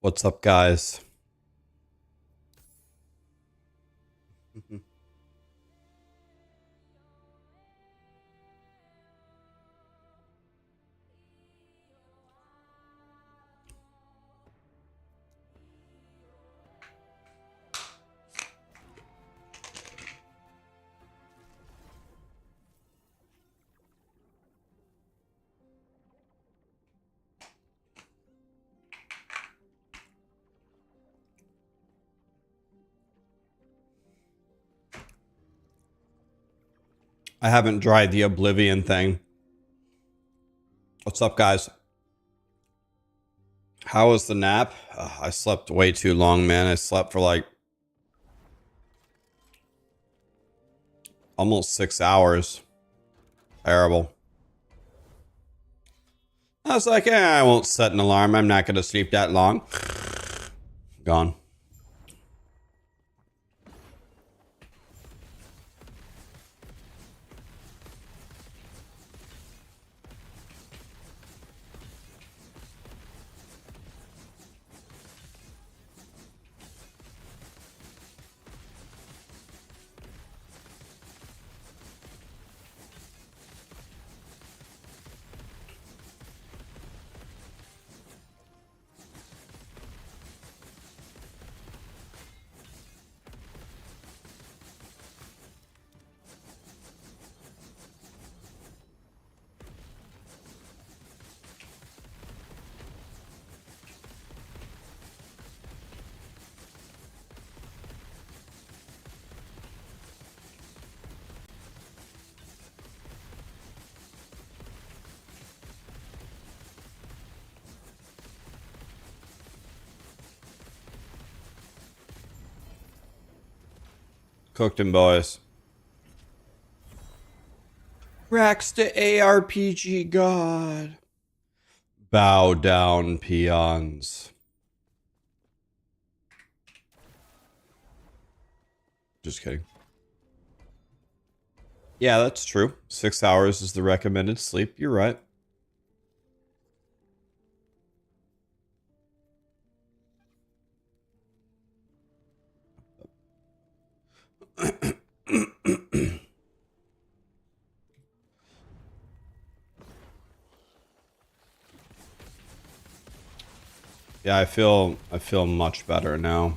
What's up, guys? I haven't tried the Oblivion thing. What's up, guys? How was the nap? I slept way too long, man. I slept for like almost 6 hours. Terrible. I was like, I won't set an alarm. I'm not going to sleep that long. Gone. Cooked 'em, boys. Rax the ARPG god. Bow down, peons. Just kidding. Yeah, that's true. 6 hours is the recommended sleep. You're right. Yeah, I feel much better now.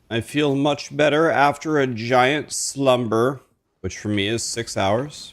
I feel much better after a giant slumber, which for me is 6 hours.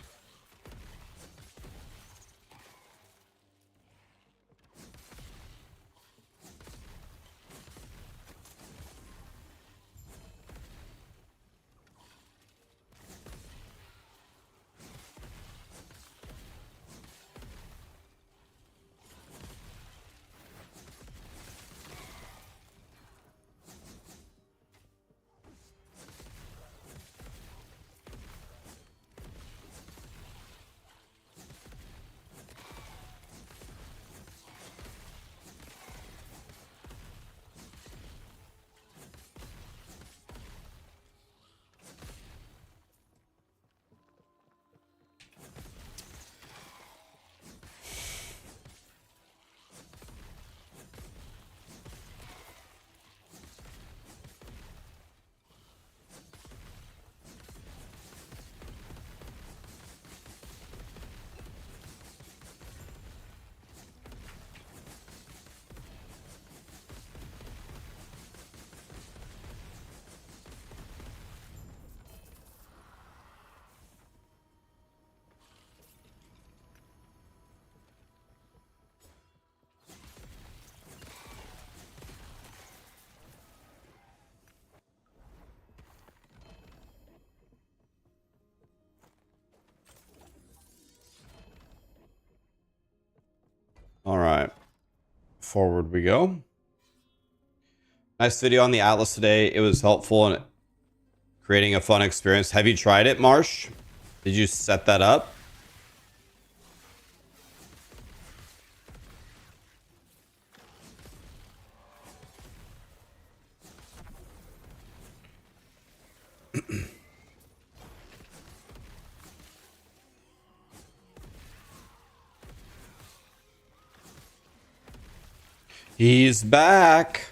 All right. Forward we go. Nice video on the Atlas today. It was helpful in creating a fun experience. Have you tried it, Marsh? Did you set that up? He's back.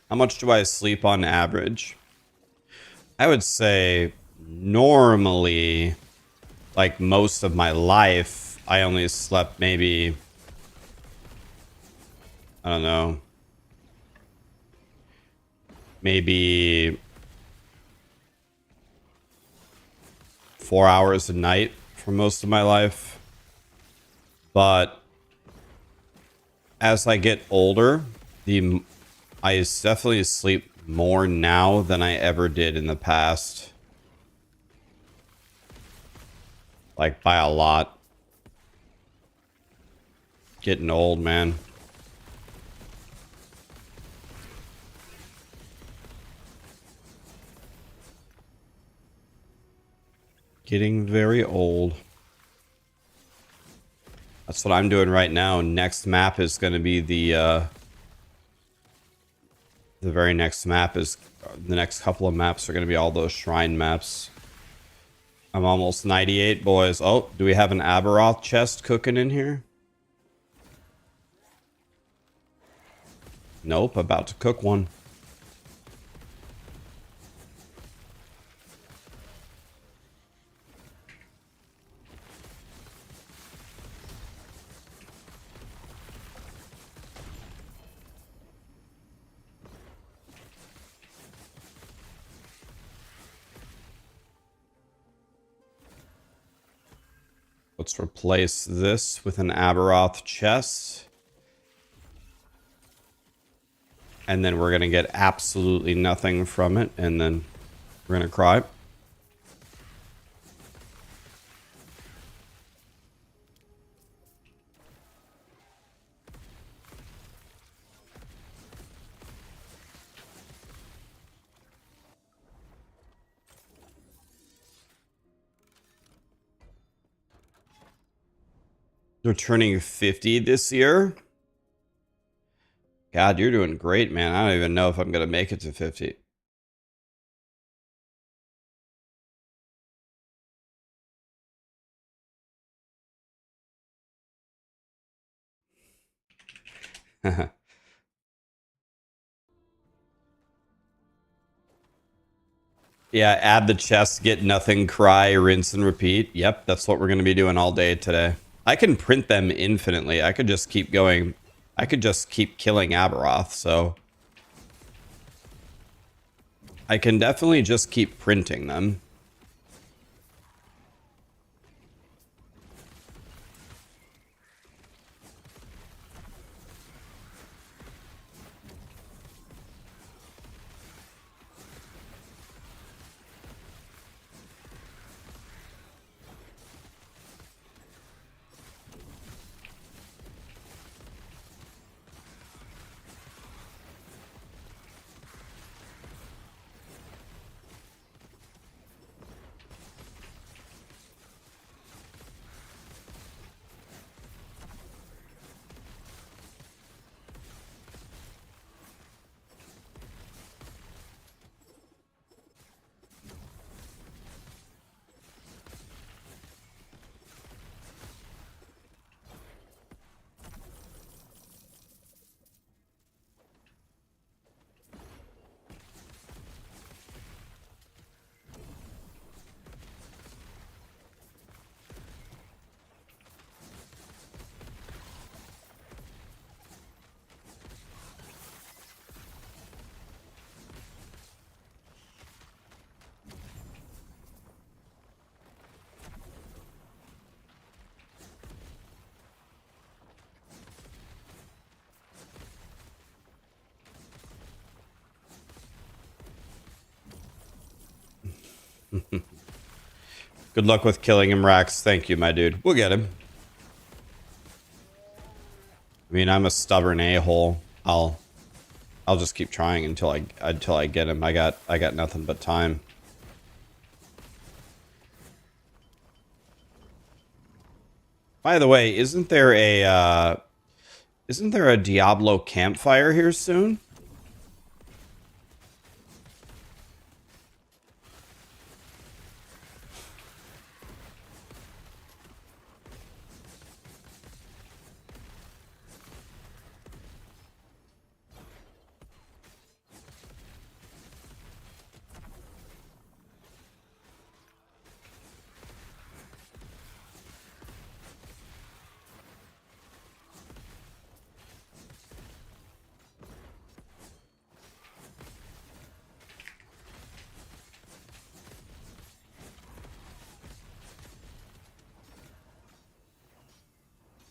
How much do I sleep on average? I would say normally, like most of my life, I only slept maybe, I don't know, maybe 4 hours a night for most of my life. But as I get older, I definitely sleep more now than I ever did in the past. Like by a lot. Getting old, man. Getting very old. That's what I'm doing right now. Next map is going to be the very next map is the next couple of maps are going to be all those shrine maps. I'm almost 98, boys. Oh, do we have an Aberroth chest cooking in here? Nope, about to cook one. Let's replace this with an Aberroth chest. And then we're going to get absolutely nothing from it. And then we're going to cry. They're turning 50 this year. God, you're doing great, man. I don't even know if I'm going to make it to 50. Yeah, add the chest, get nothing, cry, rinse and repeat. Yep, that's what we're going to be doing all day today. I can print them infinitely. I could just keep going. I could just keep killing Abberoth, so I can definitely just keep printing them. Good luck with killing him, Rax. Thank you, my dude. We'll get him. I mean, I'm a stubborn a-hole. I'll just keep trying until I get him. I got nothing but time. By the way, isn't there a Diablo campfire here soon?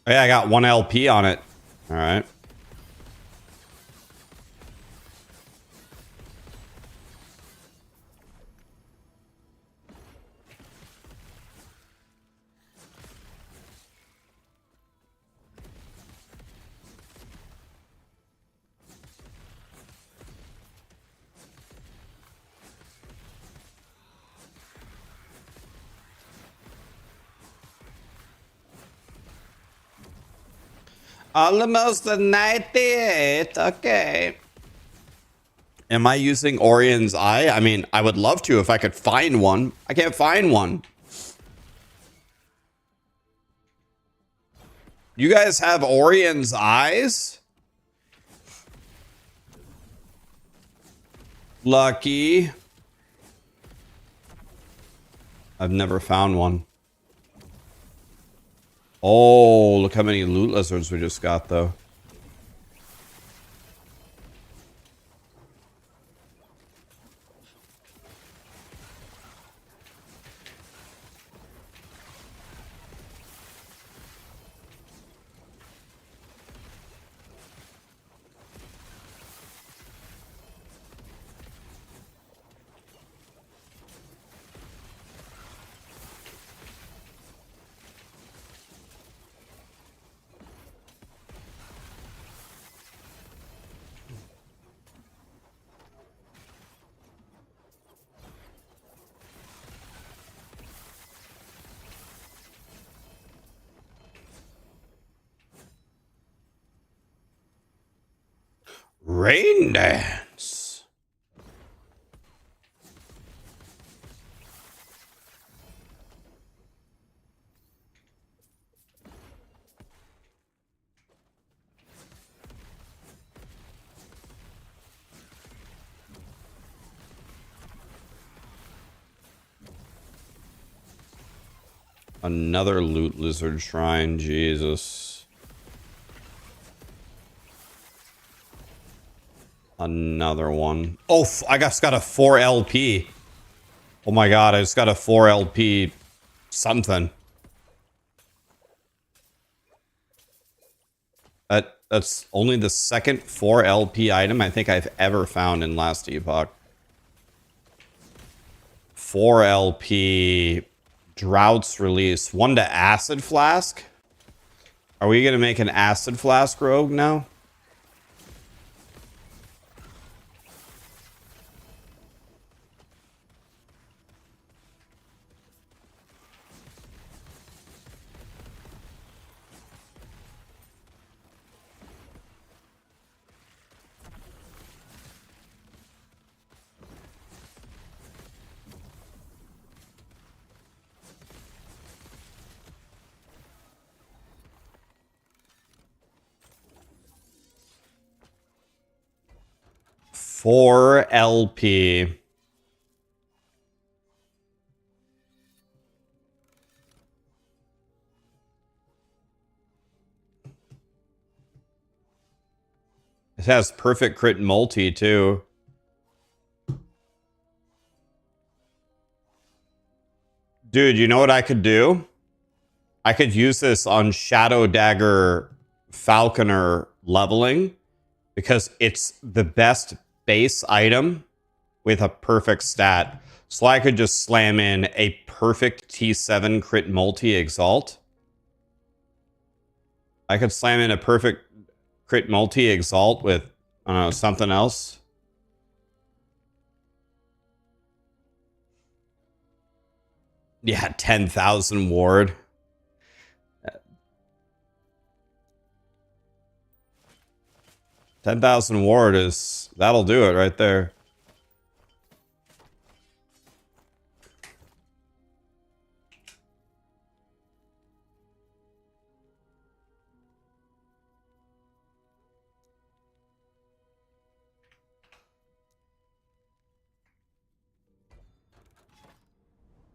Oh, yeah, I got 1 LP on it. All right. Almost a 98. Okay. Am I using Orion's Eye? I mean, I would love to if I could find one. I can't find one. You guys have Orion's Eyes? Lucky. I've never found one. Oh, look how many loot lizards we just got, though. Rain dance. Another loot lizard shrine, Jesus. Another one. Oh, I just got a 4 LP. Oh my god, I just got a 4 LP something. That's only the second 4 LP item I think I've ever found in last Epoch. 4 LP Droughts release. 1 to Acid Flask. Are we going to make an Acid Flask rogue now? For LP. It has perfect crit multi too. Dude, you know what I could do? I could use this on Shadow Dagger Falconer leveling because it's the best base item with a perfect stat. So I could just slam in a perfect T7 crit multi exalt. I could slam in a perfect crit multi exalt with, I don't know, something else. Yeah, 10,000 ward. $10,000 ward is, that'll do it right there.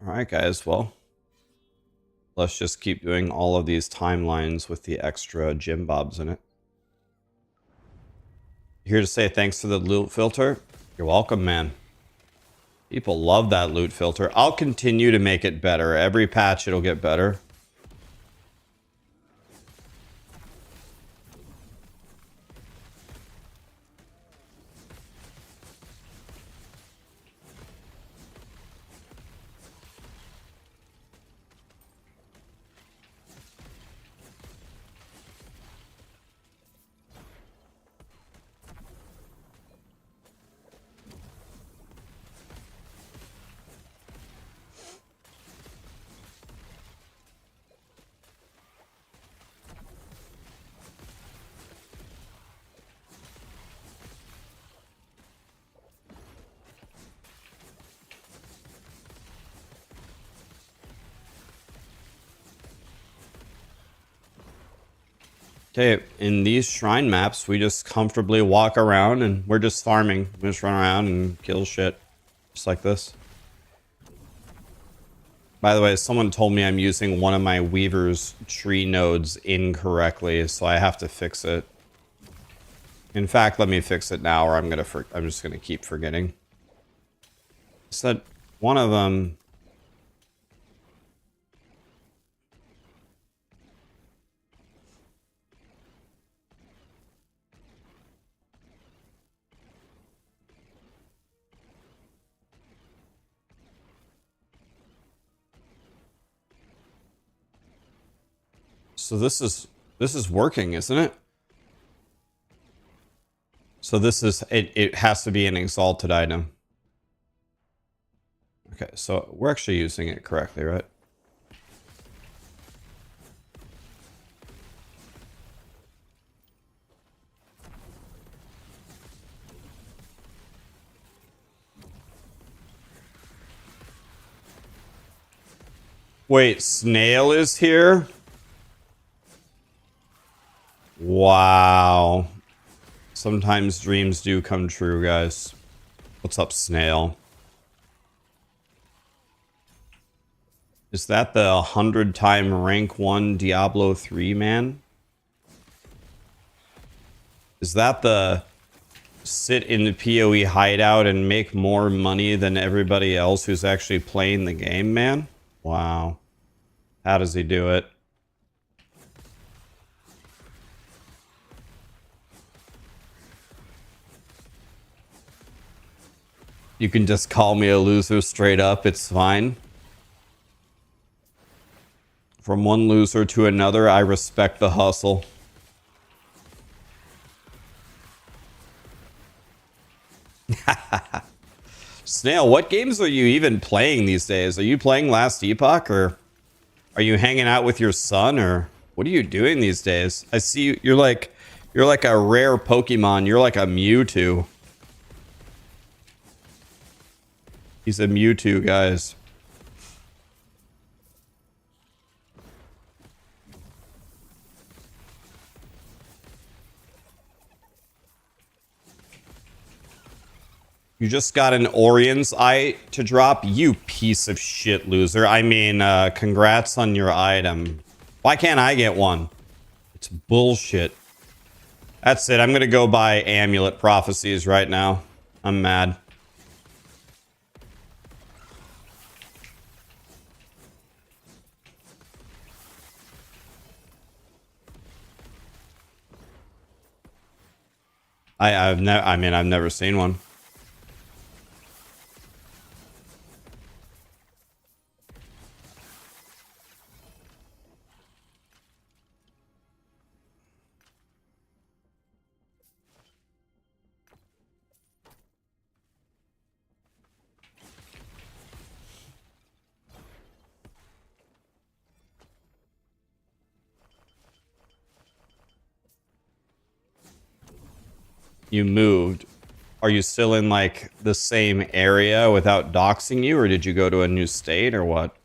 All right, guys. Well, let's just keep doing all of these timelines with the extra gym bobs in it. Here to say thanks for the loot filter. You're welcome, man. People love that loot filter. I'll continue to make it better. Every patch, it'll get better. Okay, in these shrine maps, we just comfortably walk around and we're just farming. We just run around and kill shit. Just like this. By the way, someone told me I'm using one of my Weaver's tree nodes incorrectly, so I have to fix it. In fact, let me fix it now, or I'm just gonna keep forgetting. Said one of them. So this is working, isn't it? So this is it has to be an exalted item. Okay, so we're actually using it correctly, right? Wait, Snail is here? Wow. Sometimes dreams do come true, guys. What's up, Snail? Is that the 100-time rank 1 Diablo 3 man? Is that the sit in the POE hideout and make more money than everybody else who's actually playing the game, man? Wow. How does he do it? You can just call me a loser straight up. It's fine. From one loser to another, I respect the hustle. Snail, what games are you even playing these days? Are you playing Last Epoch, or are you hanging out with your son, or what are you doing these days? I see you're like a rare Pokemon. You're like a Mewtwo. He's a Mewtwo, guys. You just got an Orion's Eye to drop? You piece of shit loser. I mean, congrats on your item. Why can't I get one? It's bullshit. That's it. I'm going to go buy Amulet Prophecies right now. I'm mad. I've never seen one. You moved. Are you still in like the same area without doxing you, or did you go to a new state, or what?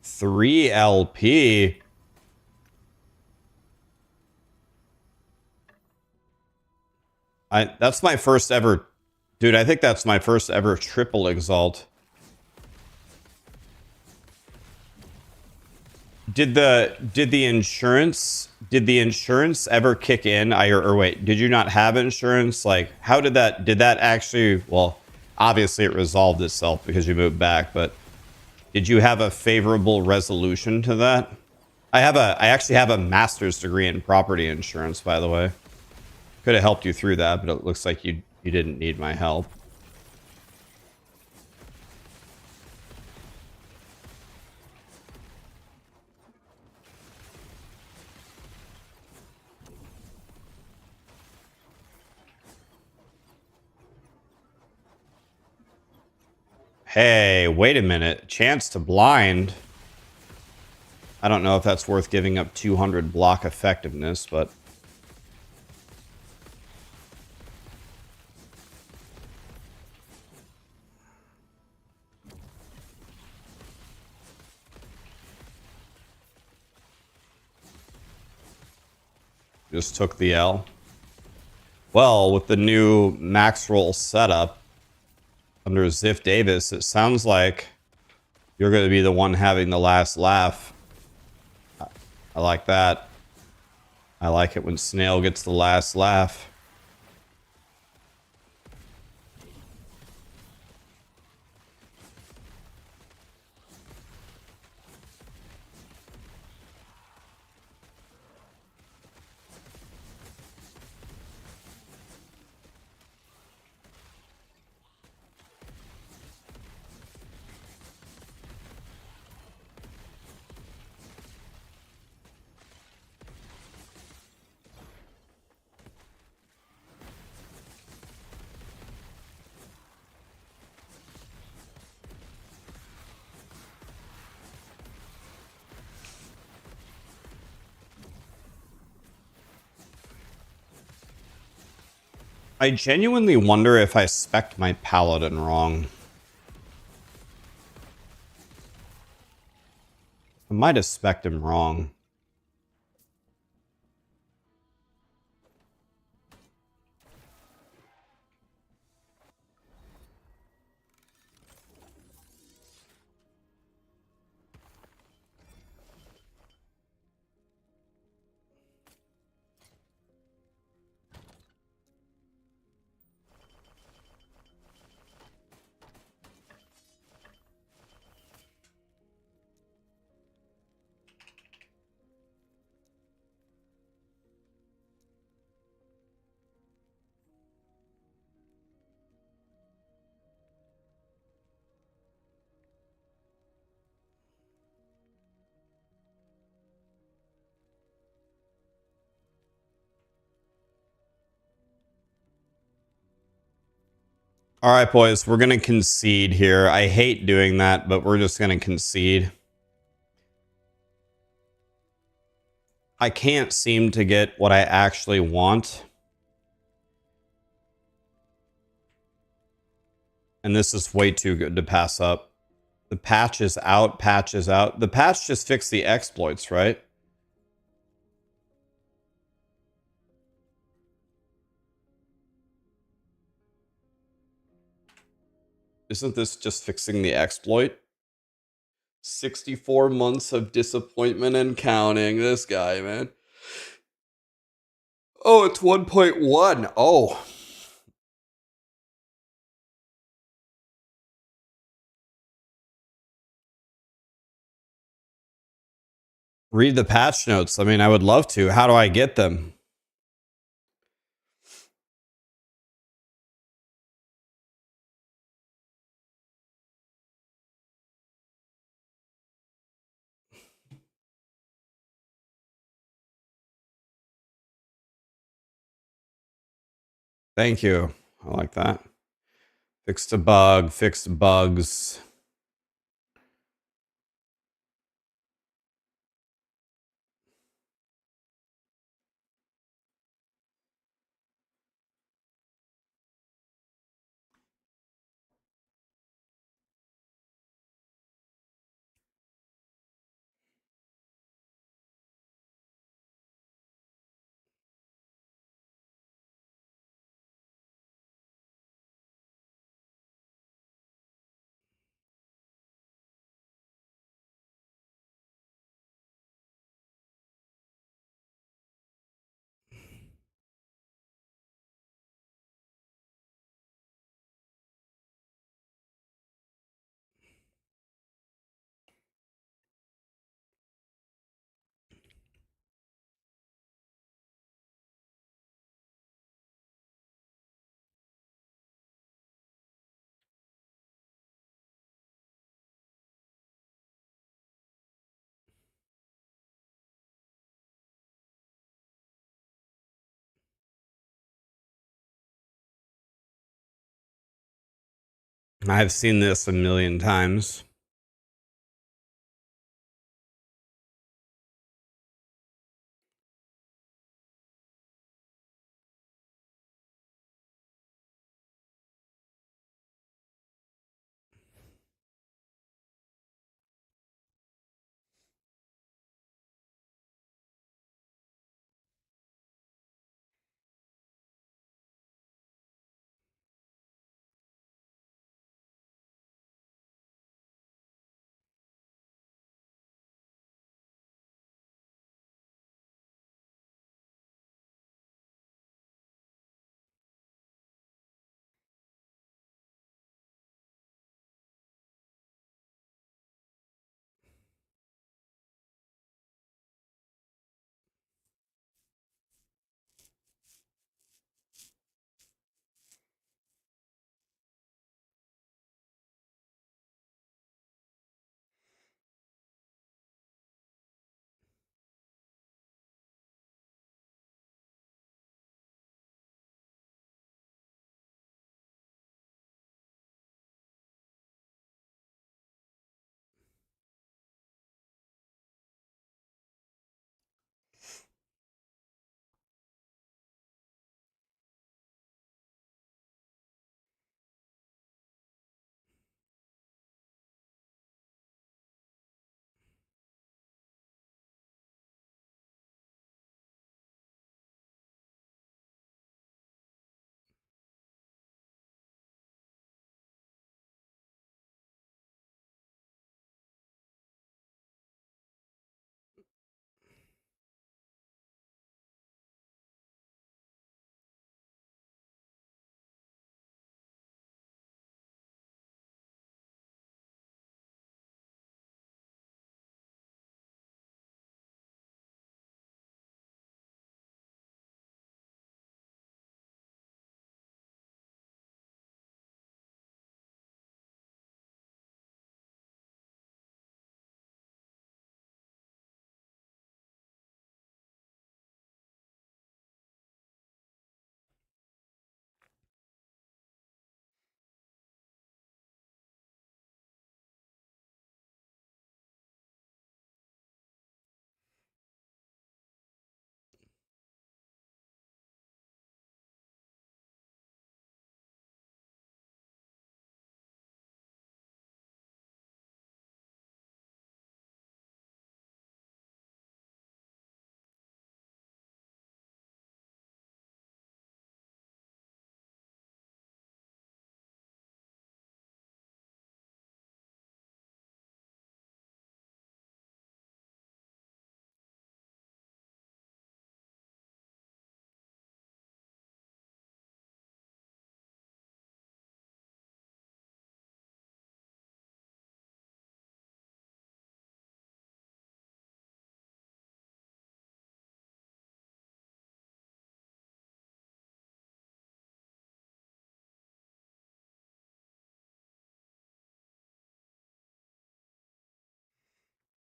Three LP. That's my first ever, dude. I think that's my first ever triple exalt. Did the insurance ever kick in? Or wait, did you not have insurance? Like, how did that actually? Well, obviously it resolved itself because you moved back, but did you have a favorable resolution to that? I actually have a master's degree in property insurance, by the way. Could have helped you through that, but it looks like you didn't need my help. Hey, wait a minute. Chance to blind. I don't know if that's worth giving up 200 block effectiveness, but... just took the L. Well, with the new max roll setup under Ziff Davis, it sounds like you're going to be the one having the last laugh. I like that. I like it when Snail gets the last laugh. I genuinely wonder if I spec'd my paladin wrong. I might have spec'd him wrong. All right, boys, we're going to concede here. I hate doing that, but we're just going to concede. I can't seem to get what I actually want. And this is way too good to pass up. The patch is out, patch is out. The patch just fixed the exploits, right? Isn't this just fixing the exploit? 64 months of disappointment and counting. This guy, man. Oh, it's 1.1. Oh. Read the patch notes. I mean, I would love to. How do I get them? Thank you. I like that. Fixed a bug, fixed bugs. I've seen this a million times.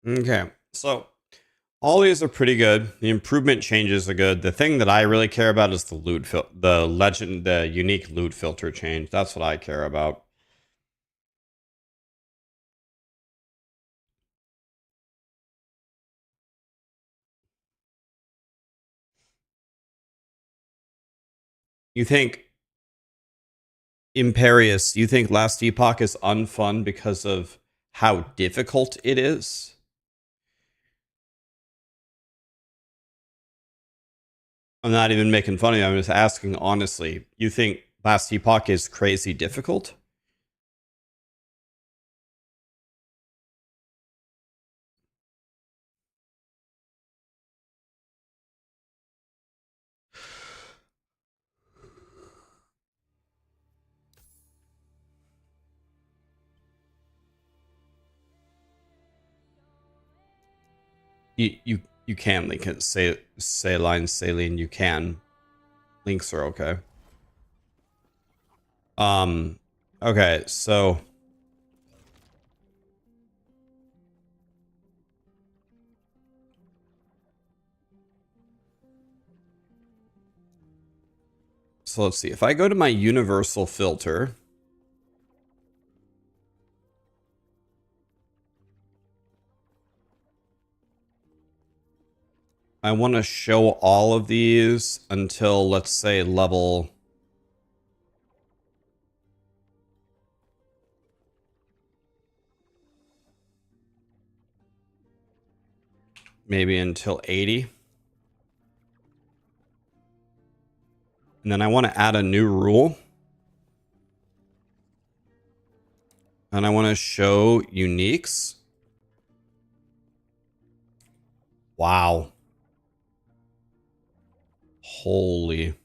Okay, so all these are pretty good. The improvement changes are good. The thing that I really care about is the the unique loot filter change. That's what I care about. You think Imperious, you think Last Epoch is unfun because of how difficult it is? I'm not even making fun of you. I'm just asking honestly. You think Last Epoch is crazy difficult? You can link it. Saline, saline. You can. Links are okay. Um. Okay. So let's see. If I go to my universal filter, I want to show all of these until, let's say, level... maybe until 80. And then I want to add a new rule. And I want to show uniques. Wow. Holy.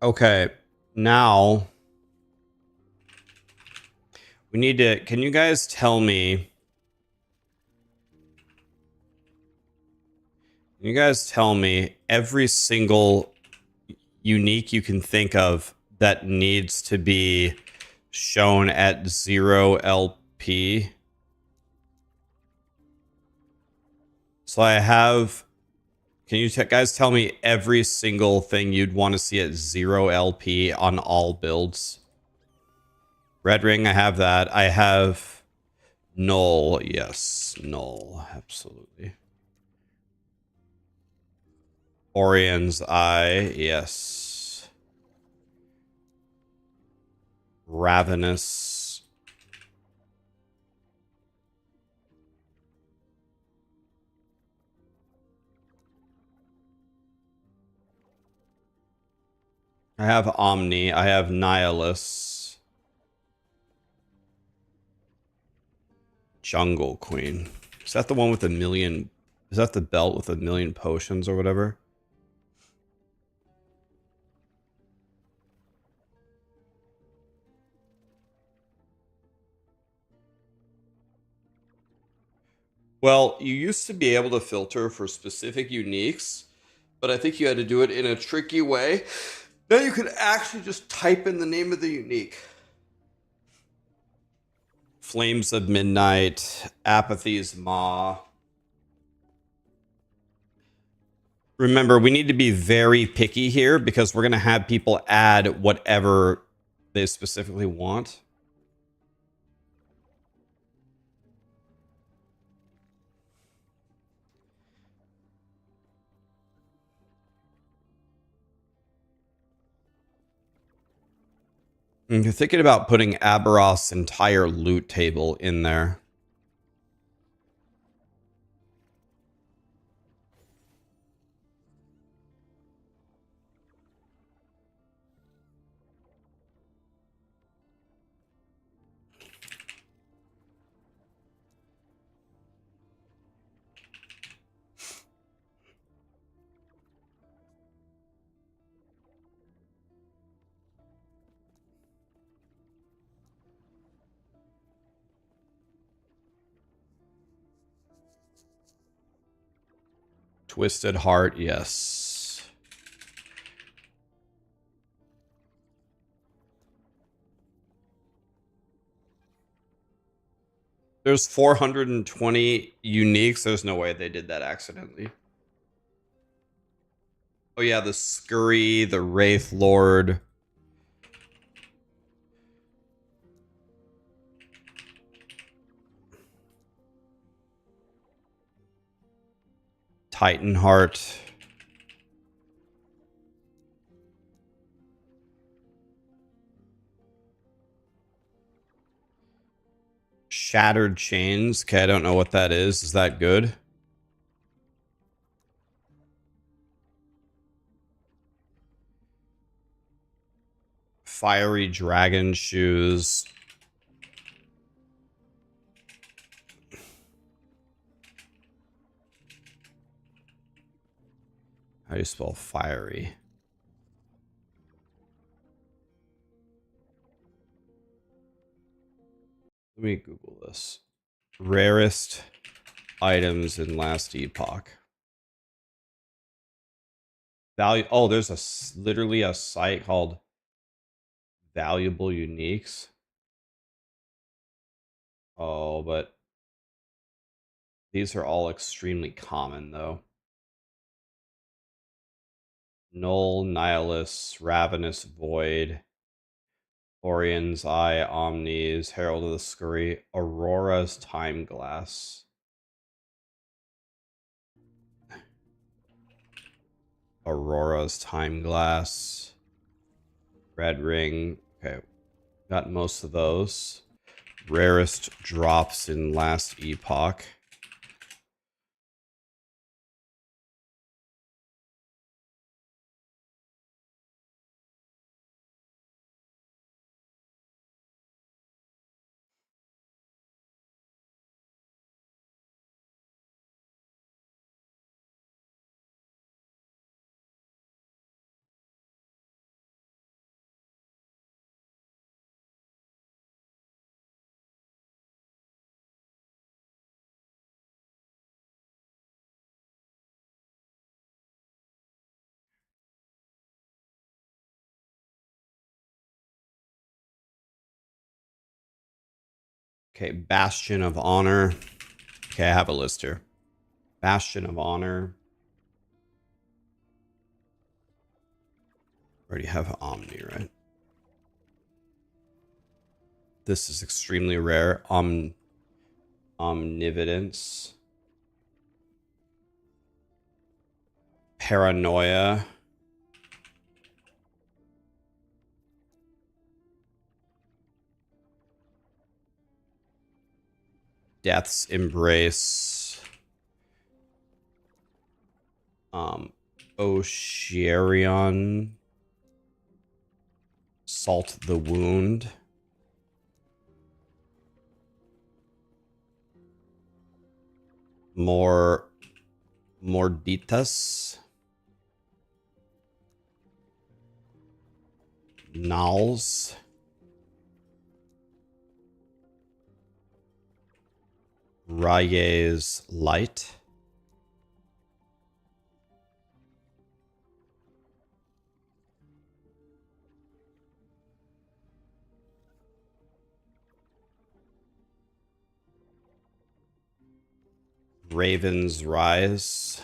Okay, now we need to, can you guys tell me, every single unique you can think of that needs to be shown at 0 LP? So I have, can you guys tell me every single thing you'd want to see at 0 LP on all builds? Red ring, I have that. I have null. Yes, null. Absolutely. Orion's Eye. Yes. Ravenous. I have Omni. I have Nihilus. Jungle Queen. Is that the one with a million? Is that the belt with a million potions or whatever? Well, you used to be able to filter for specific uniques, but I think you had to do it in a tricky way. Now you could actually just type in the name of the unique. Flames of Midnight, Apathy's Maw. Remember, we need to be very picky here because we're going to have people add whatever they specifically want. And you're thinking about putting Aberroth's entire loot table in there. Twisted Heart, yes. There's 420 uniques. There's no way they did that accidentally. Oh yeah, the Scurry, the Wraith Lord. Titanheart. Shattered Chains. Okay, I don't know what that is. Is that good? Fiery Dragon Shoes. How do you spell fiery? Let me Google this. Rarest items in last epoch. Value. Oh, there's literally a site called Valuable Uniques. Oh, but these are all extremely common though. Null, Nihilus, Ravenous Void, Orion's Eye, Omnis, Herald of the Scurry, Aurora's Time Glass. Aurora's Time Glass. Red Ring. Okay, got most of those. Rarest drops in last epoch. Okay, Bastion of Honor. Okay, I have a list here. Bastion of Honor. Already have Omni, right? This is extremely rare. Omnividence. Paranoia. Death's Embrace. Osherion. Salt the Wound. Morditas. Nals. Raye's Light. Raven's Rise.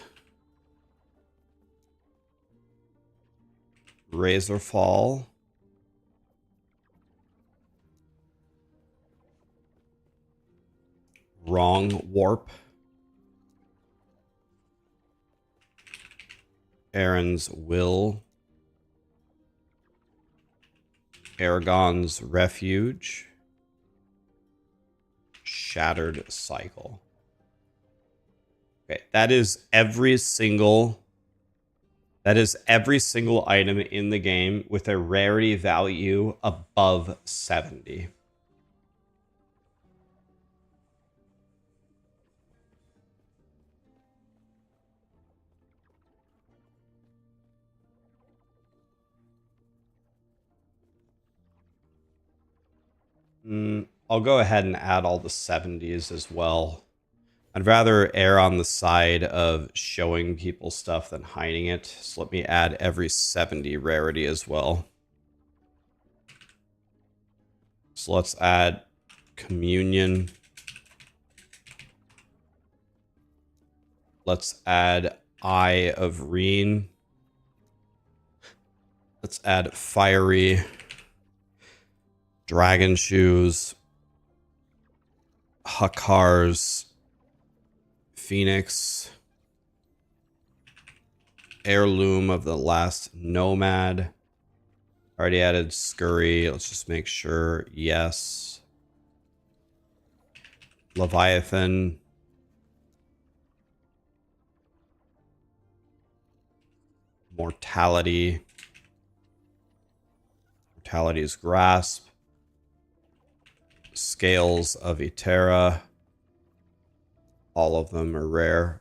Razorfall. Wrong Warp. Aaron's Will. Aragon's Refuge. Shattered Cycle. Okay, that is every single item in the game with a rarity value above 70. I'll go ahead and add all the 70s as well. I'd rather err on the side of showing people stuff than hiding it. So let me add every 70 rarity as well. So let's add Communion, Let's add Eye of Reen. Let's add Fiery. Dragon Shoes. Hakar's Phoenix. Heirloom of the Last Nomad. Already added Scurry. Let's just make sure. Yes. Leviathan. Mortality. Mortality's Grasp. Scales of Etera. All of them are rare.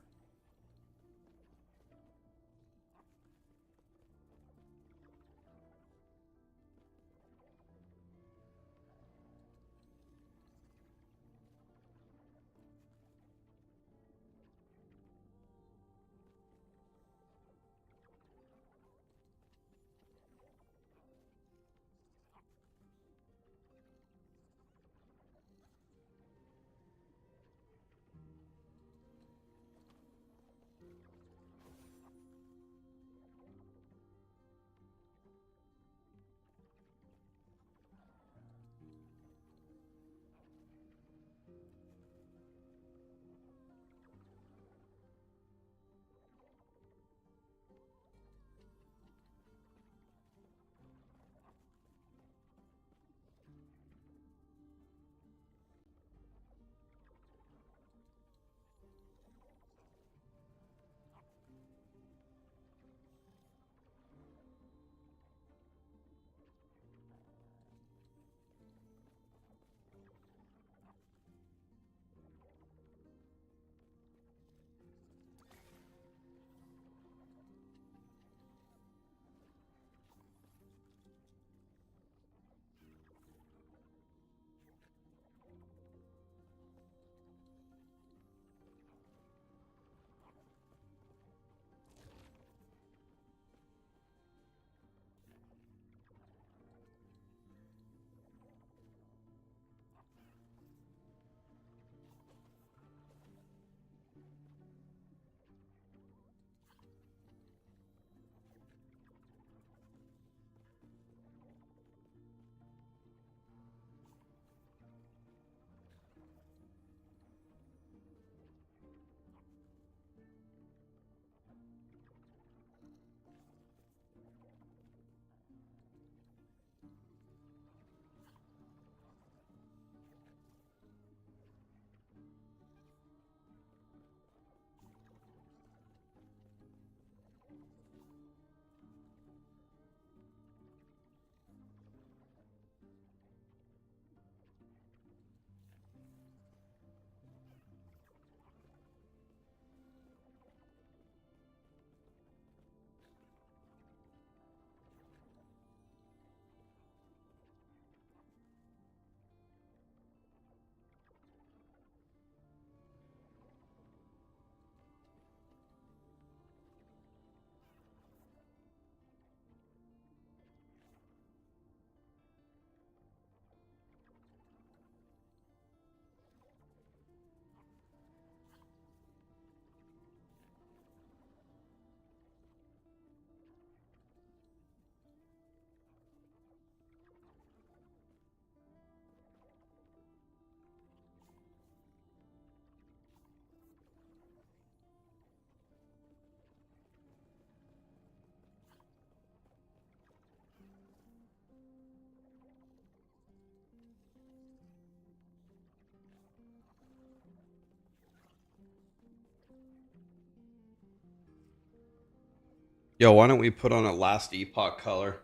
Yo, why don't we put on a last Epoch color?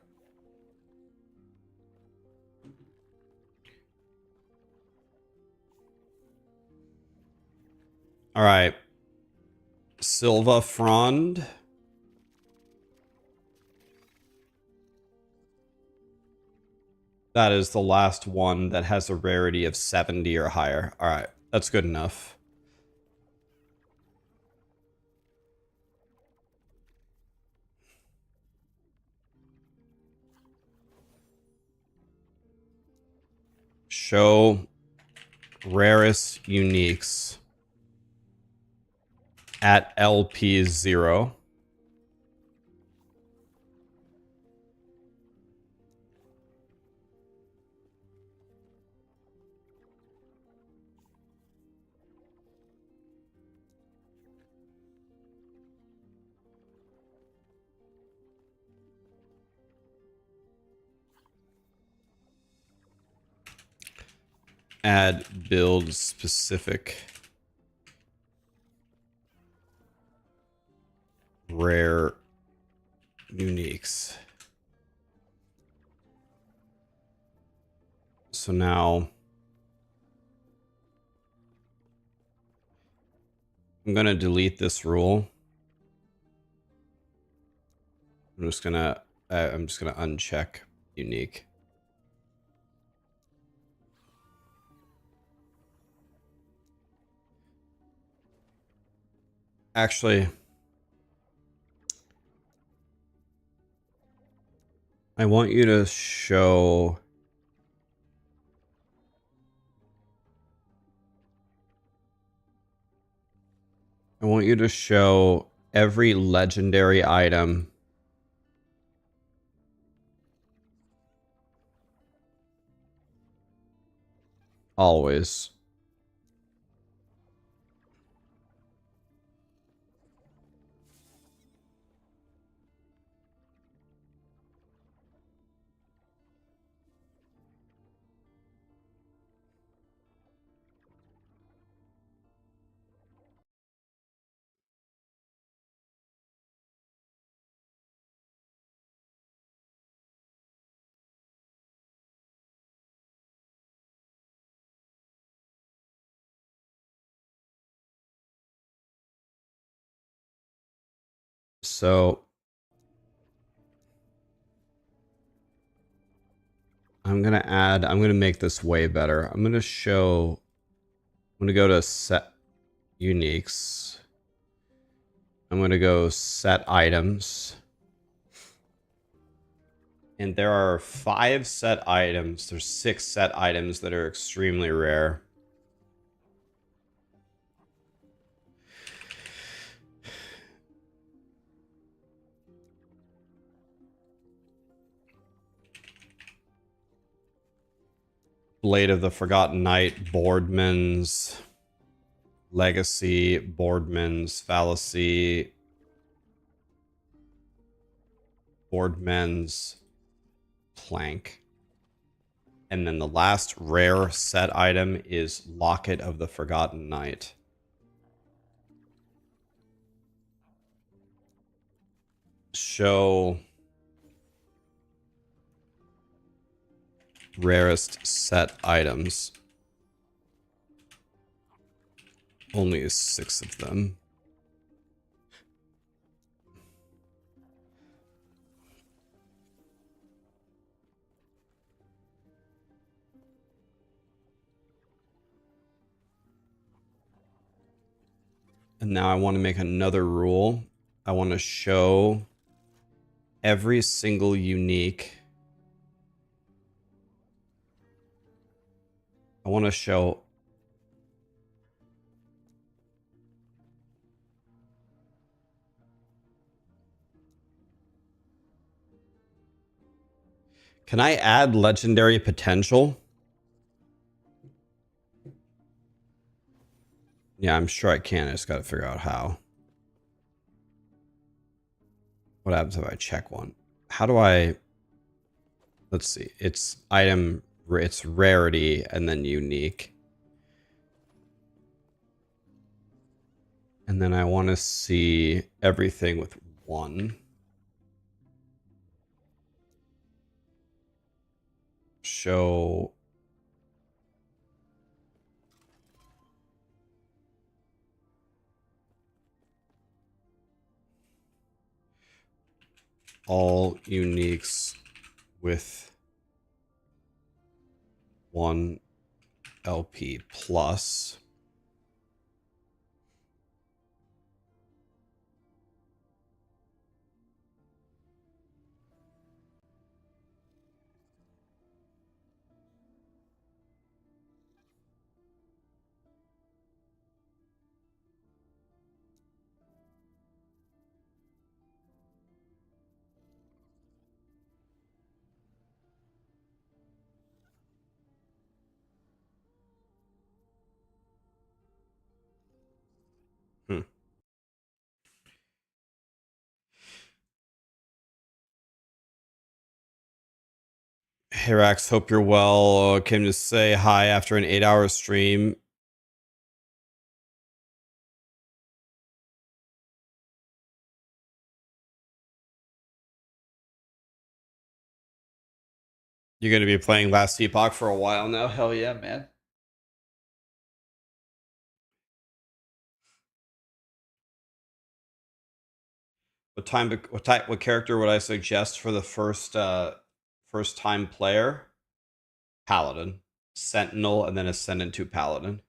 All right. Silva Frond. That is the last one that has a rarity of 70 or higher. All right. That's good enough. Show rarest uniques. at LP0. Add build specific rare uniques. So now I'm going to delete this rule. I'm just going to uncheck unique. Actually, I want you to show every legendary item always. So I'm going to make this way better. I'm going to go to set uniques. I'm going to go set items. And there are 5 set items. There's 6 set items that are extremely rare. Blade of the Forgotten Knight, Boardman's Legacy, Boardman's Fallacy, Boardman's Plank. And then the last rare set item is Locket of the Forgotten Knight. Show rarest set items. Only 6 of them. And now I want to make another rule. I want to show every single unique. I want to show Can I add legendary potential? Yeah, I'm sure I can. I just got to figure out how. What happens if I check one? How do I... Let's see. It's rarity and then unique. And then I want to see everything with 1. Show... all uniques with 1 LP plus. Hey Rax, hope you're well. Came to say hi after an 8-hour stream. You're going to be playing Last Epoch for a while now? Hell yeah, man. What character would I suggest for the first time player? Paladin, Sentinel, and then Ascendant to Paladin.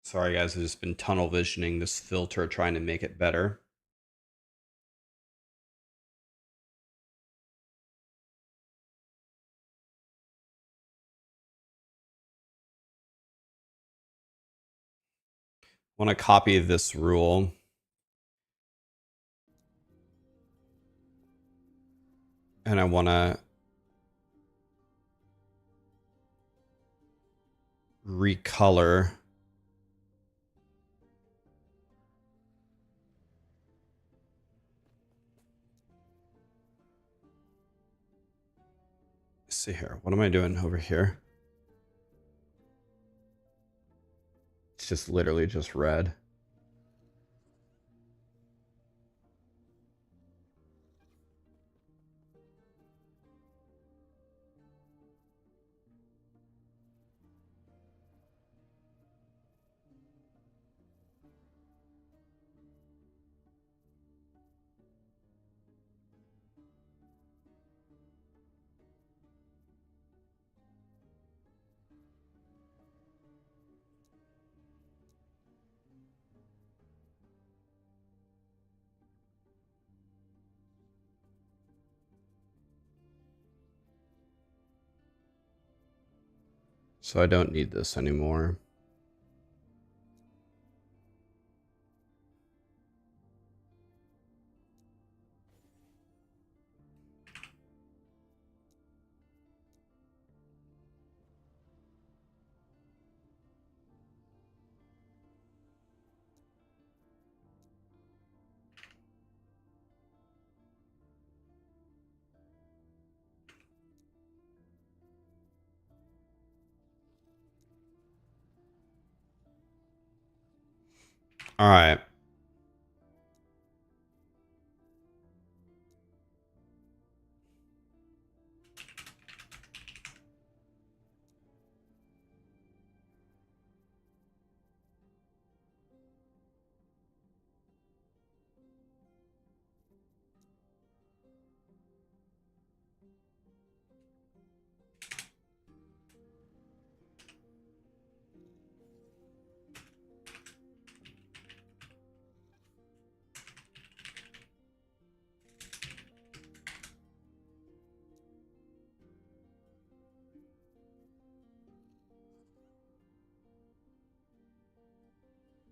Sorry guys, I've just been tunnel visioning this filter trying to make it better. I want to copy this rule. And I want to recolor. Let's see here. What am I doing over here? It's just literally just red. So I don't need this anymore. All right.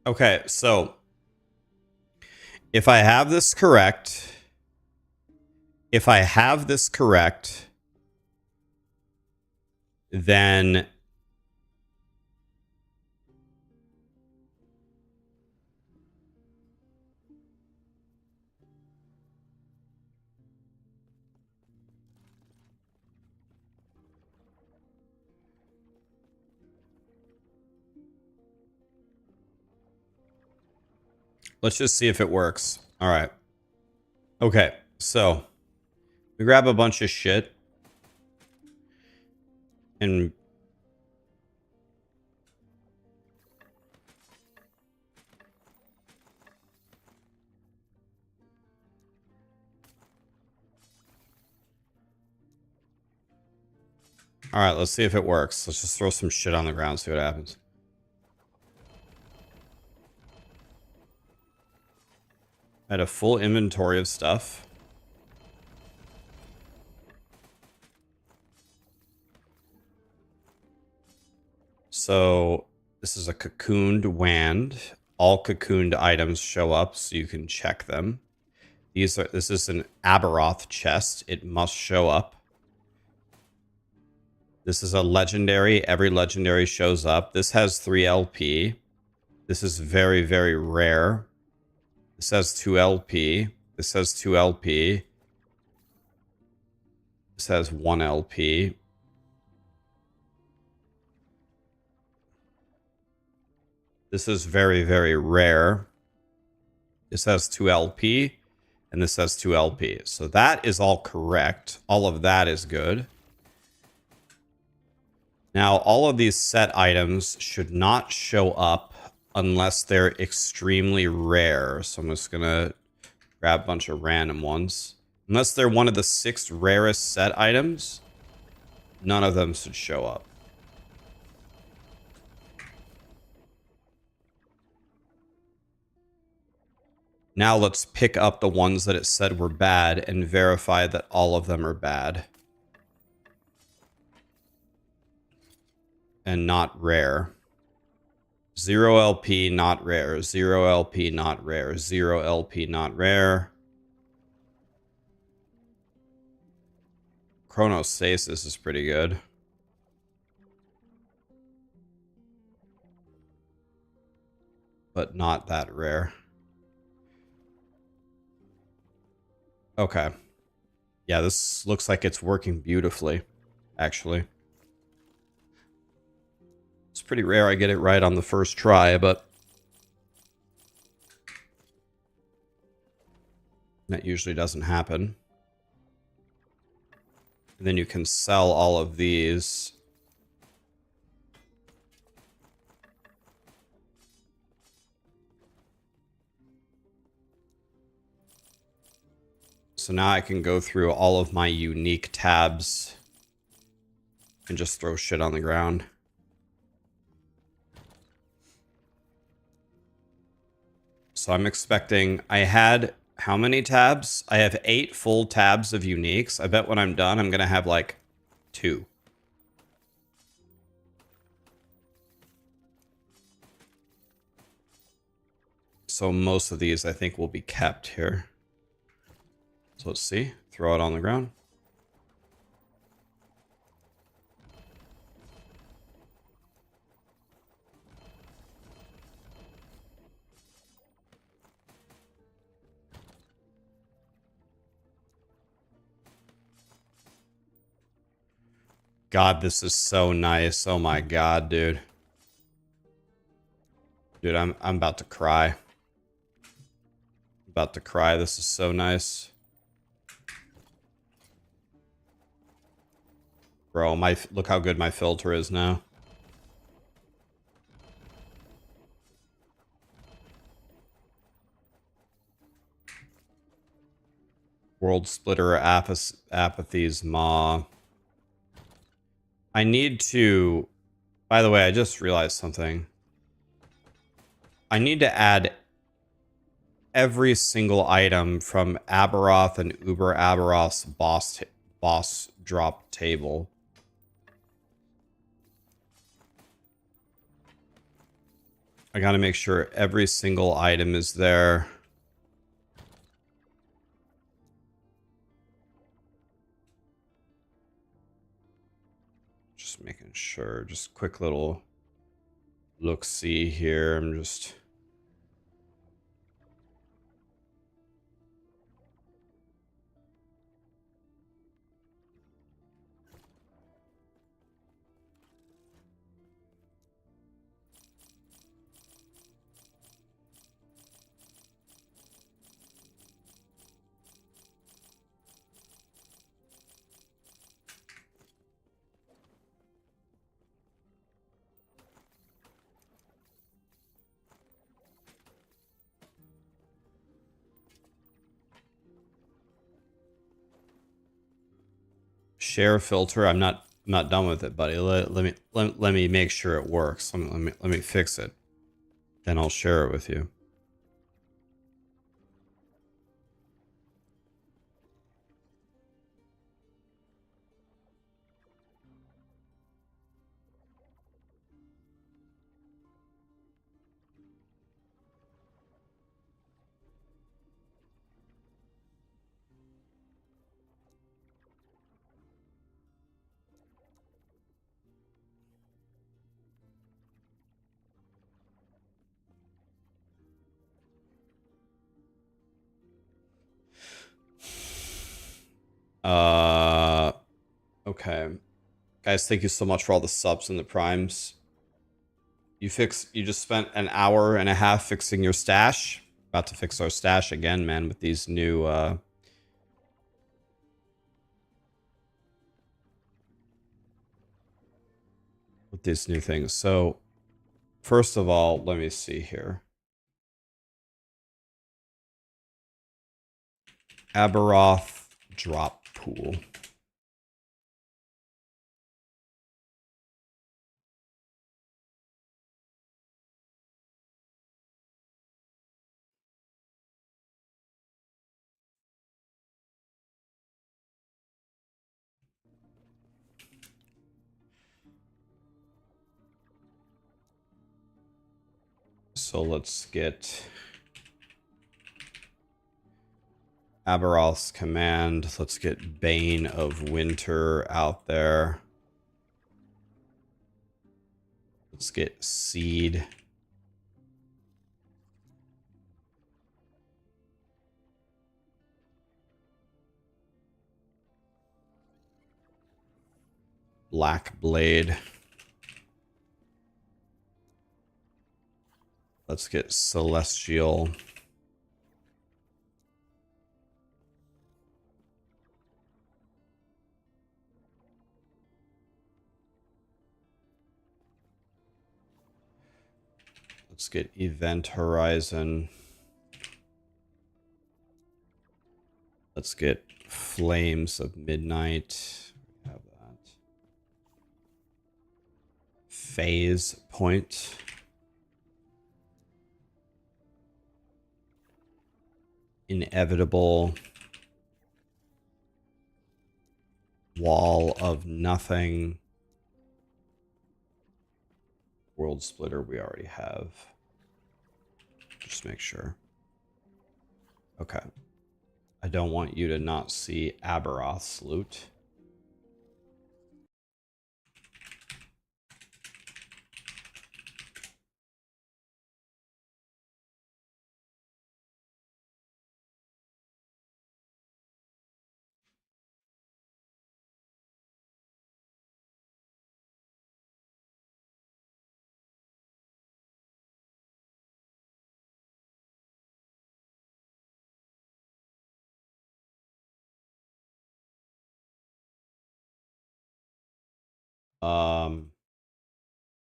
Okay, so if I have this correct, then let's just see if it works. All right. Okay, so we grab a bunch of shit and all right, let's see if it works. Let's just throw some shit on the ground, see what happens. I had a full inventory of stuff. So this is a cocooned wand. All cocooned items show up so you can check them. This is an Aberroth chest. It must show up. This is a legendary. Every legendary shows up. This has 3 LP. This is very, very rare. This has 2 LP. This has 2 LP. This has 1 LP. This is very, very rare. This has 2 LP, and this has 2 LP. So that is all correct. All of that is good. Now, all of these set items should not show up unless they're extremely rare. So I'm just going to grab a bunch of random ones. Unless they're one of the 6 rarest set items, none of them should show up. Now let's pick up the ones that it said were bad and verify that all of them are bad. And not rare. 0 LP, not rare. 0 LP, not rare. 0 LP, not rare. Chronostasis is pretty good. But not that rare. Okay. Yeah, this looks like it's working beautifully, actually. It's pretty rare I get it right on the first try, but that usually doesn't happen. And then you can sell all of these. So now I can go through all of my unique tabs and just throw shit on the ground. So I'm expecting, I had how many tabs? I have 8 full tabs of uniques. I bet when I'm done, I'm going to have like 2. So most of these I think will be kept here. So let's see. Throw it on the ground. God, this is so nice. Oh my God, dude. Dude, I'm about to cry. About to cry. This is so nice. Bro, look how good my filter is now. World Splitter, Apathy's Maw. I need to... By the way, I just realized something. I need to add every single item from Aberroth and Uber Aberroth's boss drop table. I gotta make sure every single item is there. Just making sure. Just quick little look-see here. I'm just... Share filter. I'm not done with it, buddy. Let me make sure it works. Let me fix it. Then I'll share it with you. Okay. Guys, thank you so much for all the subs and the primes. You just spent an hour and a half fixing your stash. About to fix our stash again, man, with these new things. So, first of all, let me see here. Aberroth drop pool. So let's get Aberroth's command. Let's get Bane of Winter out there. Let's get Seed. Black Blade. Let's get Celestial. Let's get Event Horizon. Let's get Flames of Midnight. We have that. Phase Point. Inevitable. Wall of Nothing. World Splitter we already have. Just make sure. Okay. I don't want you to not see Aberroth's loot.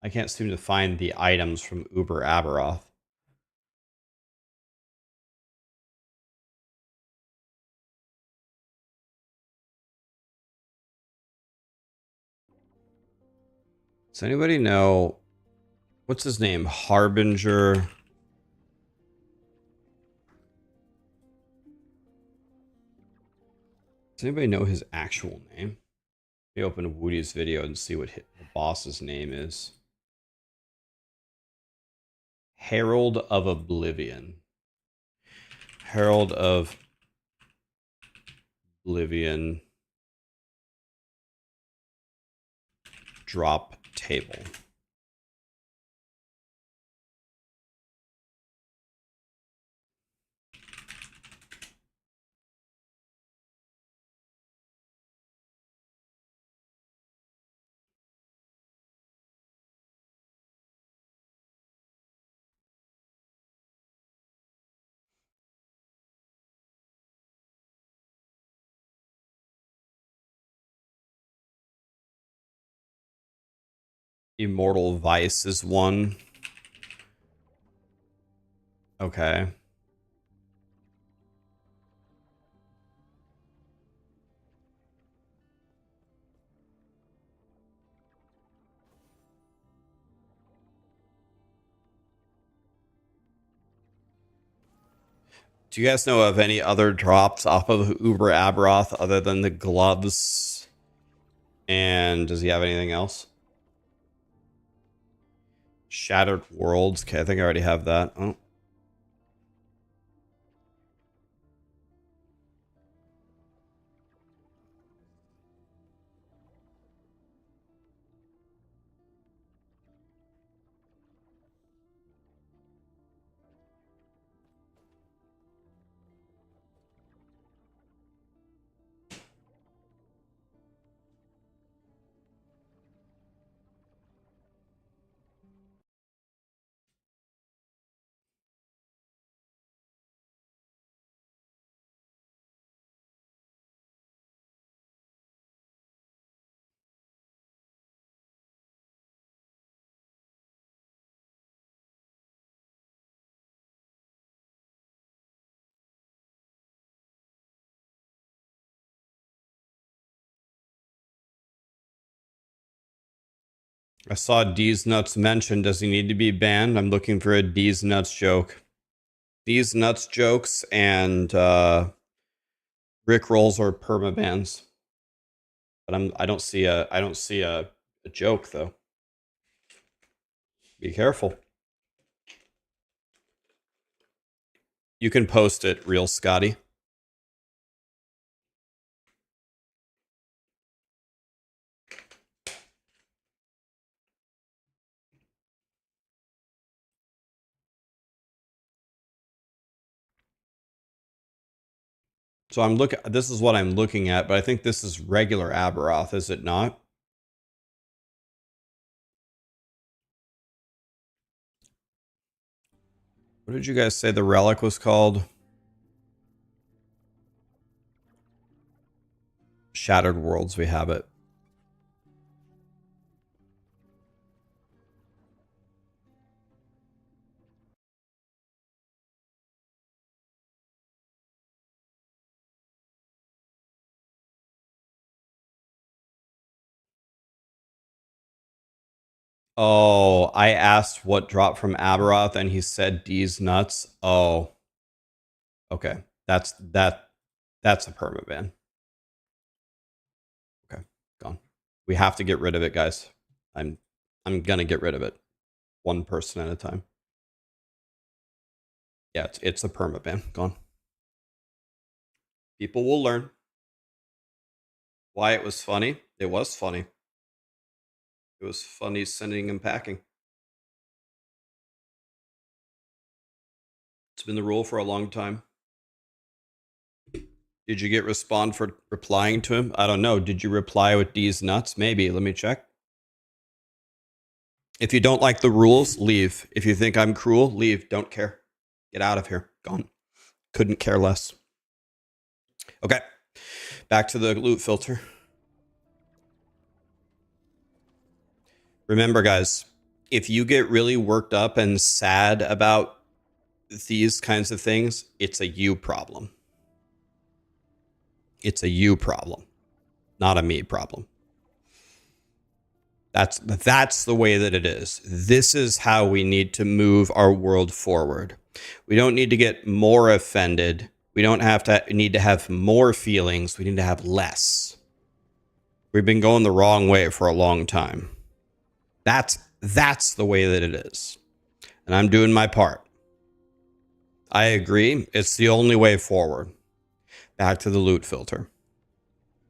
I can't seem to find the items from Uber Aberroth. Does anybody know what's his name? Harbinger. Does anybody know his actual name? Let me open Woody's video and see what the boss's name is. Herald of Oblivion. Herald of Oblivion. Drop table. Immortal Vice is one. Okay. Do you guys know of any other drops off of Uber Aberroth other than the gloves? And does he have anything else? Shattered Worlds. Okay, I think I already have that. Oh. I saw D's Nuts mentioned. Does he need to be banned? I'm looking for a D's Nuts joke. D's Nuts jokes and Rick rolls are permabans. But I don't see a joke though. Be careful. You can post it, real Scotty. So this is what I'm looking at, but I think this is regular Aberroth, is it not? What did you guys say the relic was called? Shattered Worlds, we have it. Oh, I asked what dropped from Aberroth and he said D's nuts. Oh. Okay. That's a permaban. Okay. Gone. We have to get rid of it, guys. I'm gonna get rid of it. One person at a time. Yeah, it's a permaban. Gone. People will learn. Why it was funny? It was funny. It was funny sending and packing. It's been the rule for a long time. Did you get respond for replying to him? I don't know. Did you reply with D's nuts? Maybe. Let me check. If you don't like the rules, leave. If you think I'm cruel, leave. Don't care. Get out of here. Gone. Couldn't care less. Okay. Back to the loot filter. Remember, guys, if you get really worked up and sad about these kinds of things, it's a you problem. It's a you problem, not a me problem. That's the way that it is. This is how we need to move our world forward. We don't need to get more offended. We don't need to have more feelings. We need to have less. We've been going the wrong way for a long time. That's the way that it is. And I'm doing my part. I agree. It's the only way forward. Back to the loot filter.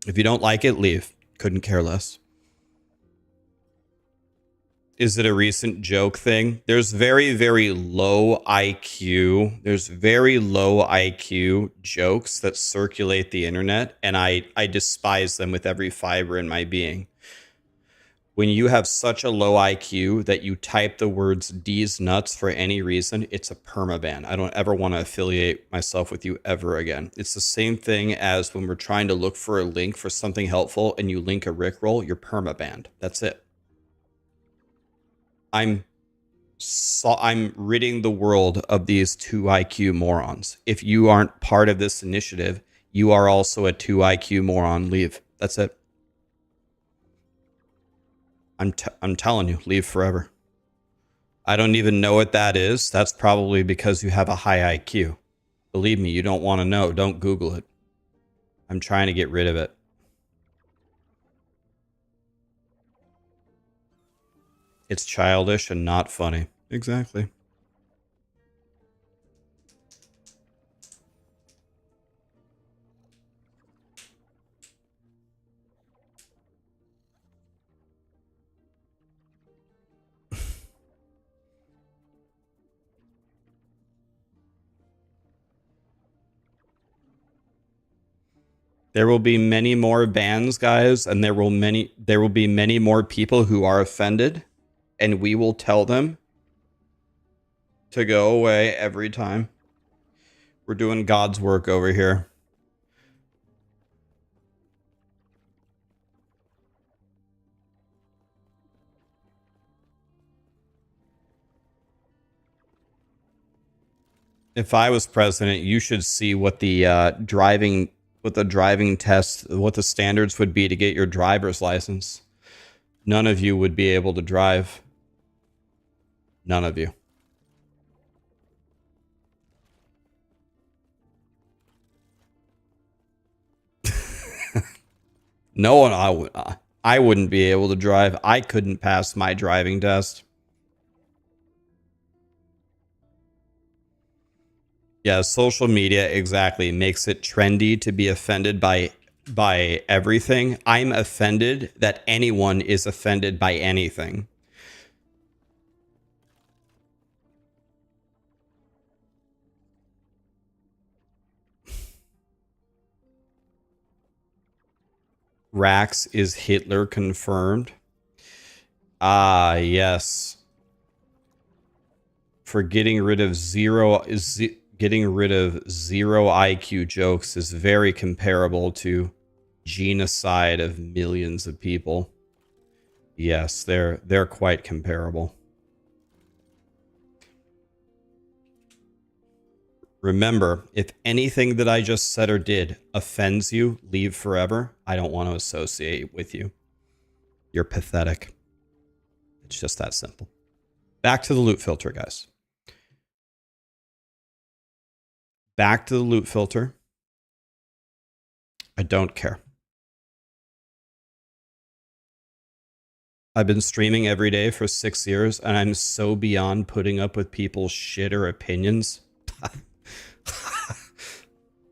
If you don't like it, leave. Couldn't care less. Is it a recent joke thing? There's very, very low IQ. There's very low IQ jokes that circulate the internet, and I despise them with every fiber in my being. When you have such a low IQ that you type the words D's nuts for any reason, it's a permaban. I don't ever want to affiliate myself with you ever again. It's the same thing as when we're trying to look for a link for something helpful and you link a Rickroll, you're permabanned. That's it. I'm ridding the world of these 2 IQ morons. If you aren't part of this initiative, you are also a 2 IQ moron. Leave. That's it. I'm telling you, leave forever. I don't even know what that is. That's probably because you have a high IQ. Believe me, you don't want to know. Don't Google it. I'm trying to get rid of it. It's childish and not funny. Exactly. There will be many more bans, guys, and there will be many more people who are offended, and we will tell them to go away every time. We're doing God's work over here. If I was president, you should see what the driving test, what the standards would be to get your driver's license. None of you would be able to drive. None of you. No one, I wouldn't be able to drive. I couldn't pass my driving test. Yeah, social media exactly makes it trendy to be offended by everything. I'm offended that anyone is offended by anything. Rax is Hitler confirmed. Ah, yes. For getting rid of zero IQ jokes is very comparable to genocide of millions of people. Yes, they're quite comparable. Remember, if anything that I just said or did offends you, leave forever. I don't want to associate with you. You're pathetic. It's just that simple. Back to the loot filter, guys. Back to the loot filter. I don't care. I've been streaming every day for 6 years, and I'm so beyond putting up with people's shit or opinions.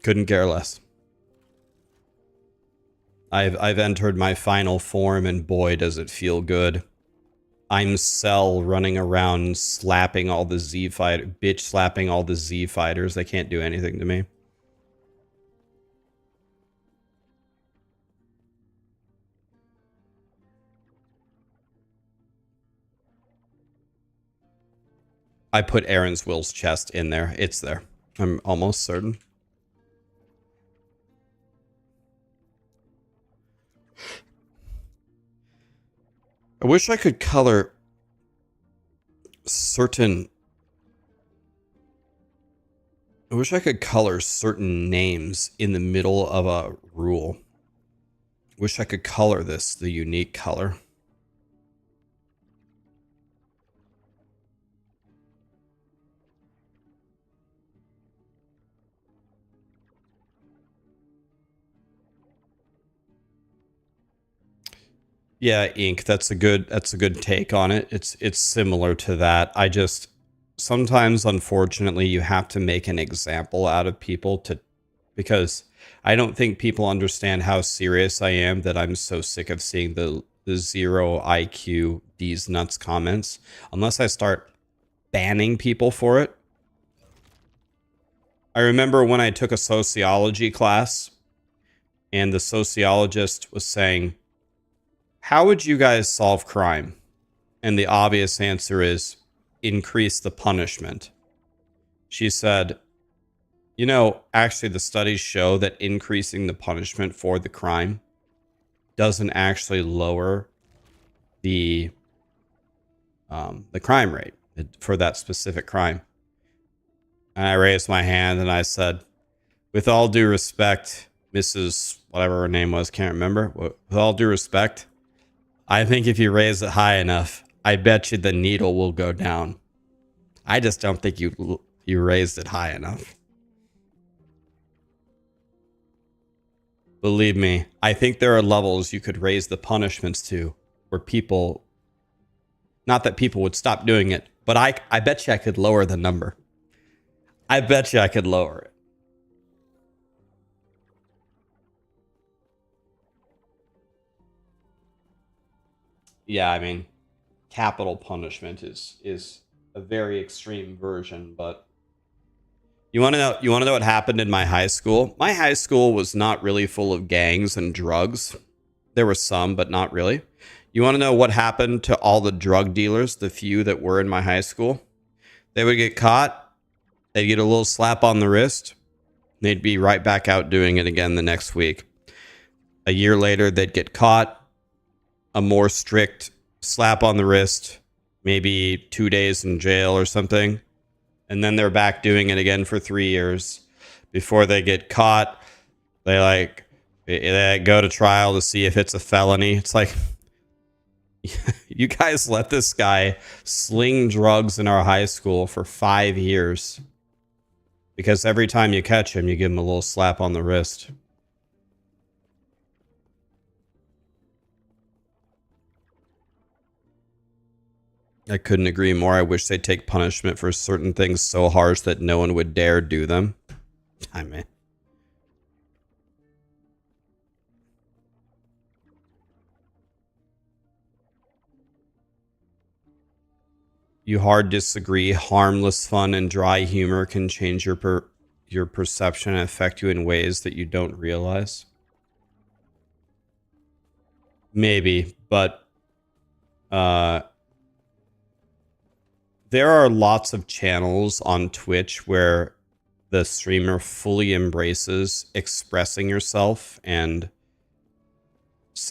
Couldn't care less. I've entered my final form, and boy, does it feel good. I'm Cell running around slapping all the Z fighter, bitch slapping all the Z fighters. They can't do anything to me. I put Aaron's Will's chest in there. It's there. I'm almost certain. I wish I could color certain... I wish I could color certain names in the middle of a rule. Wish I could color this the unique color. Yeah, Ink, that's a good take on it. It's similar to that. I just sometimes, unfortunately, you have to make an example out of people because I don't think people understand how serious I am, that I'm so sick of seeing the zero IQ these nuts comments. Unless I start banning people for it. I remember when I took a sociology class and the sociologist was saying, how would you guys solve crime? And the obvious answer is increase the punishment. She said, you know, actually the studies show that increasing the punishment for the crime doesn't actually lower the crime rate for that specific crime. And I raised my hand and I said, with all due respect, Mrs. whatever her name was, can't remember. With all due respect, I think if you raise it high enough, I bet you the needle will go down. I just don't think you raised it high enough. Believe me, I think there are levels you could raise the punishments to where people, not that people would stop doing it, but I bet you I could lower the number. I bet you I could lower it. Yeah, I mean, capital punishment is a very extreme version, but you want to know what happened in my high school? My high school was not really full of gangs and drugs. There were some, but not really. You want to know what happened to all the drug dealers, the few that were in my high school? They would get caught, they'd get a little slap on the wrist, they'd be right back out doing it again the next week. A year later, they'd get caught, a more strict slap on the wrist, maybe 2 days in jail or something. And then they're back doing it again for 3 years before they get caught. They go to trial to see if it's a felony. It's like, You guys let this guy sling drugs in our high school for 5 years. Because every time you catch him, you give him a little slap on the wrist. I couldn't agree more. I wish they'd take punishment for certain things so harsh that no one would dare do them. I mean, you hard disagree. Harmless fun and dry humor can change your perception and affect you in ways that you don't realize. Maybe, but there are lots of channels on Twitch where the streamer fully embraces expressing yourself and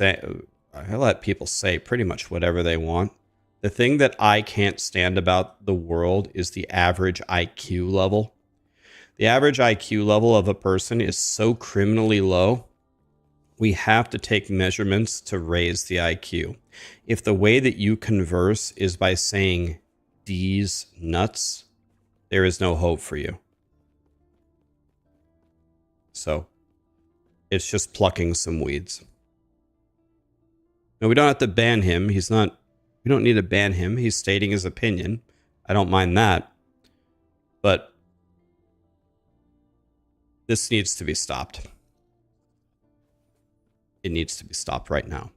I let people say pretty much whatever they want. The thing that I can't stand about the world is the average IQ level. The average IQ level of a person is so criminally low. We have to take measurements to raise the IQ. If the way that you converse is by saying D's nuts, there is no hope for you. So it's just plucking some weeds. No, we don't have to ban him. We don't need to ban him. He's stating his opinion. I don't mind that. But this needs to be stopped. It needs to be stopped right now.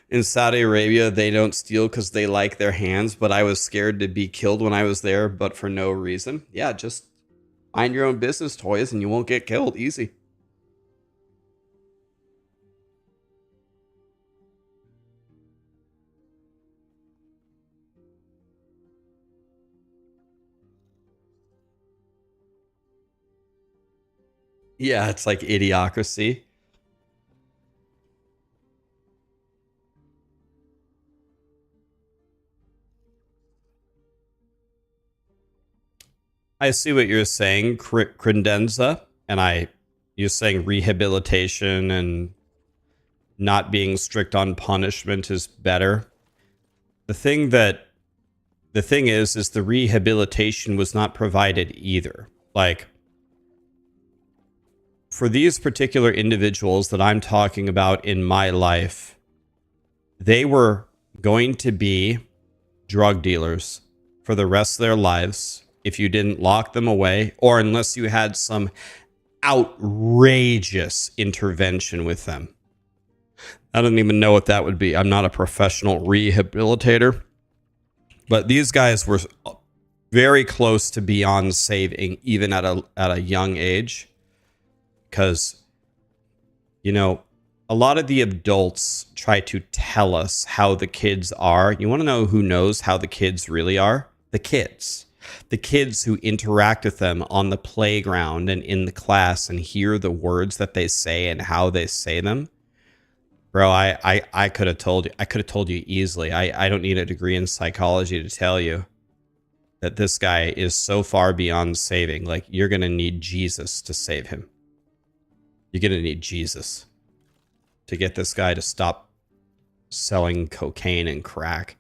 In Saudi Arabia, they don't steal because they like their hands, but I was scared to be killed when I was there, but for no reason. Yeah, just mind your own business, toys, and you won't get killed. Easy. Yeah, it's like idiocracy. I see what you're saying, credenza, and you're saying rehabilitation and not being strict on punishment is better. The thing is the rehabilitation was not provided either. Like, for these particular individuals that I'm talking about in my life, they were going to be drug dealers for the rest of their lives if you didn't lock them away, or unless you had some outrageous intervention with them. I don't even know what that would be. I'm not a professional rehabilitator, but these guys were very close to beyond saving, even at a young age, because, you know, a lot of the adults try to tell us how the kids are. You want to know who knows how the kids really are? The kids. The kids who interact with them on the playground and in the class and hear the words that they say and how they say them. Bro, I could have told you. I could have told you easily. I don't need a degree in psychology to tell you that this guy is so far beyond saving. Like, you're going to need Jesus to save him. You're going to need Jesus to get this guy to stop selling cocaine and crack.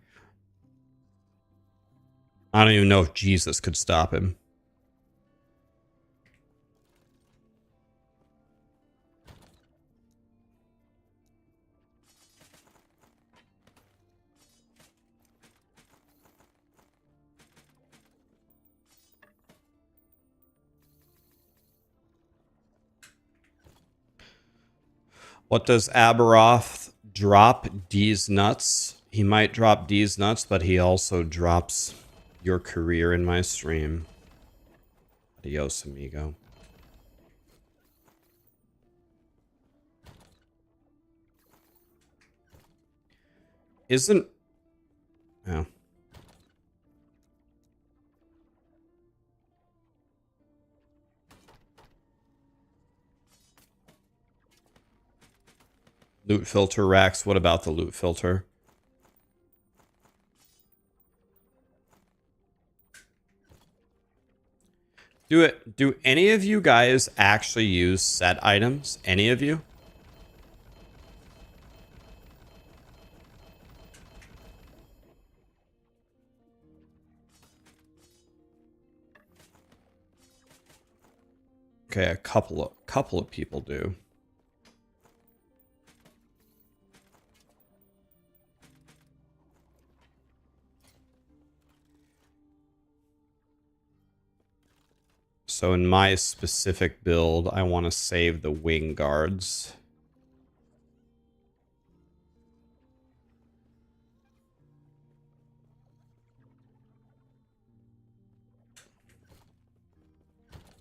I don't even know if Jesus could stop him. What does Aberroth drop? D's nuts. He might drop D's nuts, but he also drops your career in my stream. Adios, amigo. Isn't... Oh. Loot filter, Rax. What about the loot filter? Do any of you guys actually use set items? Any of you? Okay, a couple of people do. So in my specific build, I want to save the wing guards.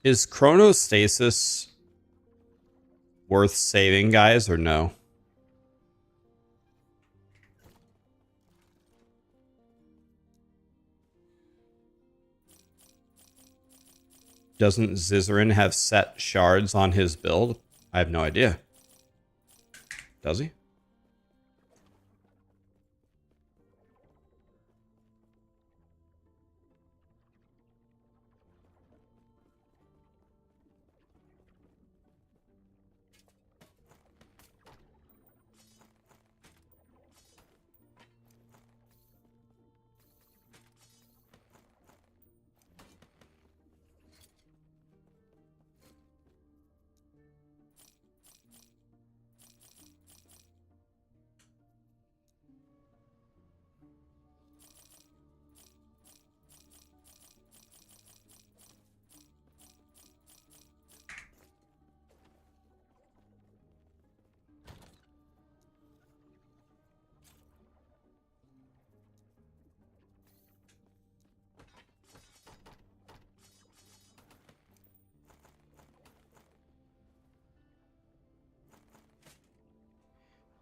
Is chronostasis worth saving, guys, or no? Doesn't Zizarin have set shards on his build? I have no idea. Does he?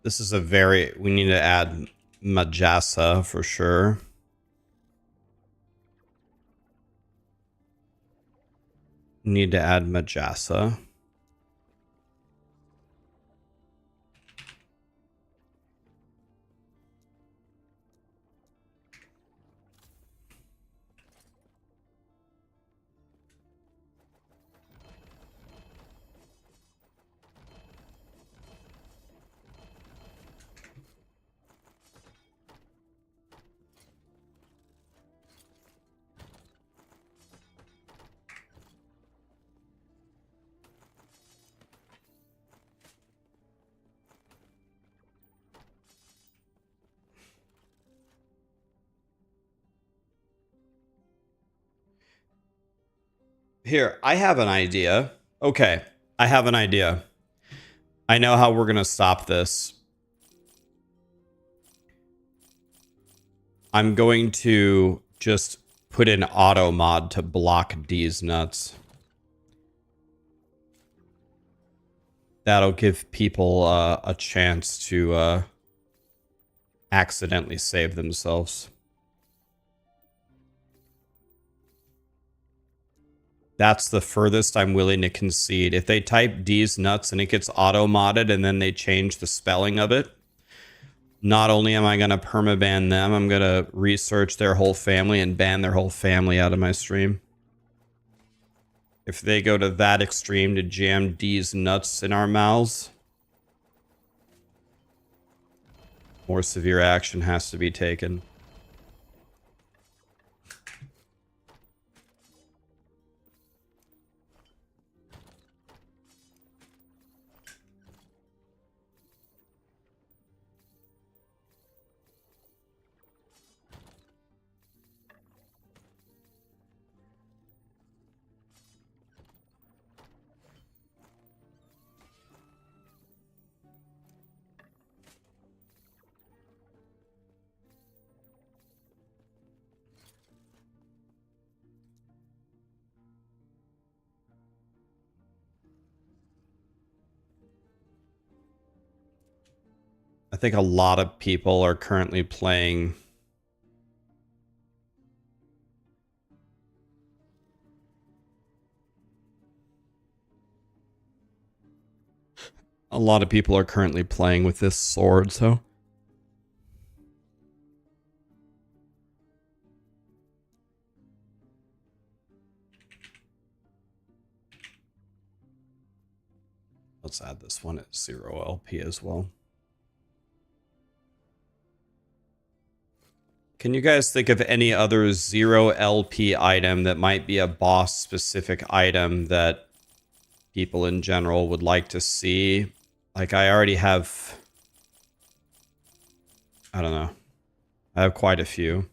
This is a very... We need to add Majasa for sure. Need to add Majasa. Here, I have an idea. Okay, I have an idea. I know how we're going to stop this. I'm going to just put in auto mod to block D's nuts. That'll give people a chance to accidentally save themselves. That's the furthest I'm willing to concede. If they type D's nuts and it gets auto-modded and then they change the spelling of it, not only am I going to permaban them, I'm going to research their whole family and ban their whole family out of my stream. If they go to that extreme to jam D's nuts in our mouths, more severe action has to be taken. I think a lot of people are currently playing with this sword, so Let's add this one at 0 LP as well. Can you guys think of any other 0 LP item that might be a boss specific item that people in general would like to see? Like I already have, I don't know. I have quite a few.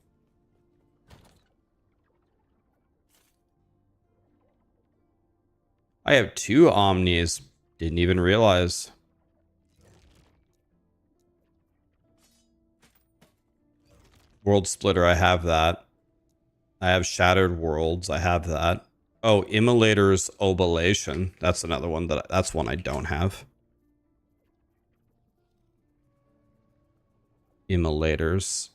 I have 2 Omnis. Didn't even realize. World Splitter, I have that. I have Shattered Worlds, I have that. Oh, Immolator's Oblation. That's another one that's one I don't have. Immolators.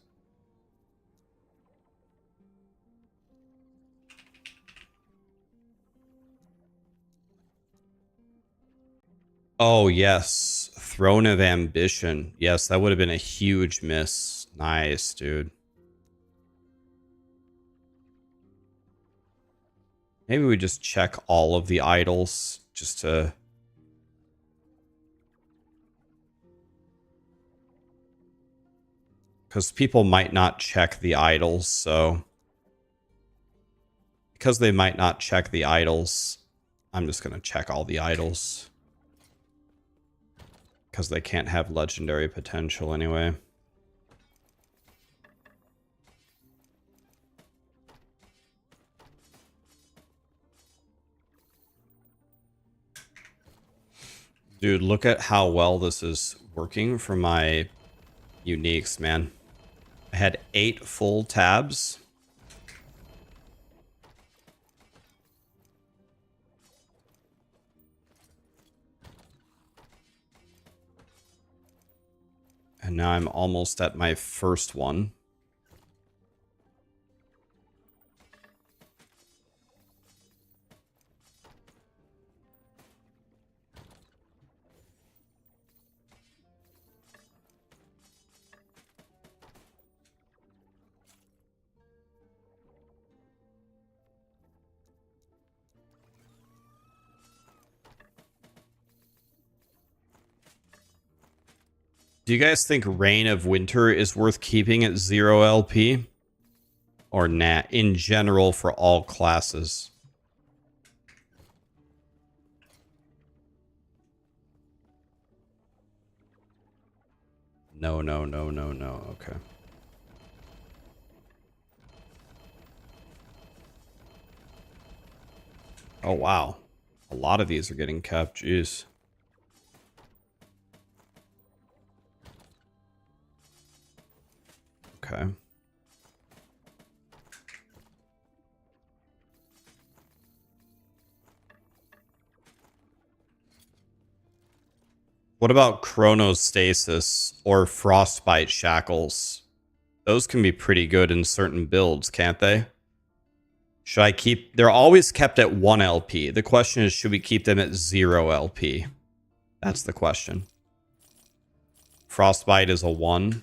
Oh, yes. Throne of Ambition. Yes, that would have been a huge miss. Nice, dude. Maybe we just check all of the idols just to... Because people might not check the idols, so... Because they might not check the idols, I'm just going to check all the idols. Because they can't have legendary potential anyway. Dude, look at how well this is working for my uniques, man. I had 8 full tabs. And now I'm almost at my first one. Do you guys think Reign of Winter is worth keeping at 0 LP? Or nah, in general for all classes? No, no, no, no, no. Okay. Oh, wow. A lot of these are getting kept. Jeez. Okay. What about Chronostasis or Frostbite Shackles? Those can be pretty good in certain builds, can't they? Should I keep... They're always kept at 1 LP. The question is, should we keep them at 0 LP? That's the question. Frostbite is a 1.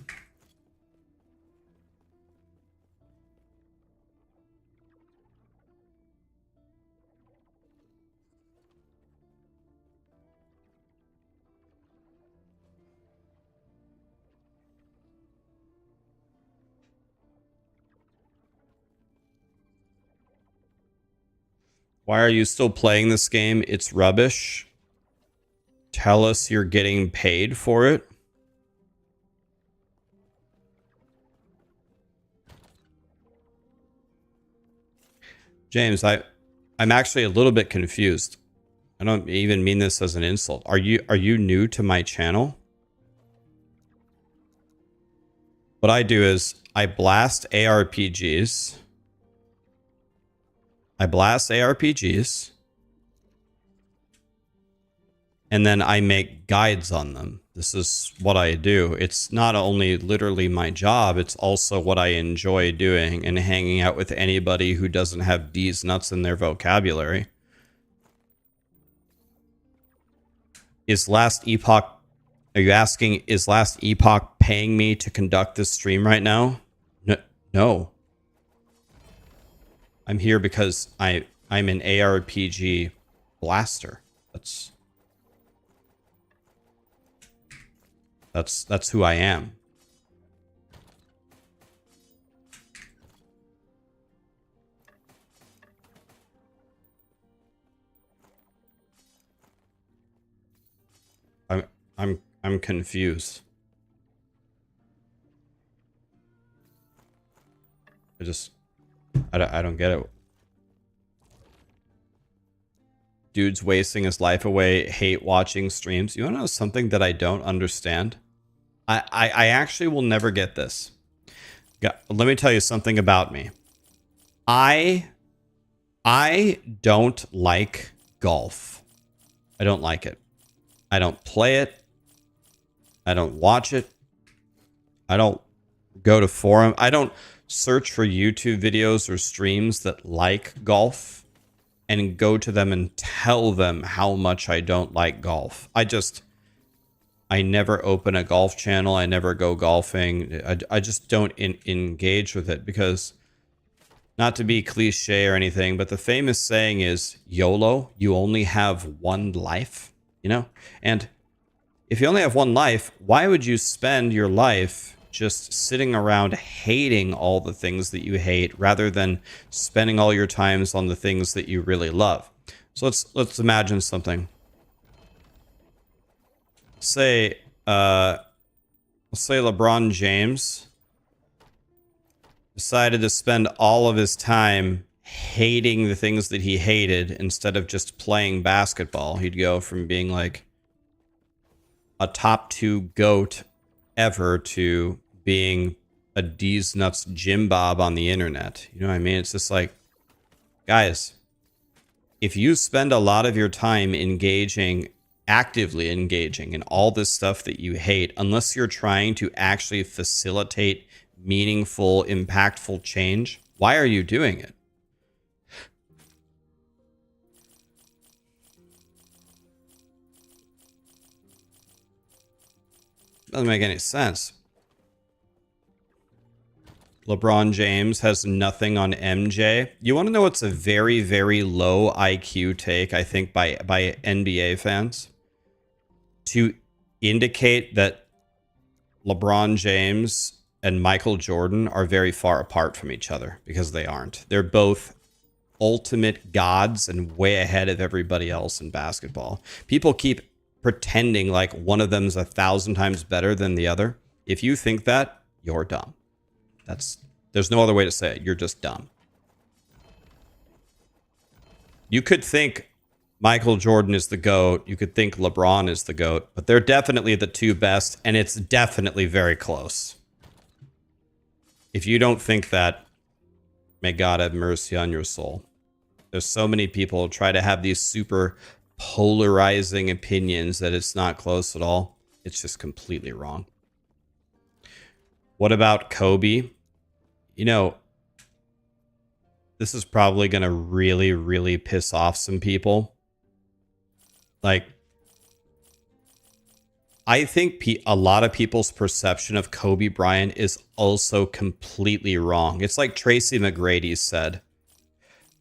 Why are you still playing this game? It's rubbish. Tell us you're getting paid for it. James, I'm actually a little bit confused. I don't even mean this as an insult. Are you new to my channel? What I do is I blast ARPGs. And then I make guides on them. This is what I do. It's not only literally my job, it's also what I enjoy doing and hanging out with anybody who doesn't have these nuts in their vocabulary. Is Last Epoch... Are you asking, is Last Epoch paying me to conduct this stream right now? No. I'm here because I'm an ARPG blaster. That's... That's who I am. I'm confused. I don't get it. Dude's wasting his life away, hate watching streams. You want to know something that I don't understand? I actually will never get this. Let me tell you something about me. I don't like golf. I don't like it. I don't play it. I don't watch it. I don't go to forum. I don't search for YouTube videos or streams that like golf and go to them and tell them how much I don't like golf. I never open a golf channel. I never go golfing. I just don't engage with it because, not to be cliche or anything, but the famous saying is YOLO, you only have one life, you know? And if you only have one life, why would you spend your life just sitting around hating all the things that you hate rather than spending all your times on the things that you really love? So let's imagine something. Say LeBron James decided to spend all of his time hating the things that he hated instead of just playing basketball. He'd go from being like a top 2 GOAT ever to being a D's nuts Jim Bob on the internet. You know what I mean? It's just like, guys, if you spend a lot of your time actively engaging in all this stuff that you hate, unless you're trying to actually facilitate meaningful, impactful change, why are you doing it? Doesn't make any sense. LeBron James has nothing on MJ. You want to know what's a very, very low IQ take, I think, by NBA fans? To indicate that LeBron James and Michael Jordan are very far apart from each other, because they aren't. They're both ultimate gods and way ahead of everybody else in basketball. People keep pretending like one of them's 1,000 times better than the other. If you think that, you're dumb. There's no other way to say it. You're just dumb. You could think Michael Jordan is the GOAT. You could think LeBron is the GOAT, but they're definitely the 2 best, and it's definitely very close. If you don't think that, may God have mercy on your soul. There's so many people who try to have these super polarizing opinions that it's not close at all. It's just completely wrong. What about Kobe? You know, this is probably going to really, really piss off some people. Like, I think a lot of people's perception of Kobe Bryant is also completely wrong. It's like Tracy McGrady said.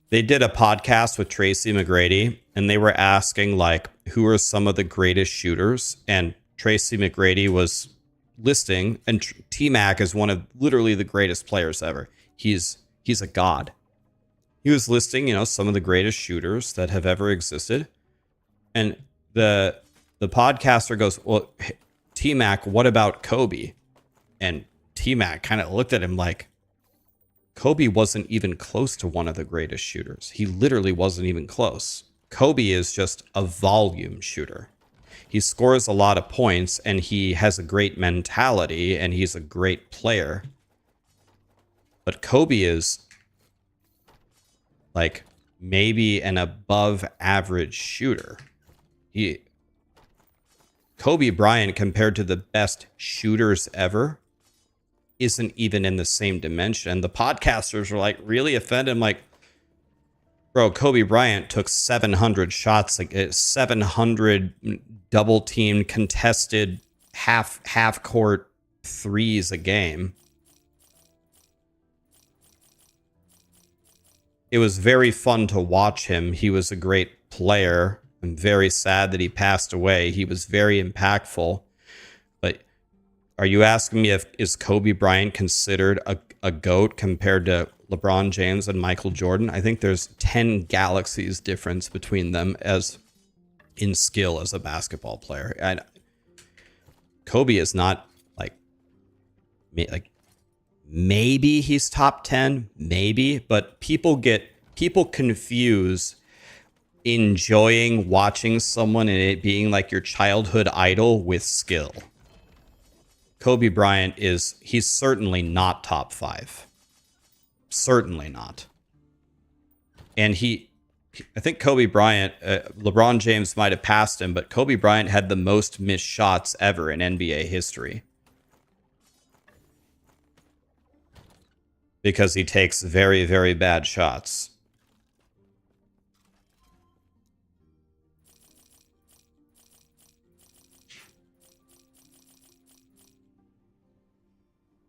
They did a podcast with Tracy McGrady, and they were asking, like, who are some of the greatest shooters? And Tracy McGrady was listing, and T-Mac is one of literally the greatest players ever. He's a god. He was listing, you know, some of the greatest shooters that have ever existed. And the podcaster goes, well, T-Mac, what about Kobe? And T-Mac kind of looked at him like, Kobe wasn't even close to one of the greatest shooters. He literally wasn't even close. Kobe is just a volume shooter. He scores a lot of points, and he has a great mentality, and he's a great player. But Kobe is like maybe an above average shooter. Kobe Bryant, compared to the best shooters ever, isn't even in the same dimension. And the podcasters were like really offended. I'm like, bro, Kobe Bryant took 700 shots, like 700 double teamed contested half court threes a game. It was very fun to watch him. He was a great player. I'm very sad that he passed away. He was very impactful. But Are you asking me if is Kobe Bryant considered a GOAT compared to LeBron James and Michael Jordan? I think there's 10 galaxies difference between them as in skill as a basketball player. And Kobe is not like maybe he's top 10, maybe, but people confuse enjoying watching someone and it being like your childhood idol with skill. Kobe Bryant he's certainly not top 5. Certainly not. And I think Kobe Bryant, LeBron James might have passed him, but Kobe Bryant had the most missed shots ever in NBA history. Because he takes very, very bad shots.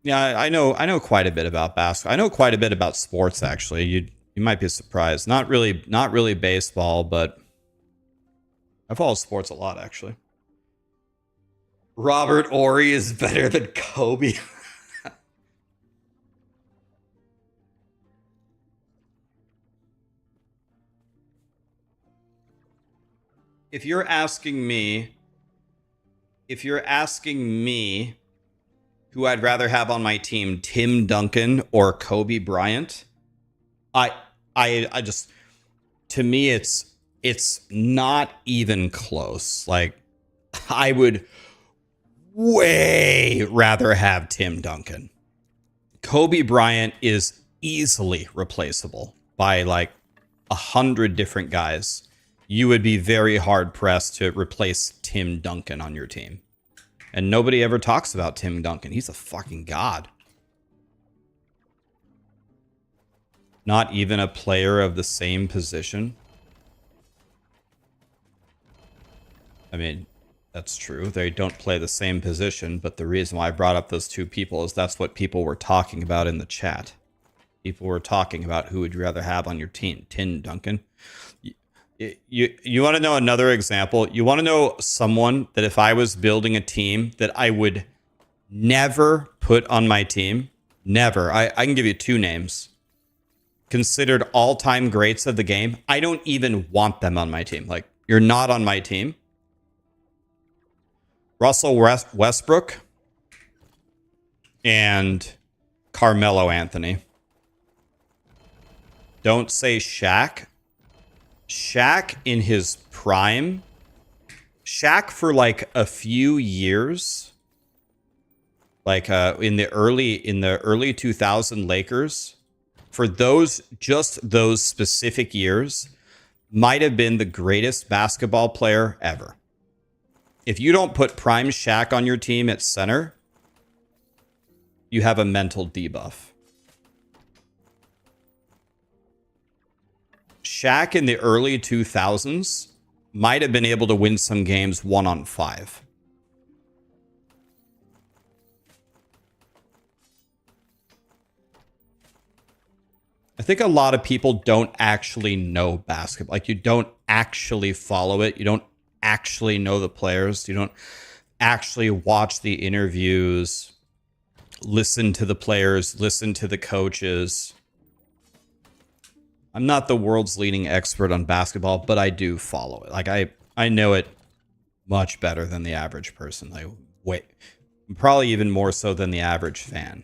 Yeah, I know quite a bit about basketball. I know quite a bit about sports, actually. You might be surprised. Not really baseball, but I follow sports a lot, actually. Robert Horry is better than Kobe. If you're asking me who I'd rather have on my team, Tim Duncan or Kobe Bryant, I just, to me, it's not even close. Like, I would way rather have Tim Duncan. Kobe Bryant is easily replaceable by like 100 different guys. You would be very hard pressed to replace Tim Duncan on your team. And nobody ever talks about Tim Duncan. He's a fucking god. Not even a player of the same position. I mean, that's true. They don't play the same position, but the reason why I brought up those two people is that's what people were talking about in the chat. People were talking about who would you rather have on your team, Tim Duncan. You want to know another example? You want to know someone that if I was building a team that I would never put on my team? Never. I can give you 2 names. Considered all-time greats of the game. I don't even want them on my team. Like, you're not on my team. Russell Westbrook and Carmelo Anthony. Don't say Shaq. Shaq in his prime, Shaq for like a few years, like in the early 2000 Lakers, for those specific years, might have been the greatest basketball player ever. If you don't put prime Shaq on your team at center, you have a mental debuff. Shaq in the early 2000s might have been able to win some games 1-on-5. I think a lot of people don't actually know basketball. Like, you don't actually follow it. You don't actually know the players. You don't actually watch the interviews, listen to the players, listen to the coaches. I'm not the world's leading expert on basketball, but I do follow it. Like, I know it much better than the average person. Like, probably even more so than the average fan.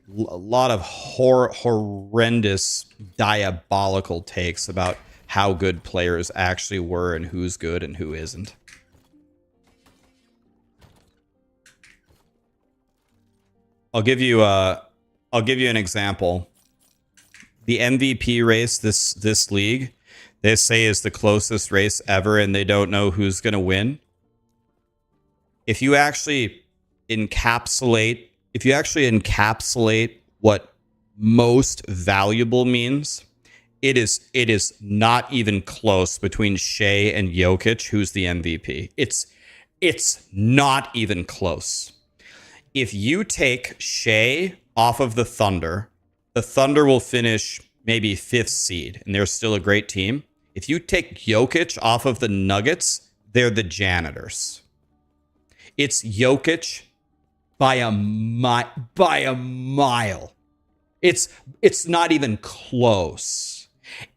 A lot of horrendous, diabolical takes about how good players actually were and who's good and who isn't. I'll give you an example. The MVP race this league, they say is the closest race ever, and they don't know who's going to win. If you actually encapsulate what most valuable means, it is not even close between Shea and Jokic, who's the MVP. It's not even close. If you take Shea off of the Thunder will finish maybe 5th seed, and they're still a great team. If you take Jokic off of the Nuggets, they're the janitors. It's Jokic by a mile. It's not even close.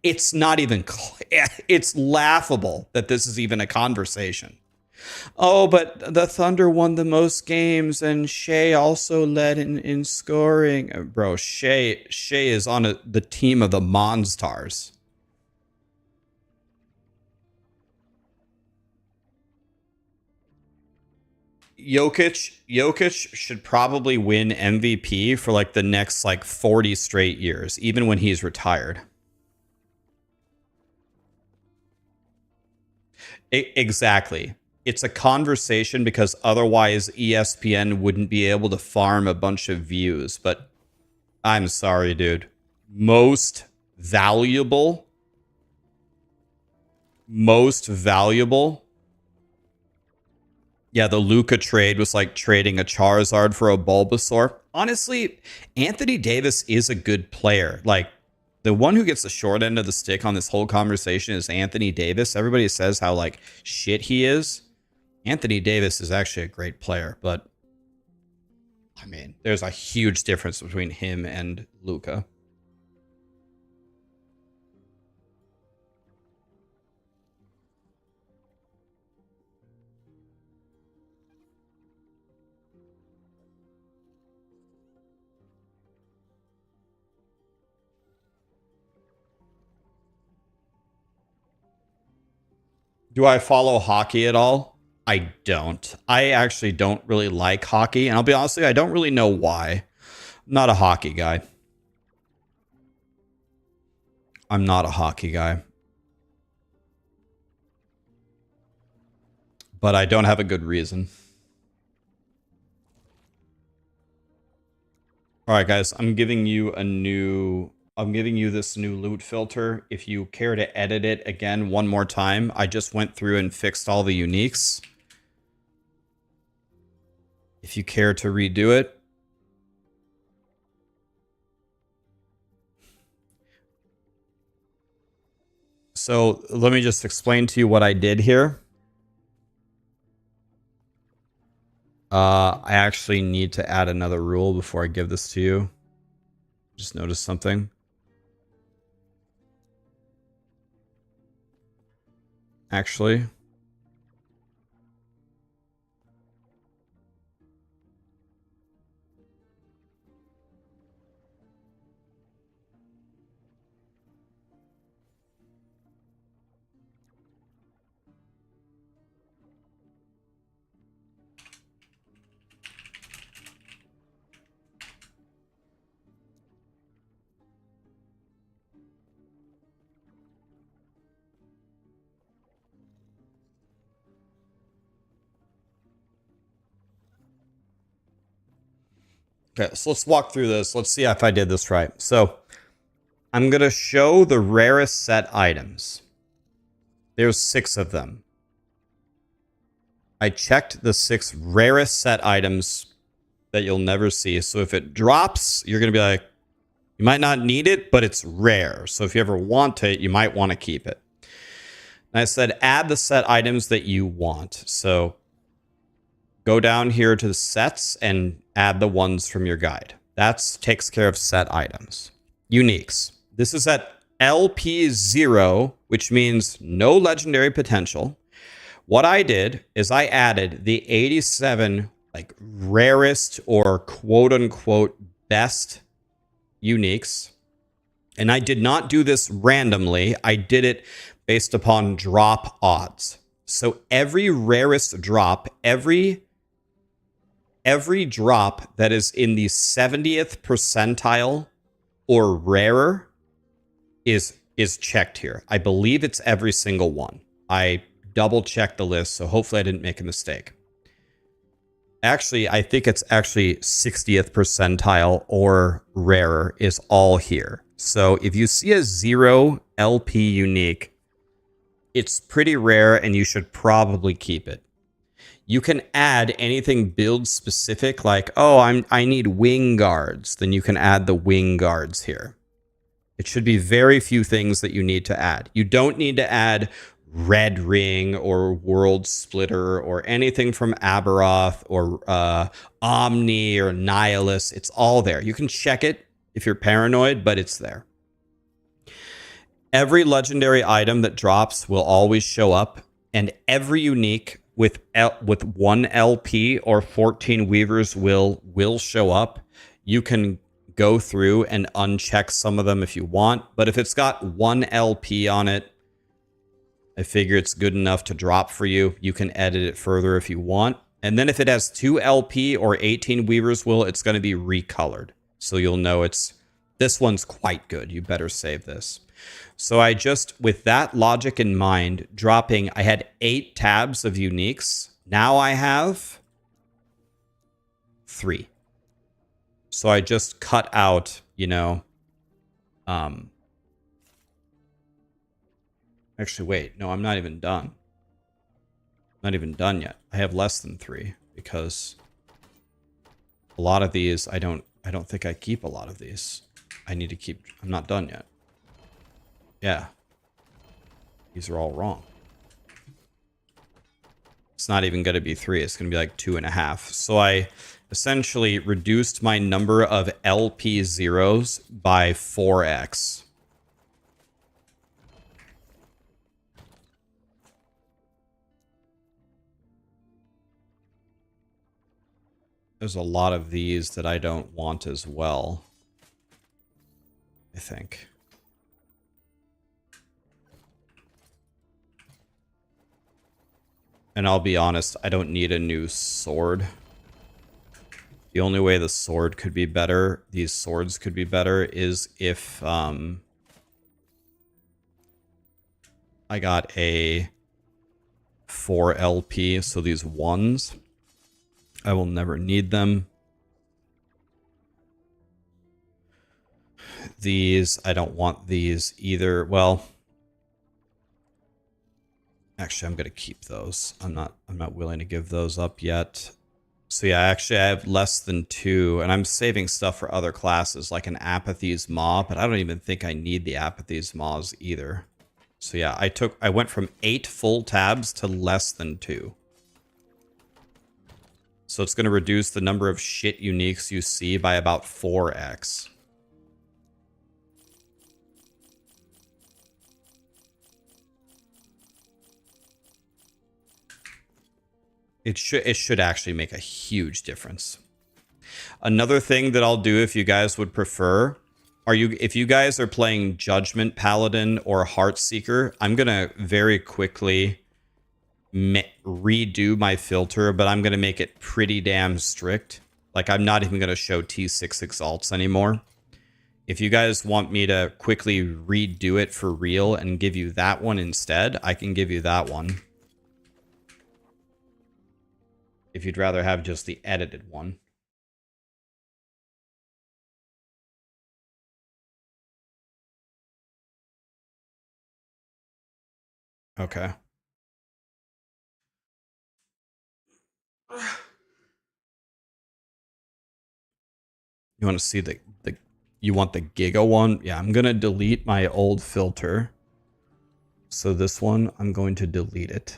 It's not even it's laughable that this is even a conversation. Oh, but the Thunder won the most games, and Shea also led in scoring. Bro, Shea is on the team of the Monstars. Jokic should probably win MVP for like the next like 40 straight years, even when he's retired. Exactly. It's a conversation because otherwise ESPN wouldn't be able to farm a bunch of views. But I'm sorry, dude. Most valuable. Yeah, the Luka trade was like trading a Charizard for a Bulbasaur. Honestly, Anthony Davis is a good player. Like, the one who gets the short end of the stick on this whole conversation is Anthony Davis. Everybody says how, like, shit he is. Anthony Davis is actually a great player, but, I mean, there's a huge difference between him and Luka. Do I follow hockey at all? I don't. I actually don't really like hockey. And I'll be honest with you, I don't really know why. I'm not a hockey guy. I'm not a hockey guy. But I don't have a good reason. All right, guys, I'm giving you this new loot filter. If you care to edit it again one more time, I just went through and fixed all the uniques. If you care to redo it. So let me just explain to you what I did here. I actually need to add another rule before I give this to you. Just noticed something. Actually. Okay, so let's walk through this. Let's see if I did this right. So I'm going to show the rarest set items. There's 6 of them. I checked the 6 rarest set items that you'll never see. So if it drops, you're going to be like, you might not need it, but it's rare. So if you ever want it, you might want to keep it. And I said, add the set items that you want. So go down here to the sets and add the ones from your guide. That takes care of set items. Uniques. This is at LP0, which means no legendary potential. What I did is I added the 87 like rarest or quote unquote best uniques. And I did not do this randomly. I did it based upon drop odds. So every rarest drop, every drop that is in the 70th percentile or rarer is checked here. I believe it's every single one. I double checked the list, so hopefully I didn't make a mistake. Actually, I think it's actually 60th percentile or rarer is all here. So if you see a 0 LP unique, it's pretty rare and you should probably keep it. You can add anything build specific, like, oh, I need wing guards. Then you can add the wing guards here. It should be very few things that you need to add. You don't need to add Red Ring or World Splitter or anything from Aberroth or Omni or Nihilus. It's all there. You can check it if you're paranoid, but it's there. Every legendary item that drops will always show up, and every unique with 1 LP or 14 Weavers will show up. You can go through and uncheck some of them if you want, but if it's got 1 LP on it, I figure it's good enough to drop for you. You can edit it further if you want. And then if it has 2 LP or 18 Weavers it's going to be recolored. So you'll know this one's quite good. You better save this. So I just, with that logic in mind, I had 8 tabs of uniques. Now I have 3. So I just cut out, actually, wait, no, I'm not even done. Not even done yet. I have less than 3 because a lot of these, I don't think I keep a lot of these. I need to keep, I'm not done yet. Yeah. These are all wrong. It's not even going to be 3. It's going to be like 2.5. So I essentially reduced my number of LP zeros by 4x. There's a lot of these that I don't want as well, I think. And I'll be honest, I don't need a new sword. The only way the sword could be better, these swords could be better, is if I got a 4 LP, so these ones, I will never need them. These, I don't want these either. Well, actually, I'm going to keep those. I'm not willing to give those up yet. So yeah, actually, I have less than 2, and I'm saving stuff for other classes, like an Apathy's Maw, but I don't even think I need the Apathy's Maws either. So yeah, I went from 8 full tabs to less than 2. So it's going to reduce the number of shit uniques you see by about 4x. It should actually make a huge difference. Another thing that I'll do if you guys would prefer, if you guys are playing Judgment Paladin or Heartseeker, I'm going to very quickly redo my filter, but I'm going to make it pretty damn strict. Like, I'm not even going to show T6 exalts anymore. If you guys want me to quickly redo it for real and give you that one instead, I can give you that one. If you'd rather have just the edited one. Okay. You want to see you want the Giga one? Yeah, I'm going to delete my old filter. So this one, I'm going to delete it.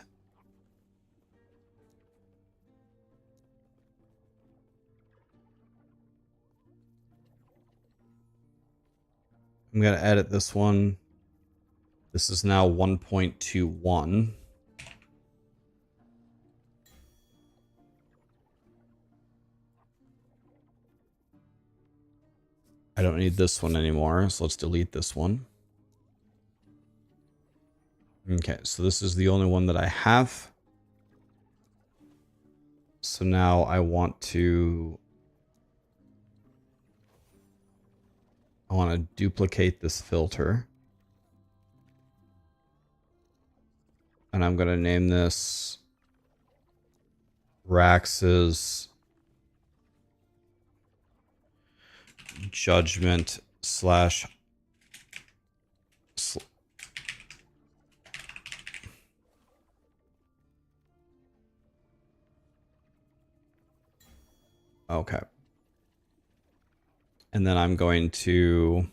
I'm going to edit this one. This is now 1.21. I don't need this one anymore, so let's delete this one. Okay, so this is the only one that I have. So now I want to duplicate this filter. And I'm going to name this Rax's Judgment / Okay. And then I'm going to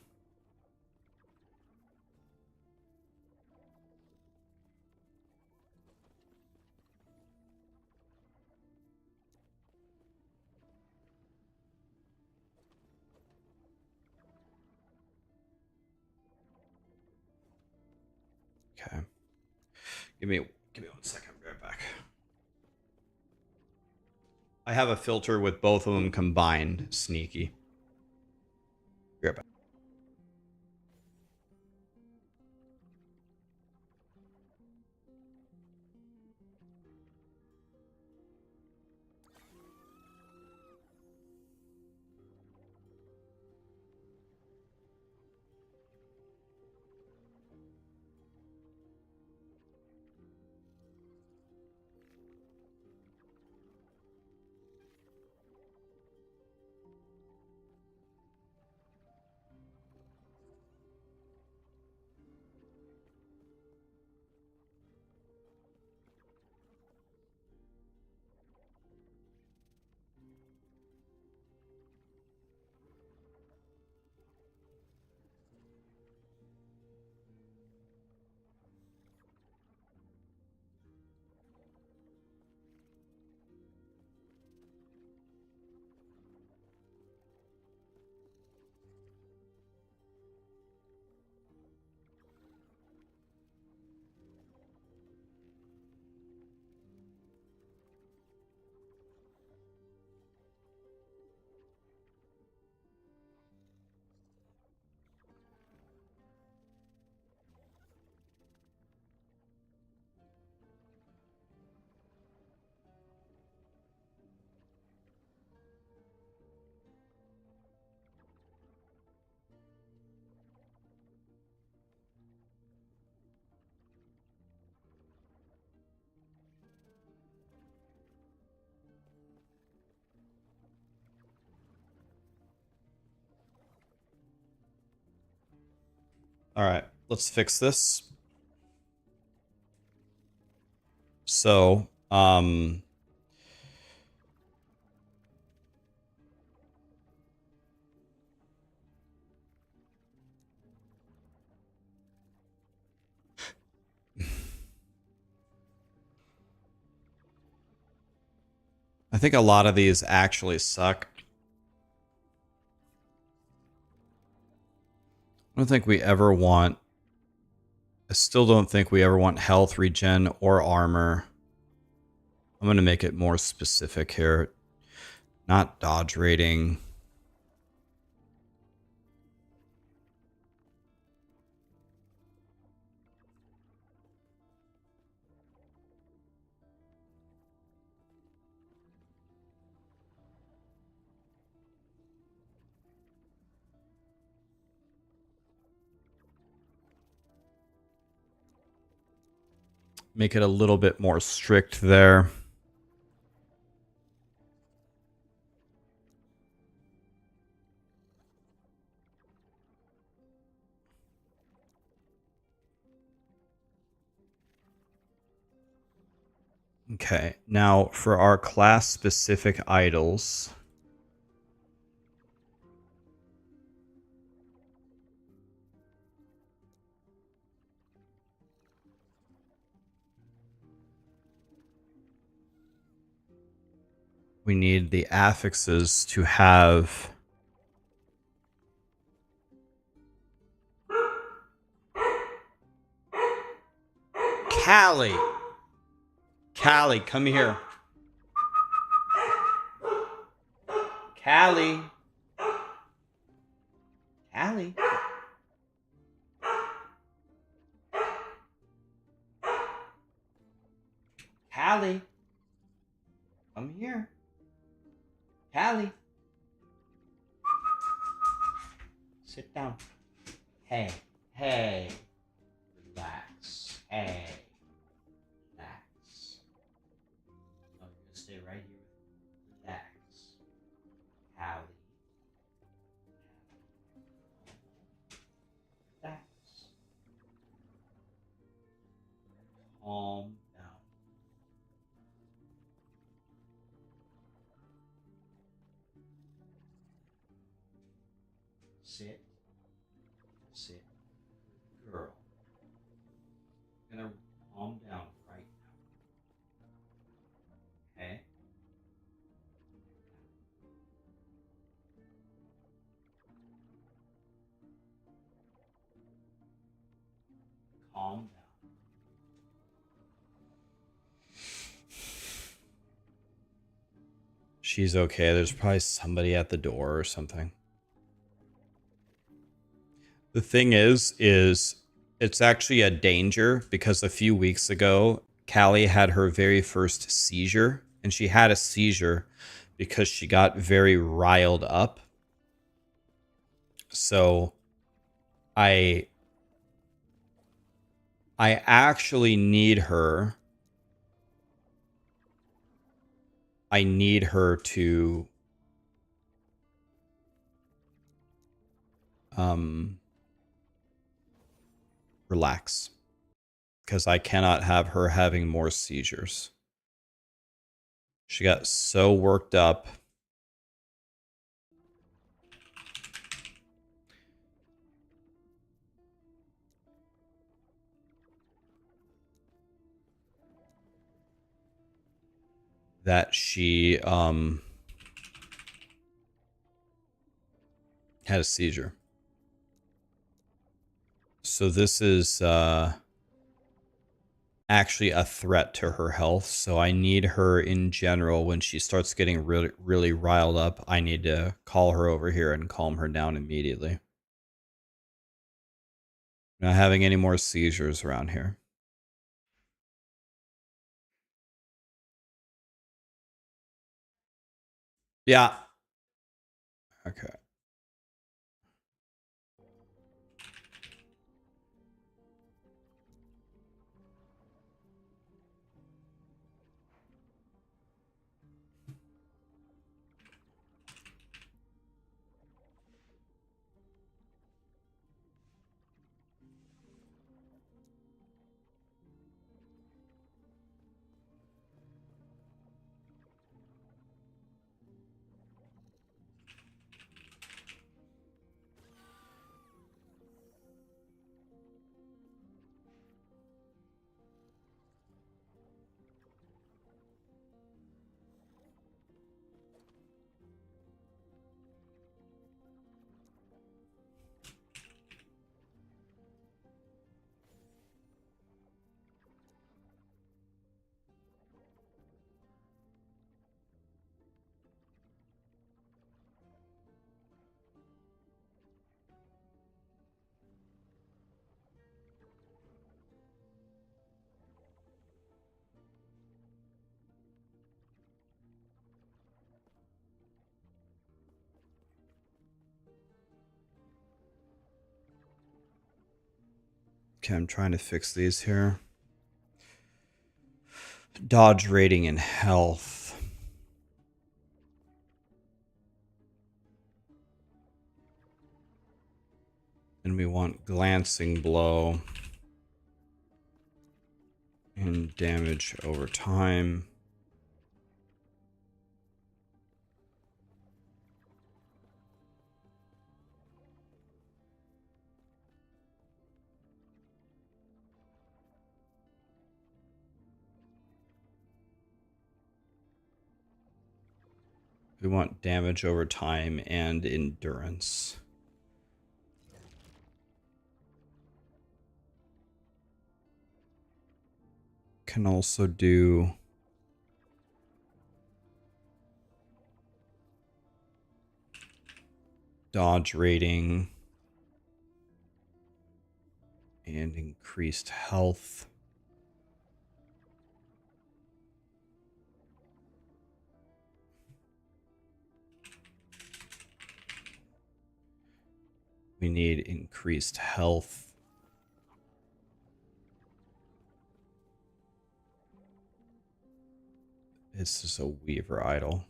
Okay. Give me 1 second. I'll be right back. I have a filter with both of them combined. Sneaky. Be right back. All right, let's fix this. So, I think a lot of these actually suck. I don't think we ever want... I still don't think we ever want health, regen, or armor. I'm going to make it more specific here. Not dodge rating. Make it a little bit more strict there. Okay, now for our class-specific idols... we need the affixes to have... Callie! Callie, come here. Callie. Callie. Callie. Come here. Callie. Sit down. Hey. Hey. Relax. Hey. Relax. No, you're gonna stay right here. Relax. Callie. Relax. Calm down. Sit. Sit. Girl. I'm gonna calm down right now. Okay? Calm down. She's okay. There's probably somebody at the door or something. The thing is it's actually a danger because a few weeks ago, Callie had her very first seizure, and she had a seizure because she got very riled up. So I actually need her. I need her to relax, because I cannot have her having more seizures. She got so worked up. That she had a seizure. So this is actually a threat to her health. So I need her in general, when she starts getting really, really riled up, I need to call her over here and calm her down immediately. Not having any more seizures around here. Yeah. Okay. Okay, I'm trying to fix these here. Dodge rating and health. And we want glancing blow and damage over time. We want damage over time and endurance. Can also do dodge rating and increased health. We need increased health. This is a Weaver idol.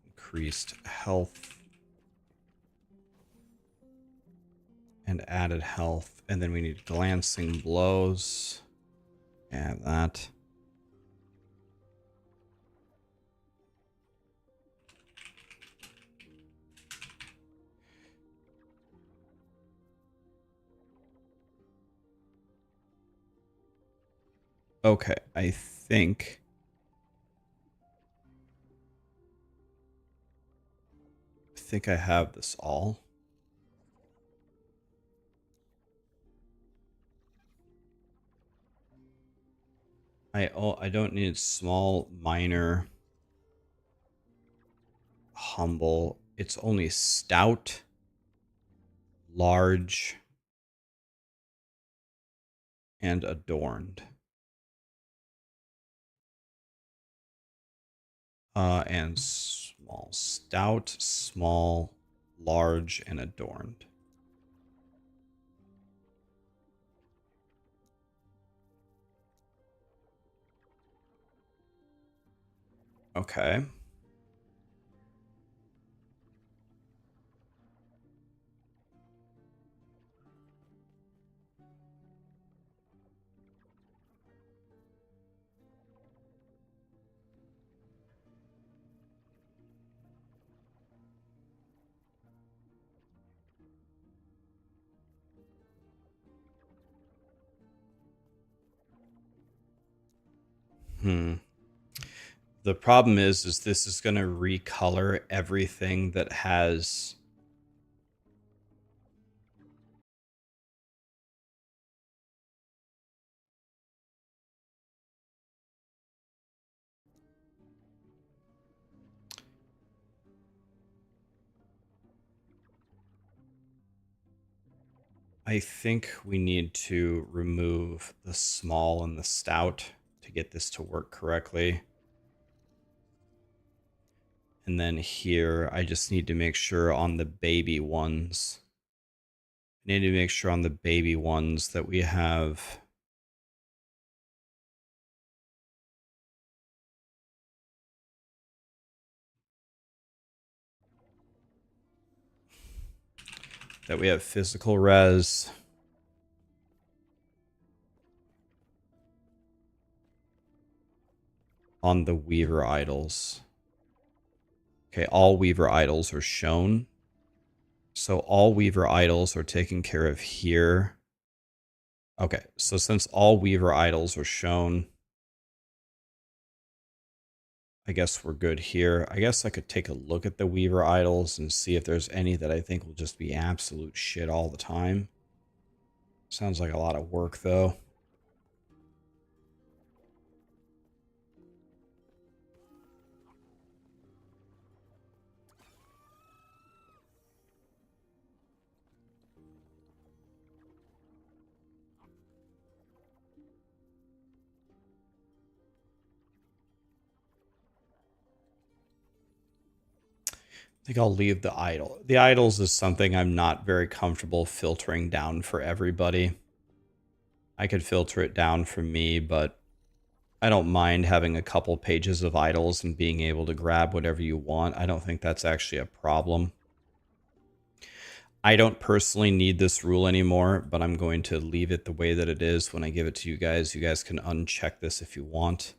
Increased health and added health. And then we need glancing blows. Add that. Okay, I think I have this all. I don't need small minor humble. It's only stout, large, and adorned. And small. Stout, small, large, and adorned. Okay. The problem is this is going to recolor everything that has... I think we need to remove the small and the stout to get this to work correctly. And then here, I just need to make sure on the baby ones. I need to make sure on the baby ones that we have... that we have physical res. On the Weaver idols. Okay, all Weaver idols are shown. So all Weaver idols are taken care of here. Okay, so since all Weaver idols are shown, I guess we're good here. I guess I could take a look at the Weaver idols and see if there's any that I think will just be absolute shit all the time. Sounds like a lot of work, though. I think I'll leave the idol. The idols is something I'm not very comfortable filtering down for everybody. I could filter it down for me, but I don't mind having a couple pages of idols and being able to grab whatever you want. I don't think that's actually a problem. I don't personally need this rule anymore, but I'm going to leave it the way that it is when I give it to you guys. You guys can uncheck this if you want.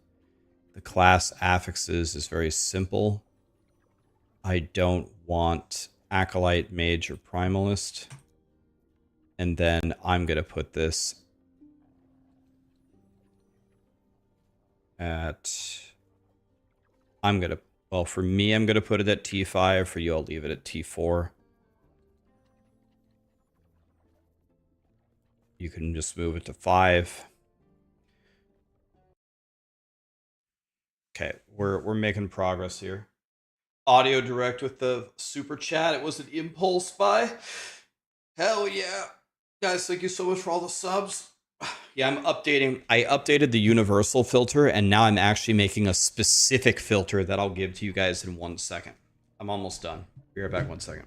The class affixes is very simple. I don't want Acolyte, Mage, or Primalist. And then I'm going to put this at... well, for me, I'm going to put it at T5. For you, I'll leave it at T4. You can just move it to 5. Okay, we're making progress here. Audio direct with the super chat. It was an impulse buy. Hell yeah. Guys, thank you so much for all the subs. Yeah, I'm updating. I updated the universal filter, and now I'm actually making a specific filter that I'll give to you guys in 1 second. I'm almost done. Be right back 1 second.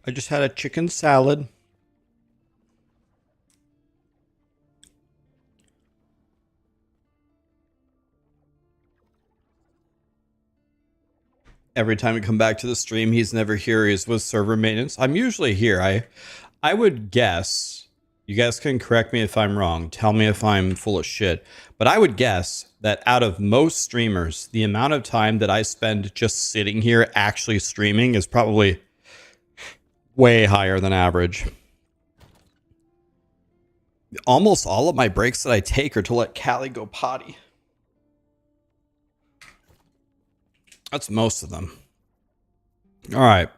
I just had a chicken salad. Every time we come back to the stream, he's never here. He's with server maintenance. I'm usually here. I would guess, you guys can correct me if I'm wrong. Tell me if I'm full of shit. But I would guess that out of most streamers, the amount of time that I spend just sitting here actually streaming is probably way higher than average. Almost all of my breaks that I take are to let Callie go potty. That's most of them. All right.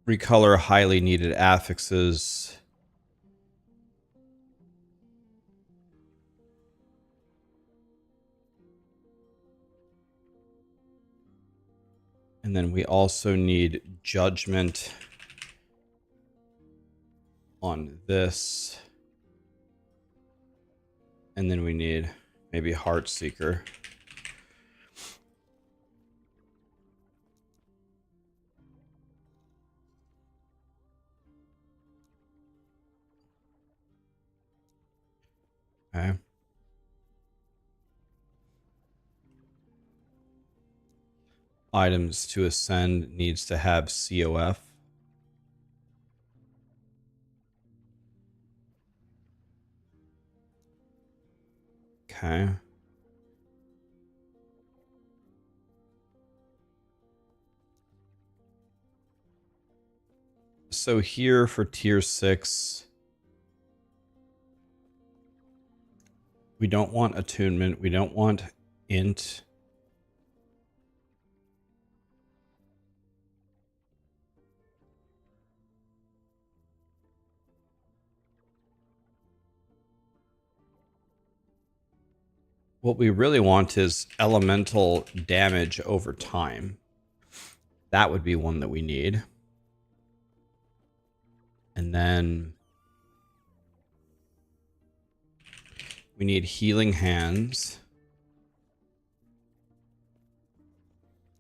Recolor highly needed affixes. And then we also need judgment on this. And then we need maybe Heart Seeker. Okay. Items to ascend needs to have COF. Okay. So here for tier 6, we don't want attunement. We don't want int. What we really want is elemental damage over time. That would be one that we need. And then we need healing hands.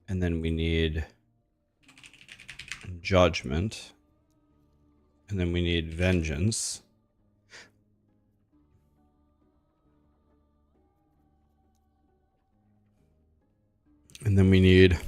And then we need judgment. And then we need vengeance. And then we need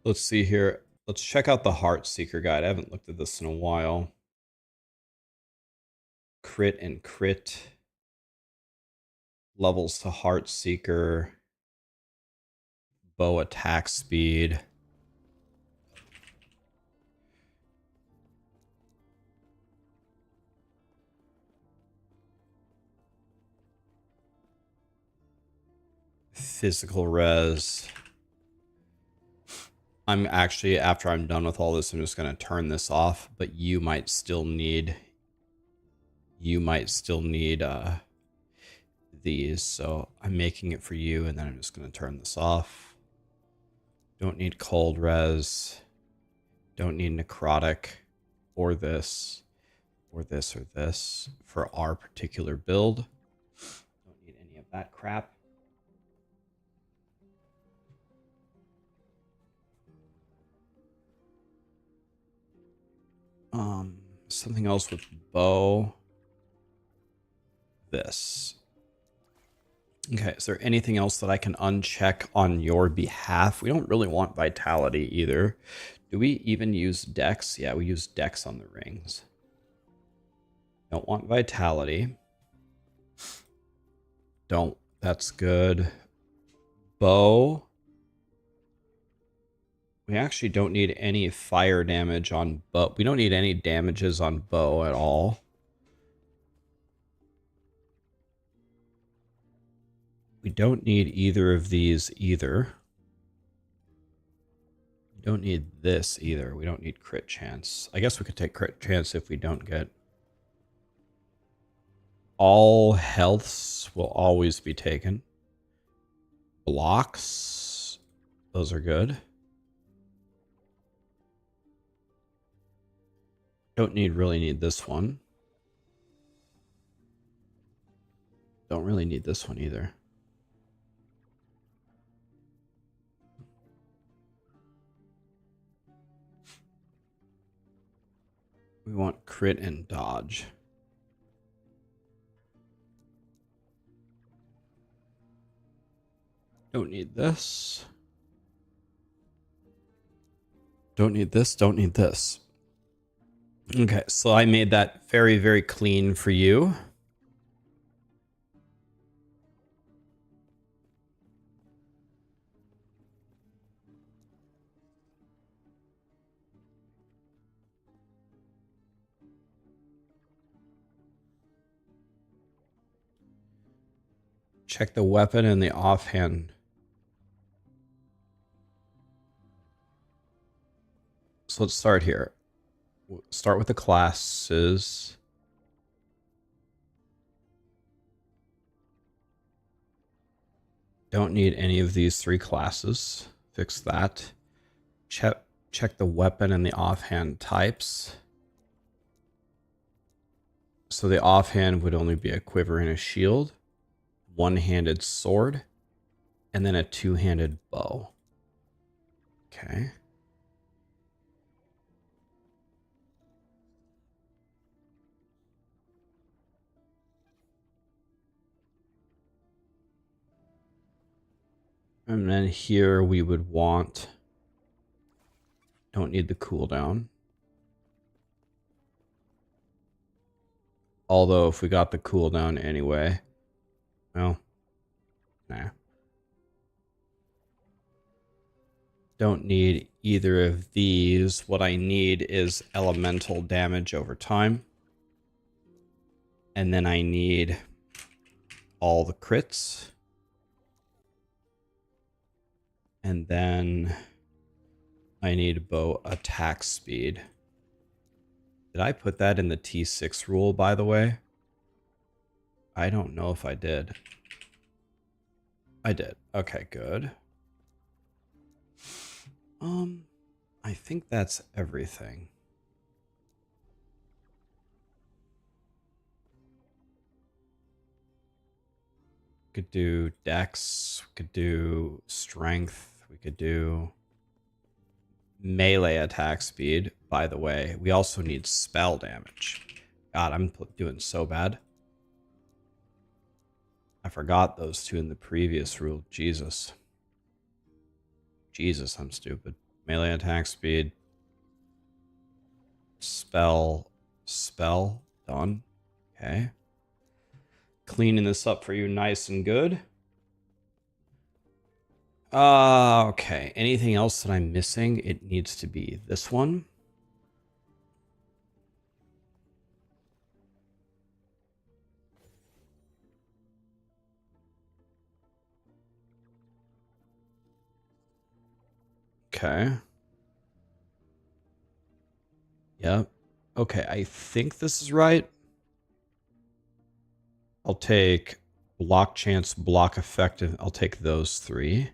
let's see here. Let's check out the Heart Seeker guide. I haven't looked at this in a while. Crit and crit. Levels to Heart Seeker. Bow attack speed. Physical res. I'm actually, after I'm done with all this, I'm just going to turn this off, but you might still need these. So I'm making it for you, and then I'm just going to turn this off. Don't need cold res. Don't need necrotic or this or this or this for our particular build. Don't need any of that crap. Something else with bow. This. Okay, is there anything else that I can uncheck on your behalf? We don't really want vitality either. Do we even use dex? Yeah, we use dex on the rings. Don't want vitality. Don't. That's good. Bow. We actually don't need any fire damage on bow. We don't need any damages on bow at all. We don't need either of these either. We don't need this either. We don't need crit chance. I guess we could take crit chance if we don't get. All healths will always be taken. Blocks. Those are good. Don't really need this one. Don't really need this one either. We want crit and dodge. Don't need this. Don't need this. Don't need this. Okay, so I made that very, very clean for you. Check the weapon and the offhand. So let's start here. We'll start with the classes. Don't need any of these 3 classes. Fix that. Check the weapon and the offhand types. So the offhand would only be a quiver and a shield, one-handed sword, and then a two-handed bow. Okay. And then here we would want, don't need the cooldown. Although if we got the cooldown anyway, well, nah. Don't need either of these. What I need is elemental damage over time. And then I need all the crits. And then I need bow attack speed. Did I put that in the T6 rule, by the way? I don't know if I did. I did. Okay, good. I think that's everything. Could do dex, we could do strength, we could do melee attack speed. By the way, we also need spell damage. God, I'm doing so bad. I forgot those 2 in the previous rule. Jesus. Jesus, I'm stupid. Melee attack speed. Spell. Done. Okay. Cleaning this up for you nice and good. Okay. Anything else that I'm missing? It needs to be this one. Okay. Yep. Okay, I think this is right. I'll take block chance, block effective. I'll take those 3.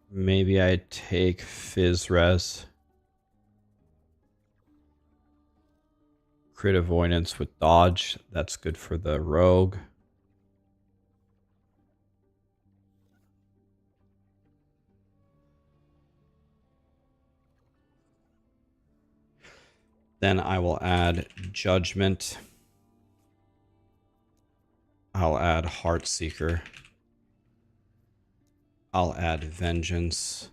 Maybe I take Fizz Res. Crit avoidance with dodge. That's good for the rogue. Then I will add Judgment. I'll add Heartseeker. I'll add Vengeance.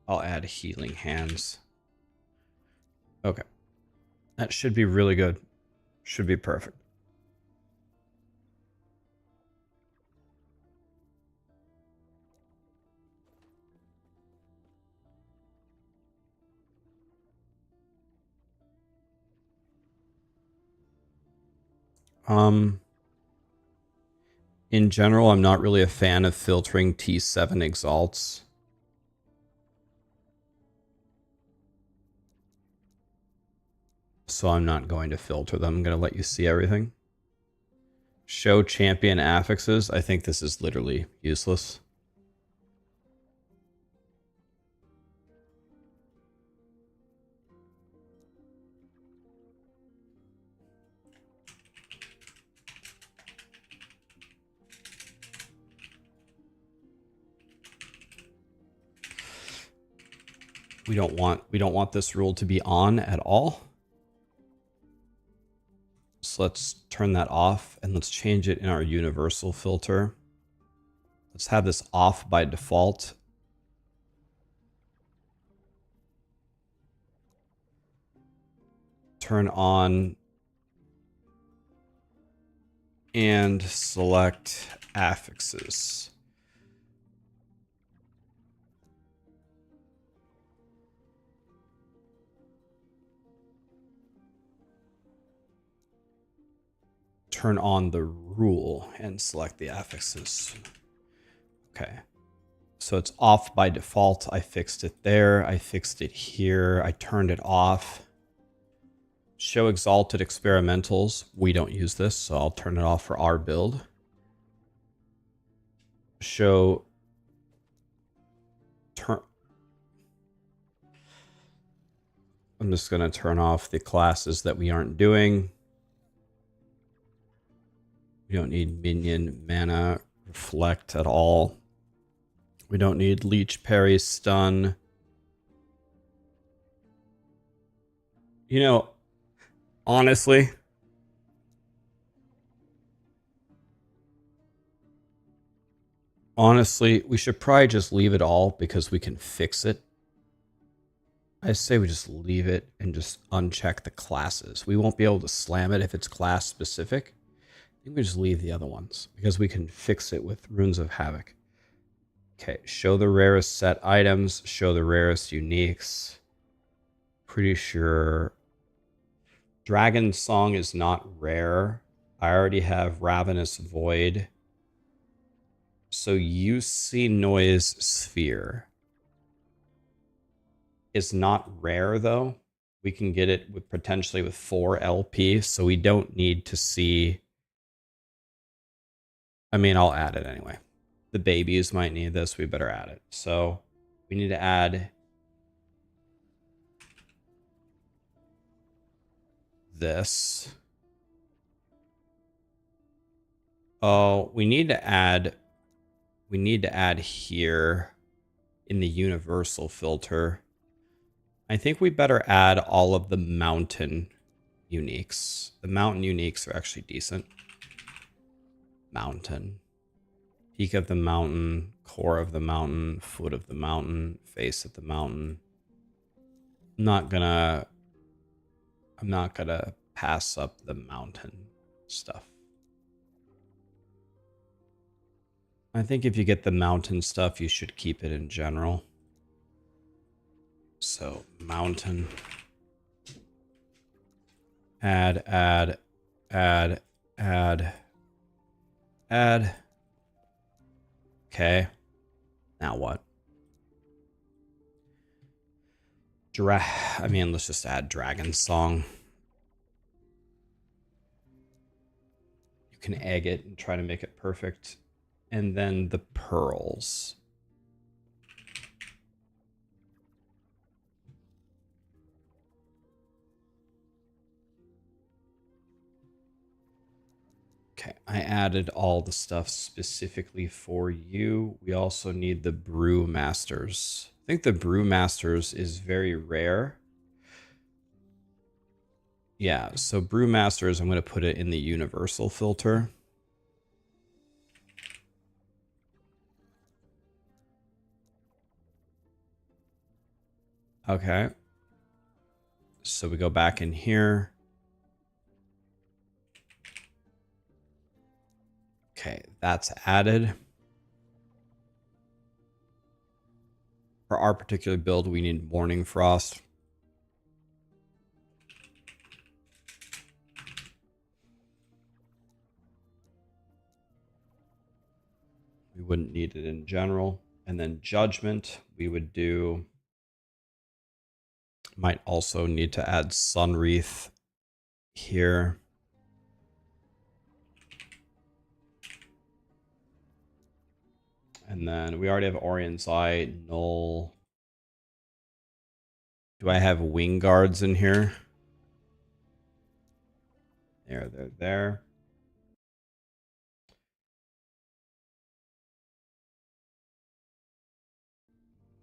I'll add Healing Hands. Okay. That should be really good. Should be perfect. In general, I'm not really a fan of filtering T7 exalts. So I'm not going to filter them. I'm going to let you see everything. Show champion affixes. I think this is literally useless. We don't want this rule to be on at all. So let's turn that off and let's change it in our universal filter. Let's have this off by default. Turn on and select affixes. Turn on the rule and select the affixes. Okay. So it's off by default. I fixed it there. I fixed it here. I turned it off. Show exalted experimentals. We don't use this, so I'll turn it off for our build. Show I'm just going to turn off the classes that we aren't doing. We don't need minion, mana, reflect at all. We don't need leech, parry, stun. You know, honestly, we should probably just leave it all because we can fix it. I say we just leave it and just uncheck the classes. We won't be able to slam it if it's class specific. I think we just leave the other ones because we can fix it with Runes of Havoc. Okay, show the rarest set items, show the rarest uniques. Pretty sure Dragon Song is not rare. I already have Ravenous Void. So UC Noise Sphere is not rare though. We can get it with potentially with 4 LP, so we don't need to see. I mean, I'll add it anyway. The babies might need this. We better add it. So we need to add this. Oh, we need to add here in the universal filter. I think we better add all of the mountain uniques. The mountain uniques are actually decent. Mountain. Peak of the mountain, core of the mountain, foot of the mountain, face of the mountain. I'm not gonna pass up the mountain stuff. I think if you get the mountain stuff, you should keep it in general. So mountain. Add. Okay. Now what? I mean, let's just add Dragon Song. You can egg it and try to make it perfect. And then the pearls. Okay, I added all the stuff specifically for you. We also need the Brew Masters. I think the Brew Masters is very rare. Yeah, so Brew Masters, I'm going to put it in the universal filter. Okay. So we go back in here. Okay, that's added. For our particular build, we need Morning Frost. We wouldn't need it in general. And then Judgment, we would do... Might also need to add Sunwreath here. And then we already have Orion's Eye, Null. Do I have Wing Guards in here? They're there.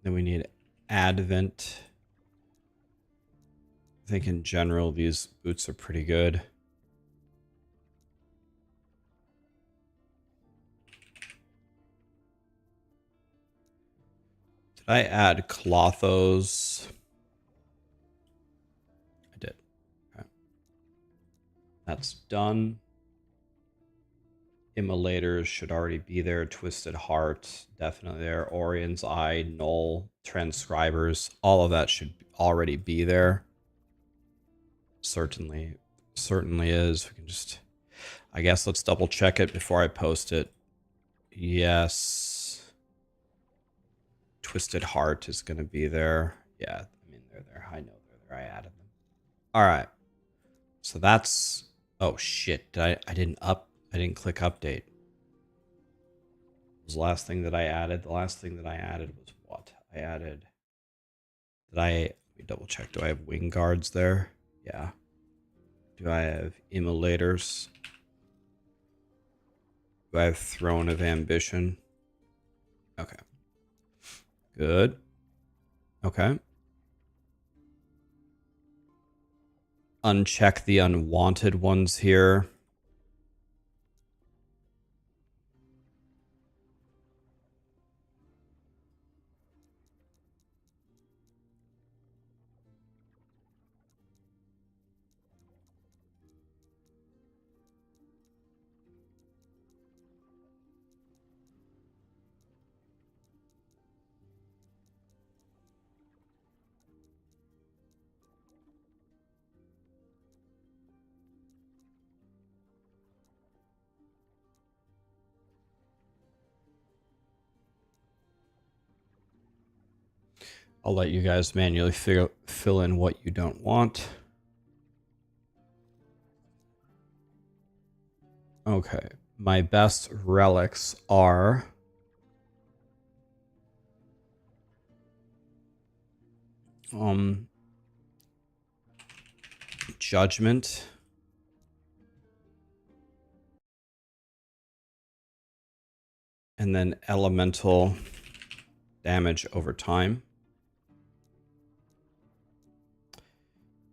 Then we need Advent. I think in general, these boots are pretty good. Did I add Clothos? I did. Okay. That's done. Immolators should already be there. Twisted Heart, definitely there. Orion's Eye, Null, Transcribers, all of that should already be there. Certainly is. We can just, I guess let's double check it before I post it. Yes. Twisted Heart is going to be there. Yeah, I mean, they're there. I know they're there. I added them. All right. So that's, oh shit. I didn't click update. Was the last thing that I added. The last thing that I added was what? Let me double check. Do I have wing guards there? Yeah. Do I have immolators? Do I have Throne of Ambition? Okay. Good. Okay. Uncheck the unwanted ones here. I'll let you guys manually fill in what you don't want. Okay. My best relics are Judgment, and then elemental damage over time.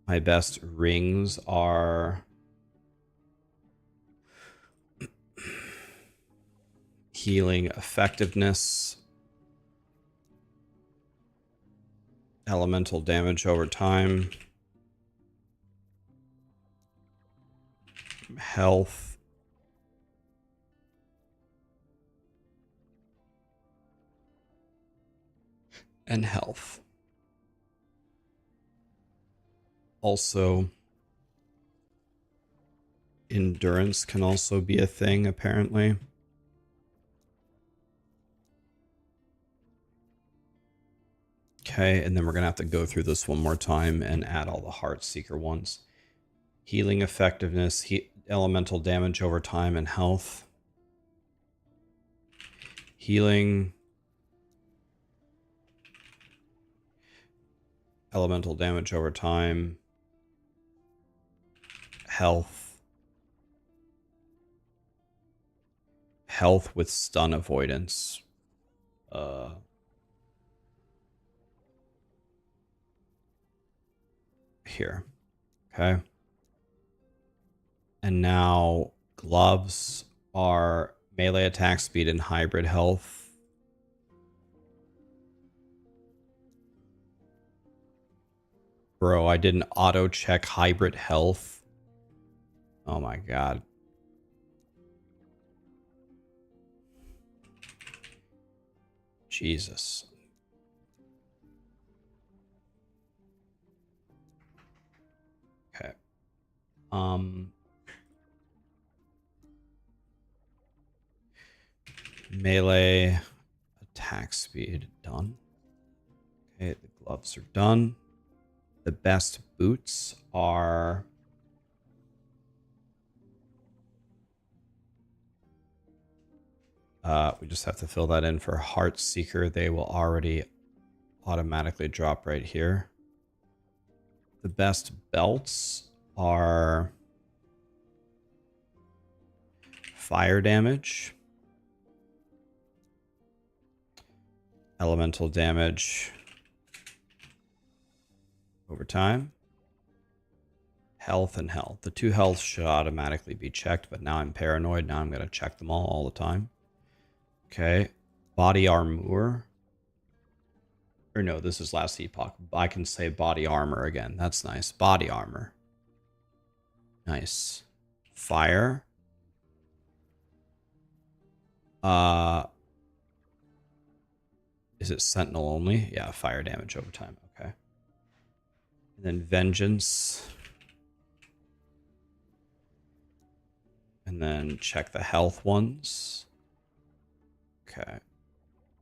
My best rings are healing effectiveness, elemental damage over time, health, and health. Also, endurance can also be a thing, apparently. Okay, and then we're going to have to go through this one more time and add all the Heartseeker ones. Healing effectiveness, elemental damage over time, and health. Healing, elemental damage over time, health, health with stun avoidance. Here. Okay. And now gloves are melee attack speed and hybrid health. Bro, I didn't auto check hybrid health. Oh my god. Jesus. Okay. Melee attack speed done. Okay, the gloves are done. The best boots are we just have to fill that in for Heartseeker. They will already automatically drop right here. The best belts are fire damage, elemental damage over time, Health and health. The 2 health should automatically be checked, but now I'm paranoid. Now I'm going to check them all the time. Okay. Body armor. Or no, this is last epoch. I can say body armor again. That's nice. Body armor. Nice. Fire. Is it sentinel only? Yeah, fire damage over time. Okay. And then vengeance. And then check the health ones. Okay.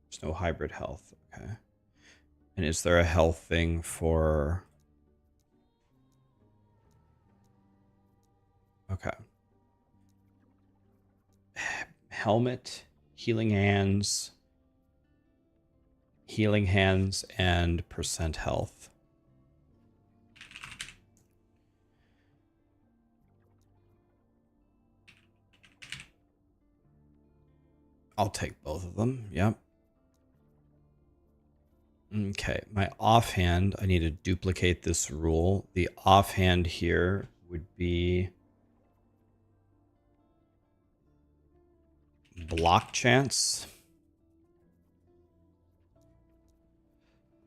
There's no hybrid health. Okay. And is there a health thing for... Okay. Helmet, healing hands, and percent health. I'll take both of them. Yep. Okay, my offhand, I need to duplicate this rule. The offhand here would be block chance,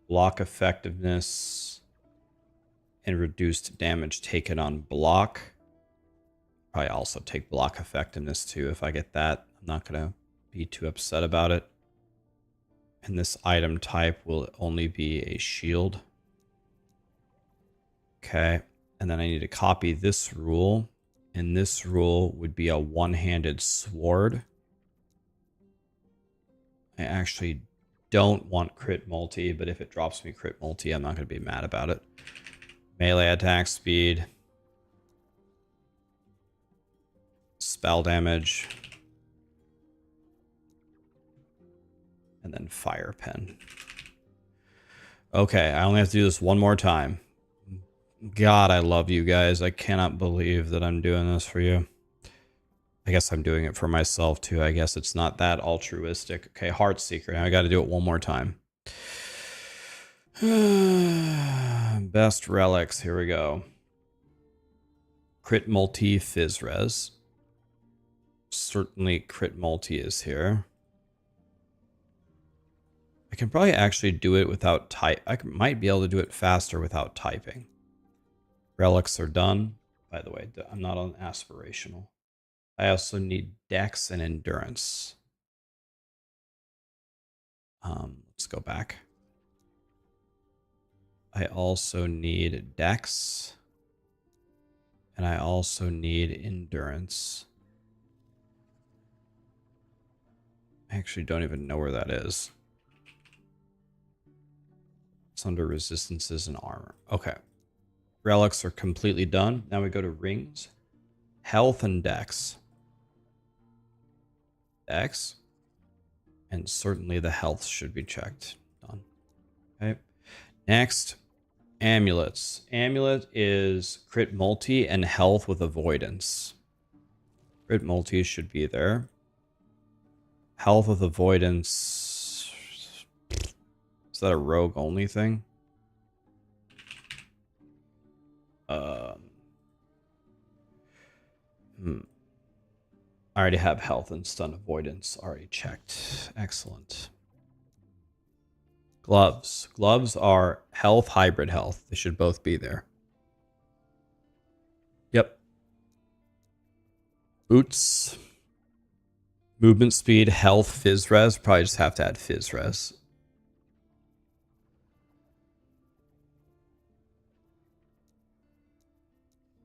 block effectiveness, and reduced damage taken on block. Probably also take block effectiveness too if I get that. I'm not going to be too upset about it. And this item type will only be a shield. Okay. And then I need to copy this rule. And this rule would be a one-handed sword. I actually don't want crit multi, but if it drops me crit multi, I'm not going to be mad about it. Melee attack speed. Spell damage. And then fire pen. Okay, I only have to do this one more time. God, I love you guys. I cannot believe that I'm doing this for you. I guess I'm doing it for myself too. I guess it's not that altruistic. Okay, Heartseeker. Now I got to do it one more time. Best relics. Here we go. Crit multi fizz res. Certainly crit multi is here. I can probably actually do it without type. I might be able to do it faster without typing. Relics are done. By the way, I'm not on aspirational. I also need dex and endurance. Let's go back. I also need dex. And I also need endurance. I actually don't even know where that is. It's under resistances and armor. Okay. Relics are completely done. Now we go to rings. Health and dex. Dex. And certainly the health should be checked. Done. Okay. Next, amulets. Amulet is crit multi and health with avoidance. Crit multi should be there. Health with avoidance. Is that a rogue only thing? I already have health and stun avoidance already checked. Excellent. Gloves. Gloves are health, hybrid health. They should both be there. Yep. Boots. Movement speed, health, fizz res. Probably just have to add fizz res.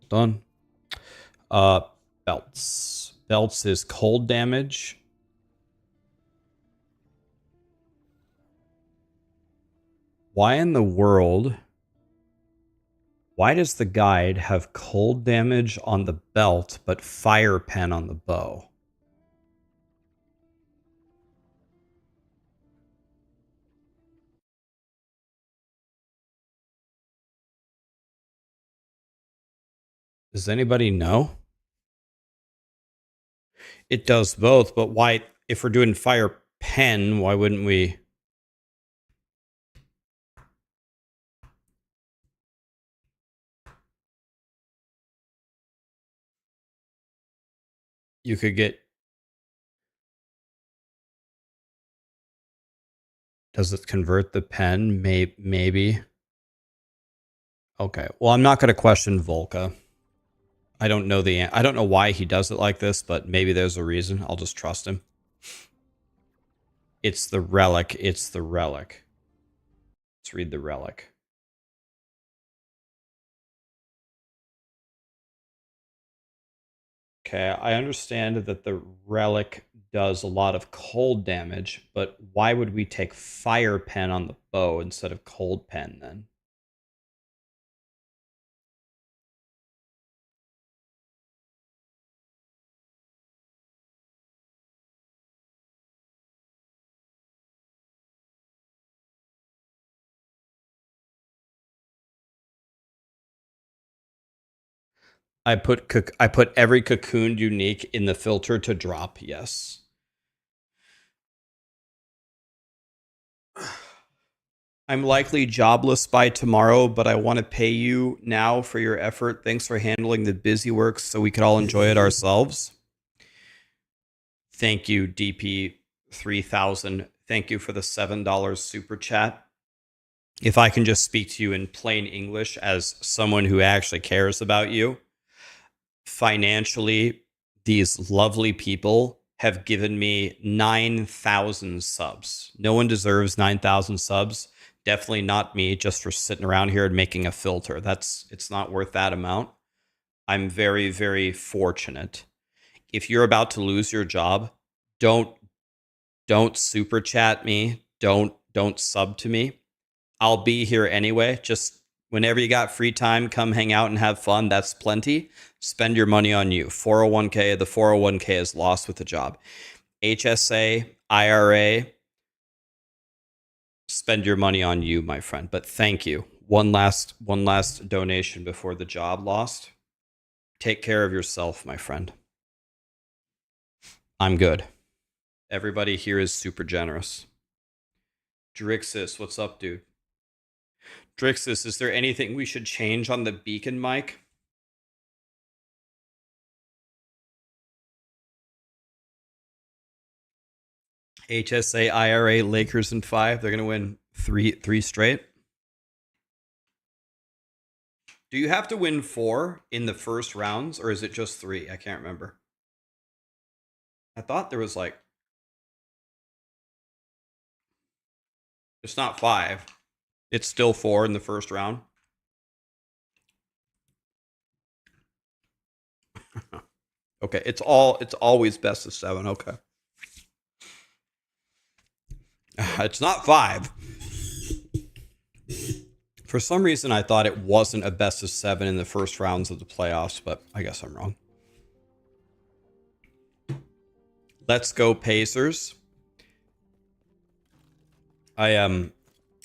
Done. Belts. Belts is cold damage. Why in the world? Why does the guide have cold damage on the belt, but fire pen on the bow? Does anybody know? It does both, but why, if we're doing fire pen, why wouldn't we? You could get... Does it convert the pen? Maybe. Okay. Well, I'm not going to question Volca. I don't know I don't know why he does it like this, but maybe there's a reason. I'll just trust him. It's the relic. It's the relic. Let's read the relic. Okay, I understand that the relic does a lot of cold damage, but why would we take fire pen on the bow instead of cold pen then? I put every cocooned unique in the filter to drop. Yes. I'm likely jobless by tomorrow, but I want to pay you now for your effort. Thanks for handling the busy work so we could all enjoy it ourselves. Thank you, DP3000. Thank you for the $7 super chat. If I can just speak to you in plain English as someone who actually cares about you, financially, these lovely people have given me 9,000 subs. No one deserves 9,000 subs. Definitely not me, just for sitting around here and making a filter. It's not worth that amount. I'm very, very fortunate. If you're about to lose your job, don't super chat me. Don't sub to me. I'll be here anyway. Just whenever you got free time, come hang out and have fun. That's plenty. Spend your money on you. 401k, the 401k is lost with the job. HSA, IRA, spend your money on you, my friend. But thank you. One last donation before the job lost. Take care of yourself, my friend. I'm good. Everybody here is super generous. Drixis, what's up, dude? Drixis, is there anything we should change on the beacon mic? HSA, IRA, Lakers in 5. They're going to win three straight. Do you have to win 4 in the first rounds, or is it just 3? I can't remember. I thought there was like... It's not 5. It's still 4 in the first round. Okay, it's always best of 7. Okay. It's not 5. For some reason, I thought it wasn't a best of 7 in the first rounds of the playoffs, but I guess I'm wrong. Let's go Pacers. I am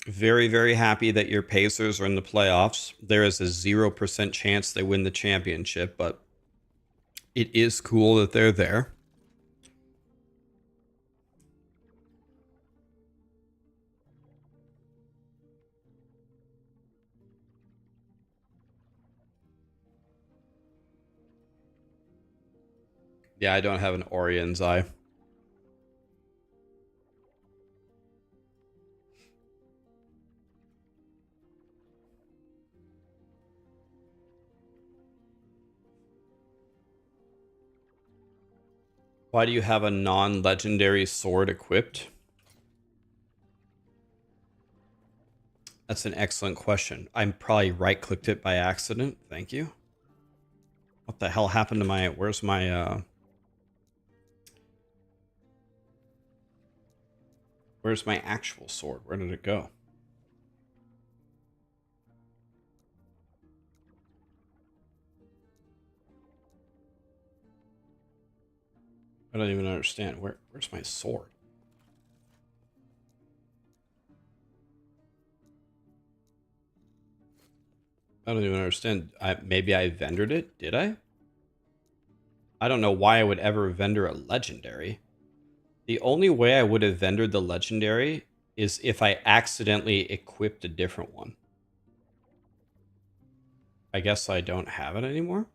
very, very happy that your Pacers are in the playoffs. There is a 0% chance they win the championship, but it is cool that they're there. Yeah, I don't have an Orion's Eye. Why do you have a non-legendary sword equipped? That's an excellent question. I probably right-clicked it by accident. Thank you. What the hell happened to my... Where's my... Where's my actual sword? Where did it go? I don't even understand. Where's my sword? I don't even understand. Maybe I vendored it? Did I? I don't know why I would ever vendor a legendary. The only way I would have vendored the legendary is if I accidentally equipped a different one. I guess I don't have it anymore.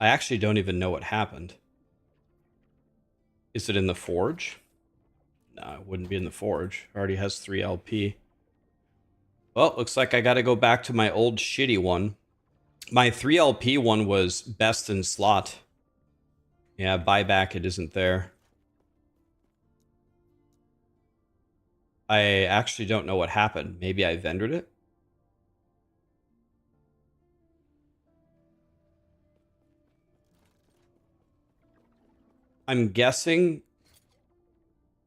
I actually don't even know what happened. Is it in the forge? No, it wouldn't be in the forge. It already has 3 LP. Well, looks like I got to go back to my old shitty one. My 3 LP one was best in slot. Yeah, buyback, it isn't there. I actually don't know what happened. Maybe I vendored it? I'm guessing...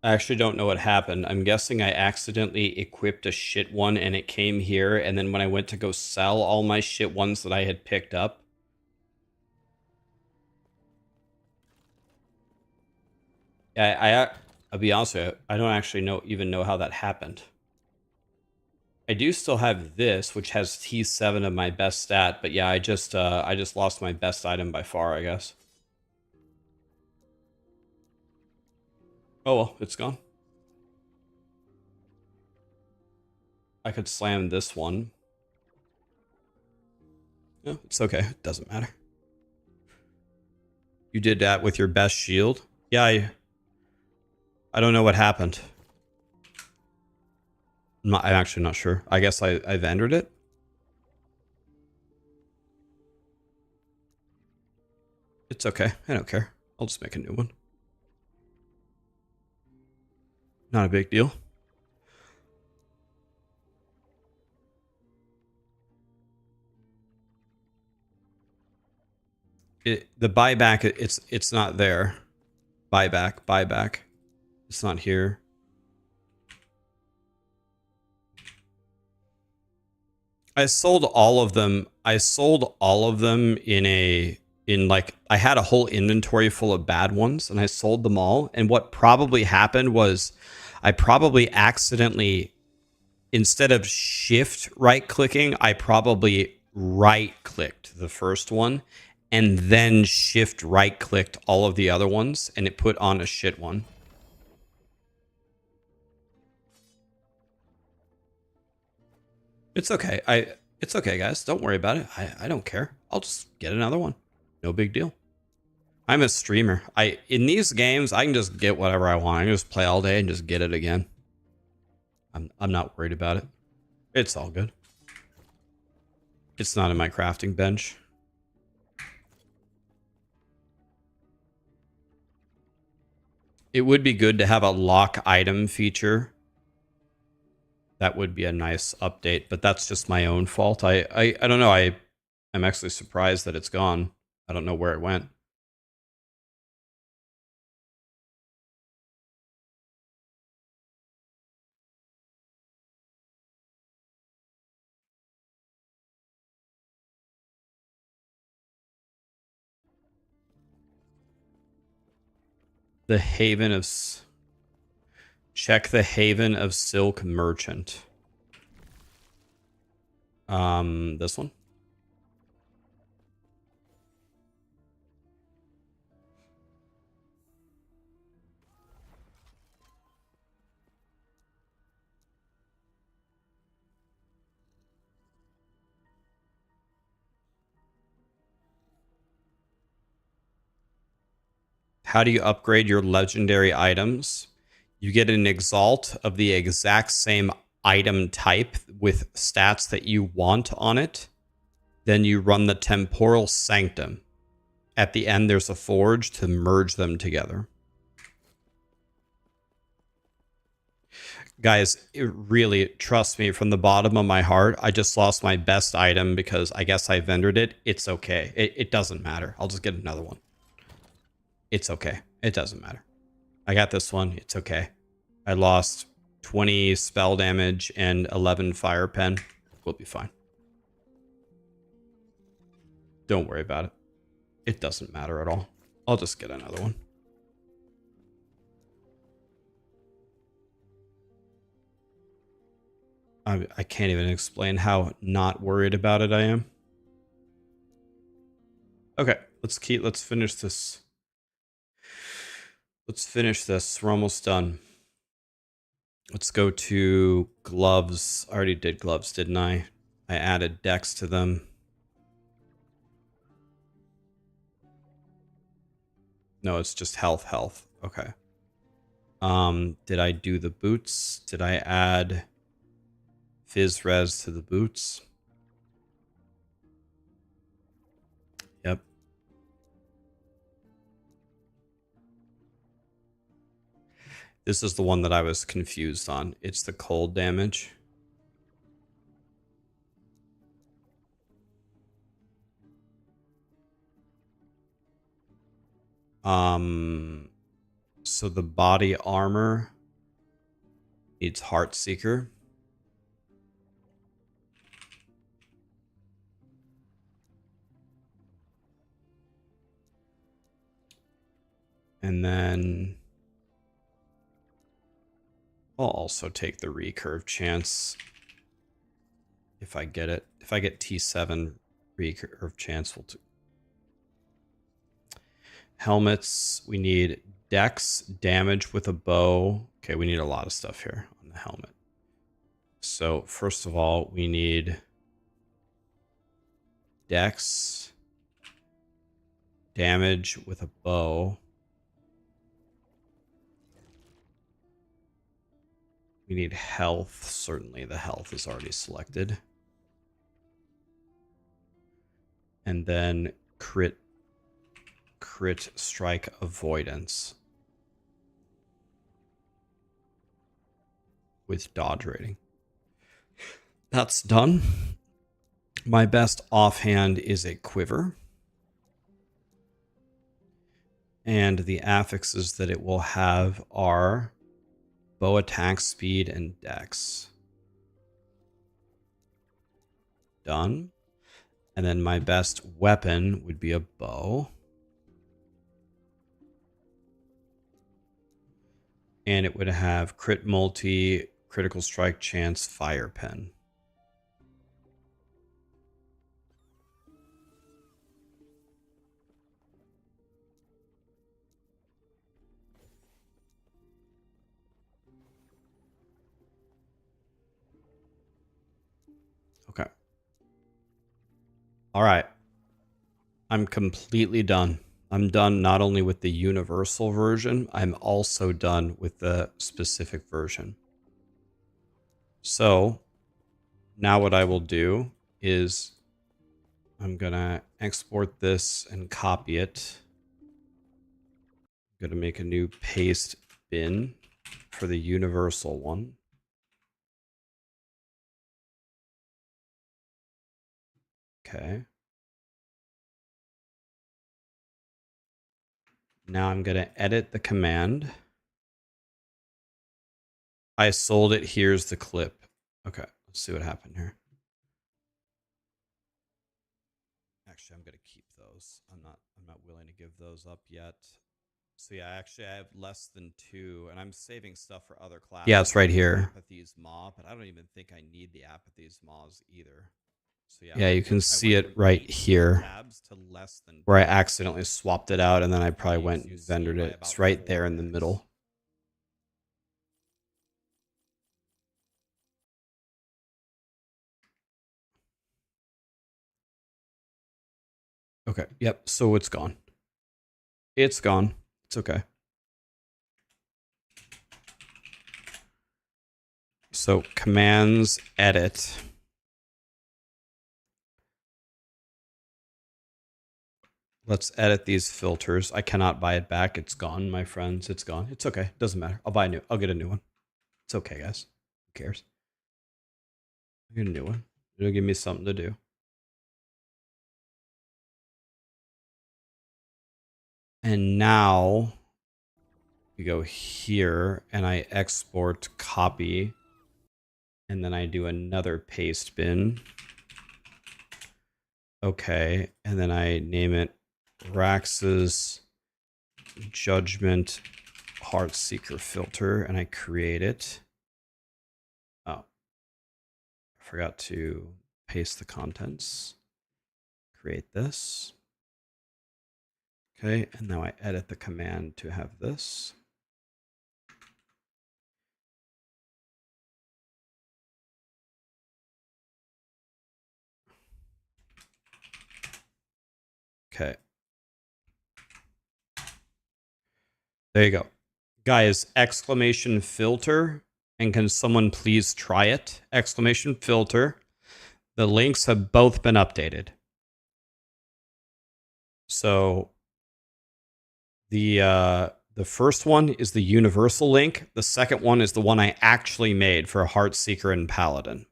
I actually don't know what happened. I'm guessing I accidentally equipped a shit one and it came here, and then when I went to go sell all my shit ones that I had picked up... I'll be honest with you, I don't actually even know how that happened. I do still have this, which has T7 of my best stat, but yeah, I just lost my best item by far, I guess. Oh well, it's gone. I could slam this one. No, it's okay. It doesn't matter. You did that with your best shield? Yeah, I don't know what happened. I'm actually not sure. I guess I've entered it. It's okay. I don't care. I'll just make a new one. Not a big deal. The buyback, it's not there. Buyback. It's not here. I sold all of them. I sold all of them in like, I had a whole inventory full of bad ones and I sold them all. And what probably happened was I probably accidentally, instead of shift right clicking, I probably right clicked the first one and then shift right clicked all of the other ones, and it put on a shit one. It's okay. It's okay, guys. Don't worry about it. I don't care. I'll just get another one. No big deal. I'm a streamer. In these games, I can just get whatever I want. I can just play all day and just get it again. I'm not worried about it. It's all good. It's not in my crafting bench. It would be good to have a lock item feature. That would be a nice update, but that's just my own fault. I don't know. I'm actually surprised that it's gone. I don't know where it went. The Haven of... Check the Haven of Silk Merchant. This one? How do you upgrade your legendary items? You get an Exalt of the exact same item type with stats that you want on it. Then you run the Temporal Sanctum. At the end, there's a forge to merge them together. Guys, really, trust me, from the bottom of my heart, I just lost my best item because I guess I vendored it. It's okay. It doesn't matter. I'll just get another one. It's okay. It doesn't matter. I got this one. It's okay. I lost 20 spell damage and 11 fire pen. We'll be fine. Don't worry about it. It doesn't matter at all. I'll just get another one. I can't even explain how not worried about it I am. Okay, let's finish this. Let's finish this. We're almost done. Let's go to gloves. I already did gloves, didn't I? I added decks to them. No, it's just health. Okay. Did I do the boots? Did I add Fizz Res to the boots? Yep. This is the one that I was confused on. It's the cold damage. So the body armor needs Heartseeker. And then I'll also take the recurve chance if I get it. If I get T7 recurve chance, we'll helmets. We need dex, damage with a bow. Okay, we need a lot of stuff here on the helmet. So first of all, we need dex, damage with a bow. We need health. Certainly the health is already selected. And then crit strike avoidance with dodge rating. That's done. My best offhand is a quiver. And the affixes that it will have are bow attack speed and dex. Done. And then my best weapon would be a bow. And it would have crit multi, critical strike chance, fire pen. Okay. All right. I'm completely done. I'm done not only with the universal version, I'm also done with the specific version. So now what I will do is I'm going to export this and copy it. I'm going to make a new paste bin for the universal one. Okay. Now I'm going to edit the command. I sold it. Here's the clip. Okay. Let's see what happened here. Actually, I'm going to keep those. I'm not willing to give those up yet. So yeah, actually I have less than 2 and I'm saving stuff for other classes. Yeah, it's right here. Apathy's Maw, but I don't even think I need the Apathy's Maws either. So yeah, you can see it right here where I accidentally swapped it out and then I probably went and vendored it. It's right there in the middle. Okay. Yep. So it's gone. It's gone. It's okay. So commands edit. Let's edit these filters. I cannot buy it back. It's gone, my friends. It's gone. It's okay. Doesn't matter. I'll get a new one. It's okay, guys. Who cares? I'll get a new one. It'll give me something to do. And now we go here and I export copy. And then I do another paste bin. Okay. And then I name it Rax's Judgment Heartseeker filter and I create it. Oh, I forgot to paste the contents. Create this. Okay. And now I edit the command to have this. Okay. There you go. Guys, exclamation filter. And can someone please try it? Exclamation filter. The links have both been updated. So the first one is the universal link. The second one is the one I actually made for Heartseeker and Paladin.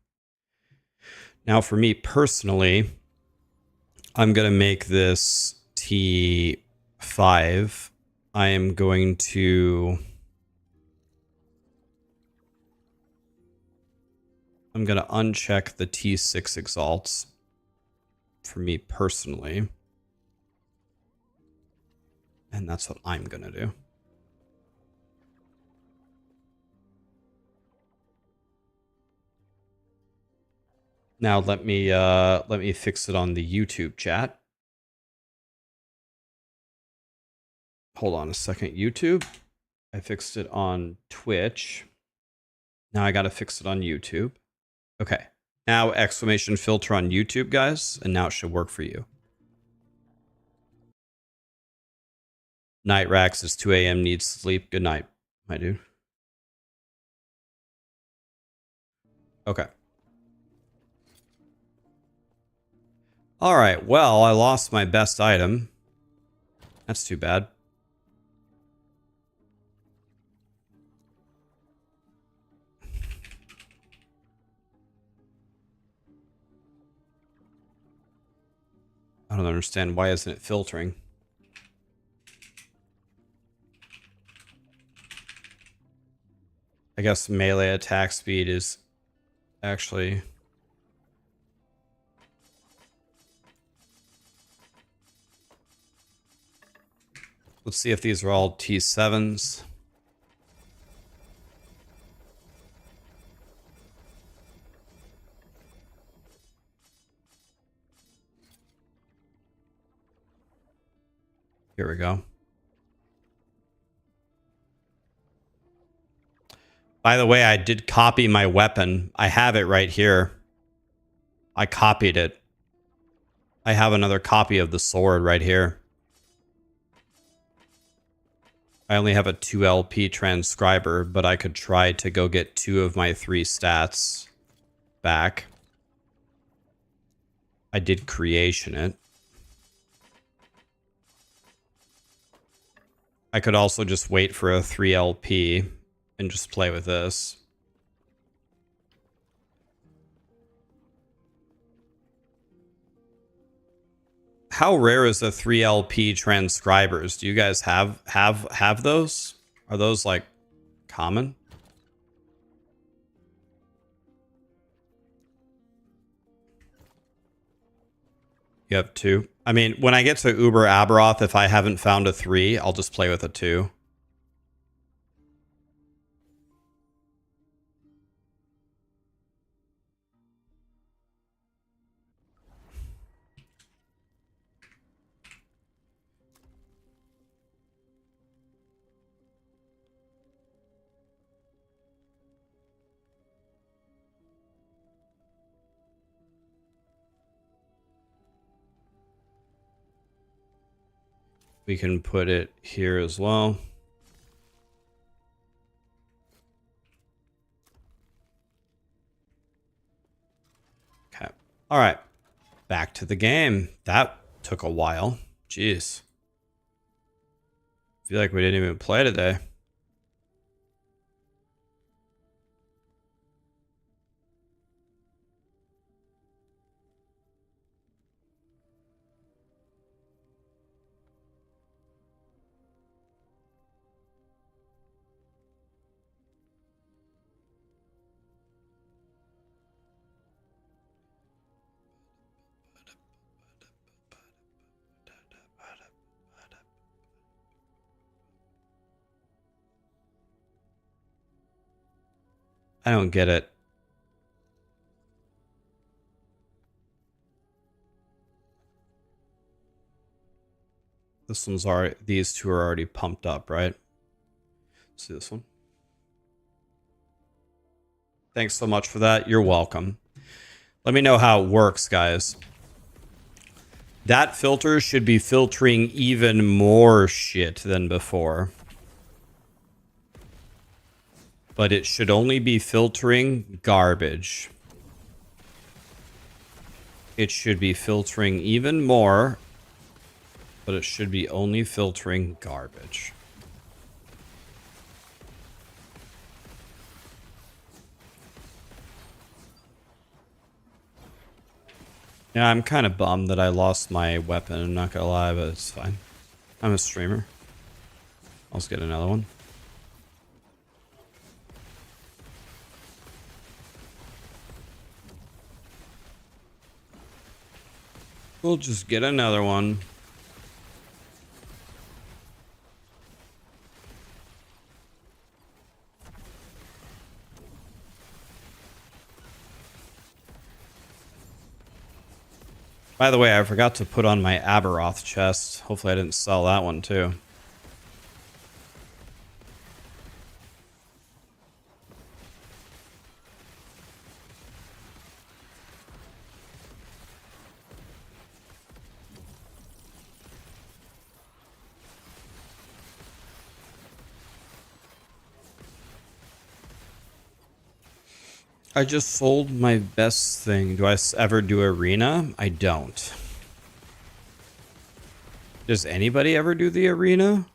Now, for me personally, I'm going to make this T5. I am going to... I'm going to uncheck the T6 exalts for me personally. And that's what I'm going to do. Now let me fix it on the YouTube chat. Hold on a second, YouTube. I fixed it on Twitch. Now I got to fix it on YouTube. Okay. Now exclamation filter on YouTube, guys, and now it should work for you. Night Rax is 2 a.m. needs sleep. Good night, my dude. Okay. All right. Well, I lost my best item. That's too bad. I don't understand. Why isn't it filtering? I guess melee attack speed is actually... Let's see if these are all T7s. Here we go. By the way, I did copy my weapon. I have it right here. I copied it. I have another copy of the sword right here. I only have a 2 LP transcriber, but I could try to go get 2 of my 3 stats back. I did creation it. I could also just wait for a 3 LP and just play with this. How rare is the 3 LP transcribers? Do you guys have those? Are those like common? You have 2? I mean, when I get to Uber Abberoth, if I haven't found a 3, I'll just play with a 2. We can put it here as well. Okay. All right. Back to the game. That took a while. Jeez. I feel like we didn't even play today. I don't get it. This one's already, these 2 are already pumped up, right? Let's see this one. Thanks so much for that. You're welcome. Let me know how it works, guys. That filter should be filtering even more shit than before. but it should only be filtering garbage. It should be filtering even more, but it should be only filtering garbage. Yeah, I'm kind of bummed that I lost my weapon, I'm not gonna lie, but it's fine. I'm a streamer. Let's get another one. We'll just get another one. By the way, I forgot to put on my Aberroth chest. Hopefully I didn't sell that one too. I just sold my best thing. Do I ever do arena? I don't. Does anybody ever do the arena?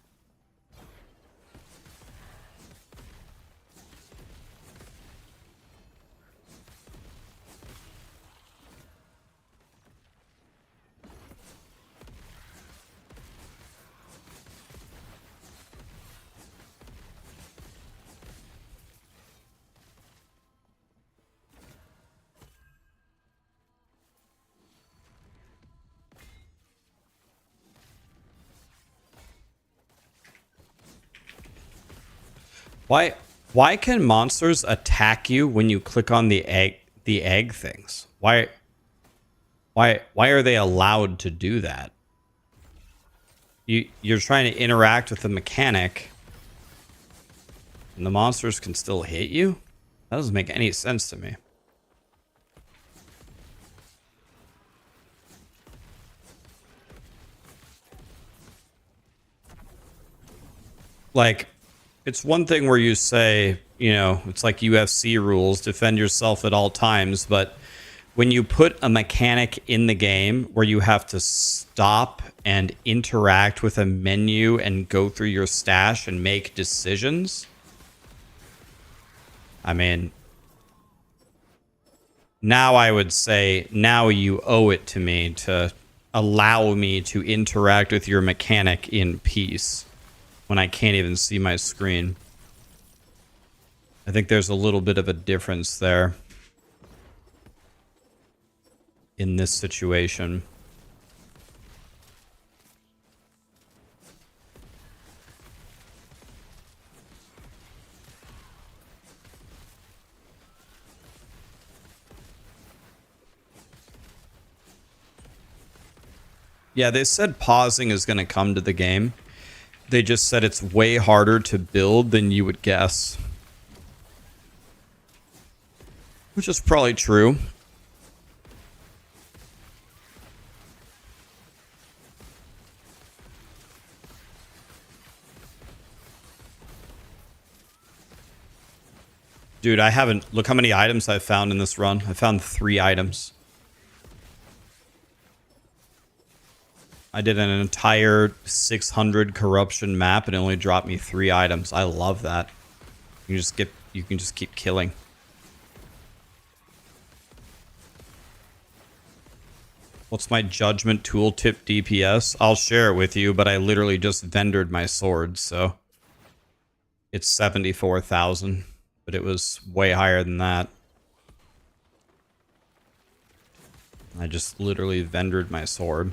Why can monsters attack you when you click on the egg things? Why are they allowed to do that? You're trying to interact with the mechanic and the monsters can still hit you? That doesn't make any sense to me. Like, it's one thing where you say, you know, it's like UFC rules, defend yourself at all times, but when you put a mechanic in the game where you have to stop and interact with a menu and go through your stash and make decisions, I mean, now I would say, now you owe it to me to allow me to interact with your mechanic in peace when I can't even see my screen. I think there's a little bit of a difference there in this situation. Yeah, they said pausing is going to come to the game. They just said it's way harder to build than you would guess. Which is probably true. Dude, I haven't... Look how many items I've found in this run. I found 3 items. I did an entire 600 corruption map and it only dropped me 3 items. I love that. You can just keep killing. What's my judgment tooltip DPS? I'll share it with you, but I literally just vendored my sword, so it's 74,000, but it was way higher than that. I just literally vendored my sword.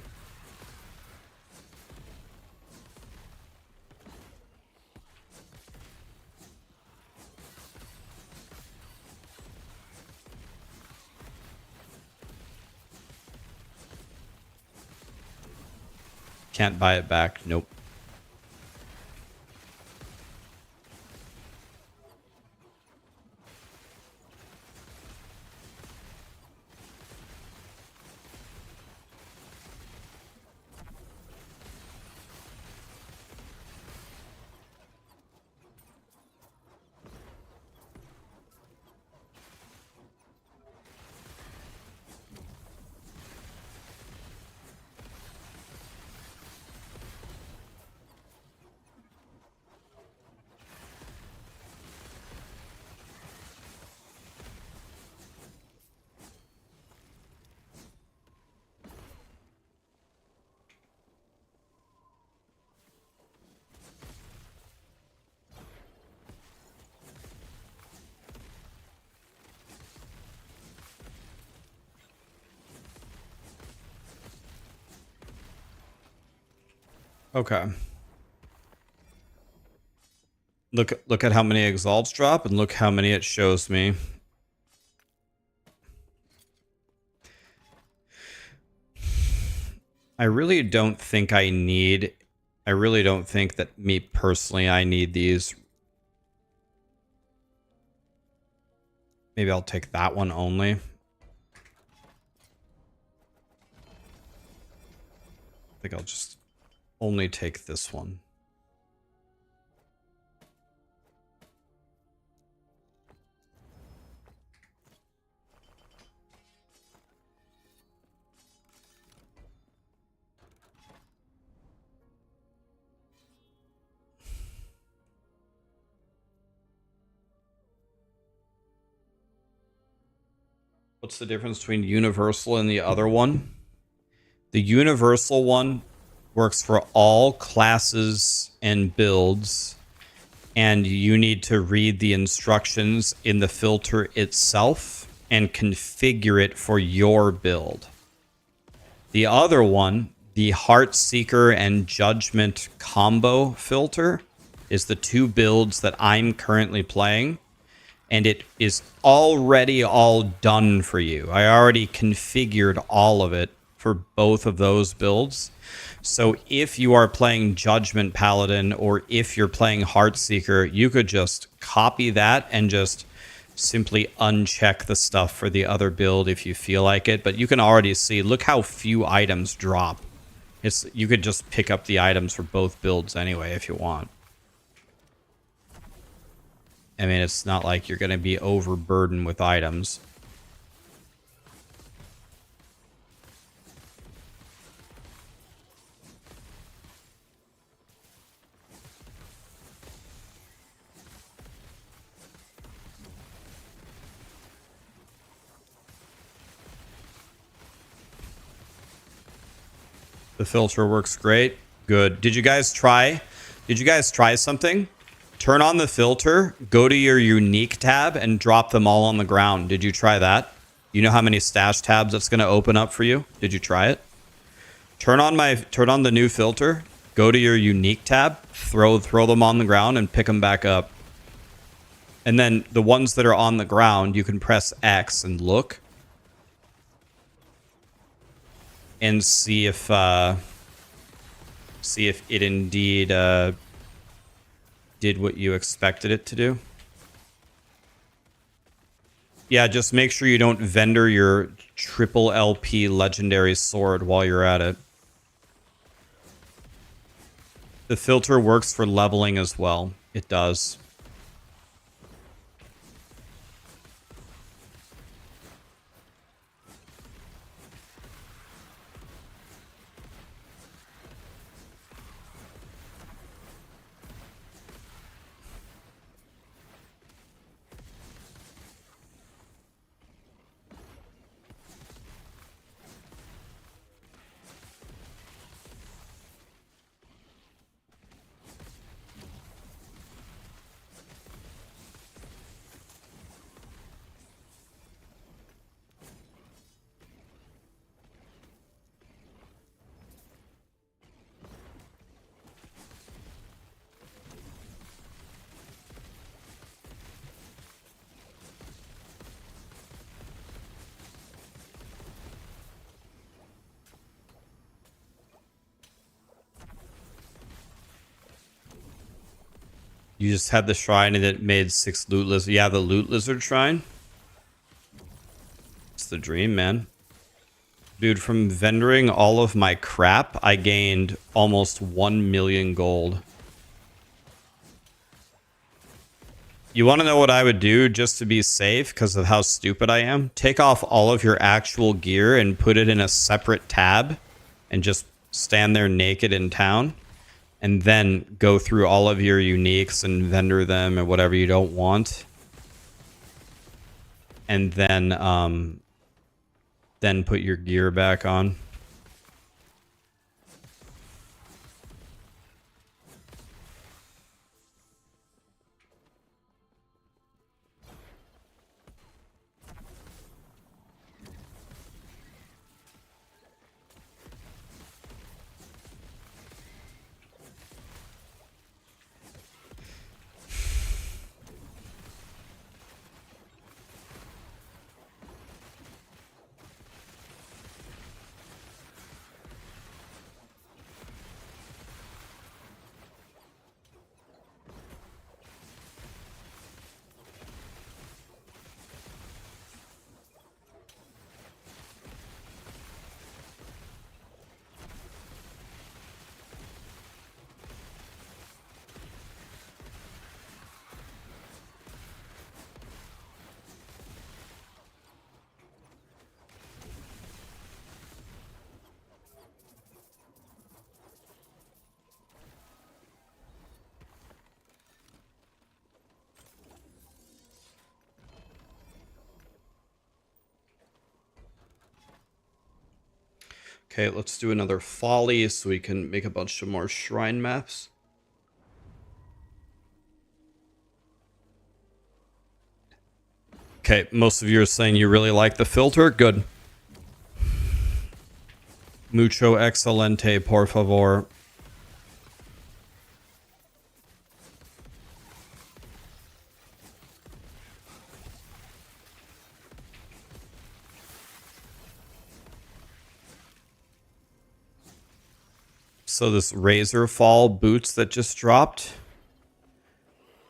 Can't buy it back. Nope. Okay. Look at how many exalts drop and look how many it shows me. I really don't think I really don't think that me personally I need these. Maybe I'll take that one only. I think I'll just only take this one. What's the difference between universal and the other one? The universal one works for all classes and builds, and you need to read the instructions in the filter itself and configure it for your build. The other one, the Heartseeker and Judgment combo filter, is the two builds that I'm currently playing, and it is already all done for you. I already configured all of it for both of those builds. So if you are playing Judgment Paladin or if you're playing Heartseeker, you could just copy that and just simply uncheck the stuff for the other build if you feel like it. But you can already see, look how few items drop. You could just pick up the items for both builds anyway if you want. I mean, it's not like you're going to be overburdened with items. The filter works great. Good. Did you guys try something? Turn on the filter, go to your unique tab, and drop them all on the ground. Did you try that? You know how many stash tabs that's going to open up for you? Did you try it? Turn on the new filter, go to your unique tab, throw them on the ground, and pick them back up. And then the ones that are on the ground, you can press X and look. And see if it indeed did what you expected it to do. Yeah, just make sure you don't vendor your triple LP legendary sword while you're at it. The filter works for leveling as well. It does. You just had the shrine and it made 6 loot lizards. Yeah, the loot lizard shrine. It's the dream, man. Dude, from vendoring all of my crap, I gained almost 1 million gold. You want to know what I would do just to be safe because of how stupid I am? Take off all of your actual gear and put it in a separate tab and just stand there naked in town. And then go through all of your uniques and vendor them or whatever you don't want. And then put your gear back on. Okay, let's do another folly so we can make a bunch of more shrine maps. Okay, most of you are saying you really like the filter. Good. Mucho excelente, por favor. So this Razor Fall boots that just dropped,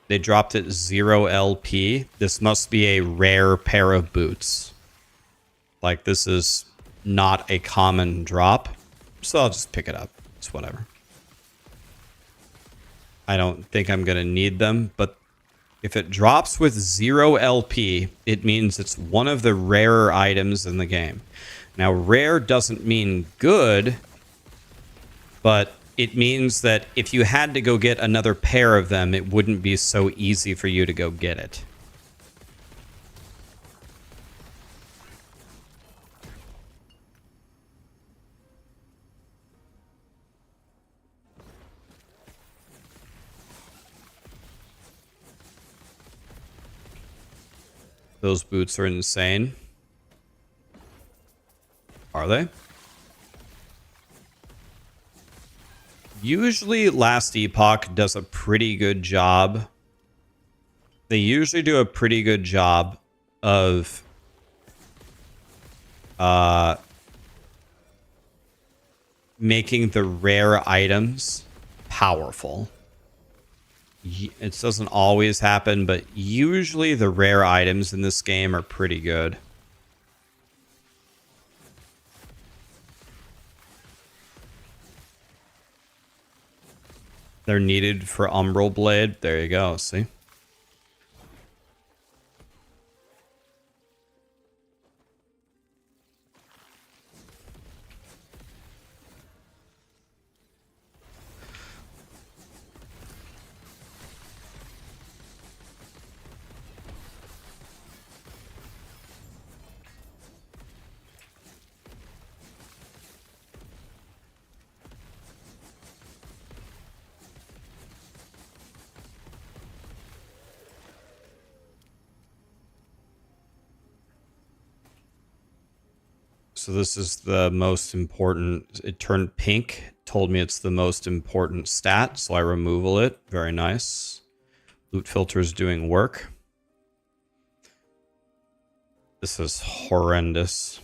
they dropped at 0 LP. This must be a rare pair of boots. Like, this is not a common drop. So I'll just pick it up. It's whatever. I don't think I'm going to need them, but if it drops with 0 LP, it means it's one of the rarer items in the game. Now, rare doesn't mean good, but it means that if you had to go get another pair of them, it wouldn't be so easy for you to go get it. Those boots are insane. Are they? Usually Last Epoch does a pretty good job. They usually do a pretty good job of making the rare items powerful. It doesn't always happen, but usually the rare items in this game are pretty good. They're needed for Umbral Blade. There you go, see? So this is the most important. It turned pink. Told me it's the most important stat, so I removal it. Very nice. Loot filter is doing work. This is horrendous.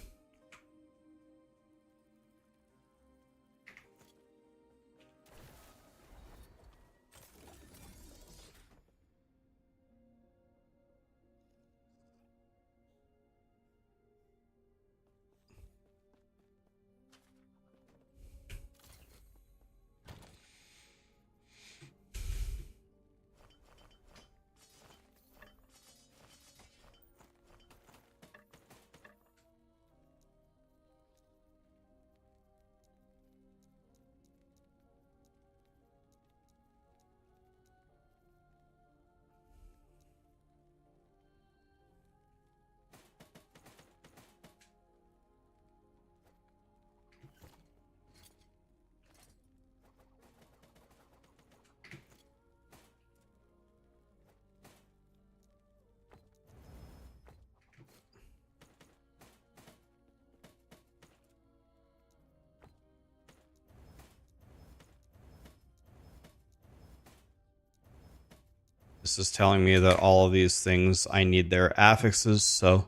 This is telling me that all of these things, I need their affixes, so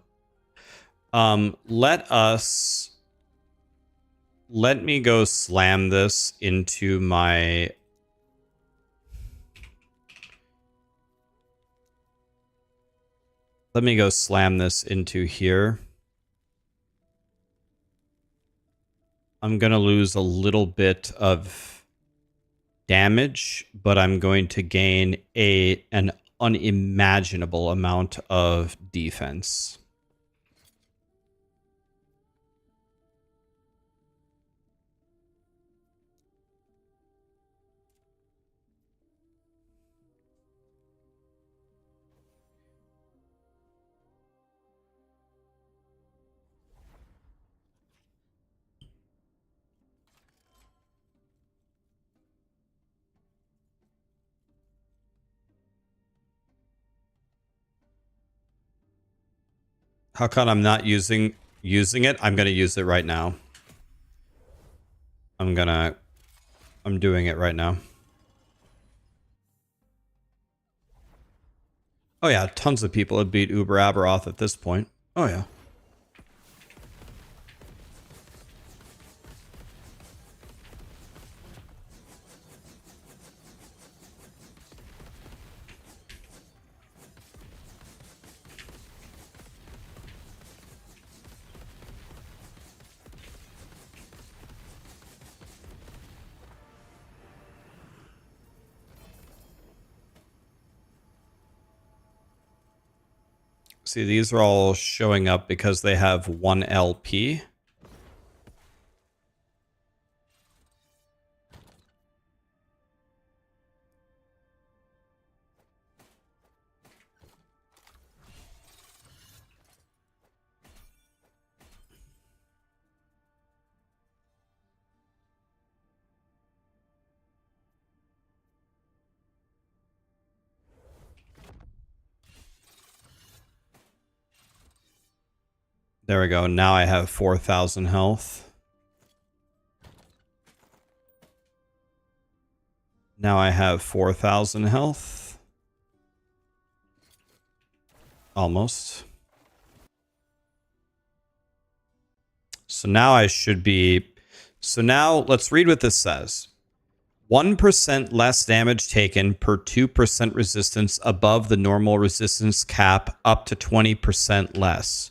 let me go slam this into my let me go slam this into here. I'm gonna lose a little bit of damage, but I'm going to gain an unimaginable amount of defense. How come I'm not using it? I'm gonna use it right now. I'm doing it right now. Oh yeah, tons of people have beat Uber Aberroth at this point. Oh yeah. See, these are all showing up because they have 1 LP. There we go. Now I have 4,000 health. Now I have 4,000 health. Almost. So now I should be... So now let's read what this says. 1% less damage taken per 2% resistance above the normal resistance cap up to 20% less.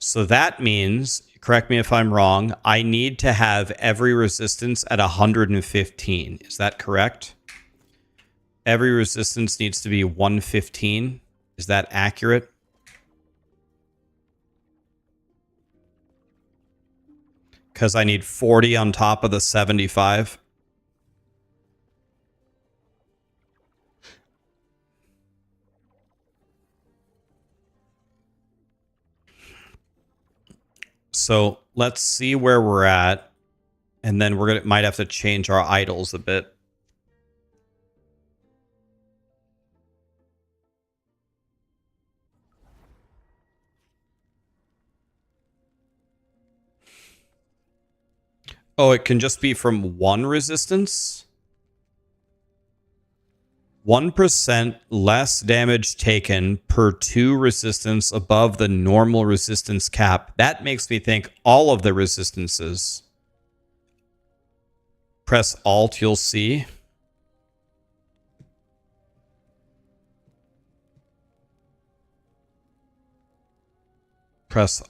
So that means, correct me if I'm wrong, I need to have every resistance at 115. Is that correct? Every resistance needs to be 115. Is that accurate? Because I need 40 on top of the 75. So let's see where we're at, and then might have to change our idols a bit. Oh, it can just be from one resistance? 1% less damage taken per 2 resistance above the normal resistance cap. That makes me think all of the resistances. Press Alt, you'll see. Press.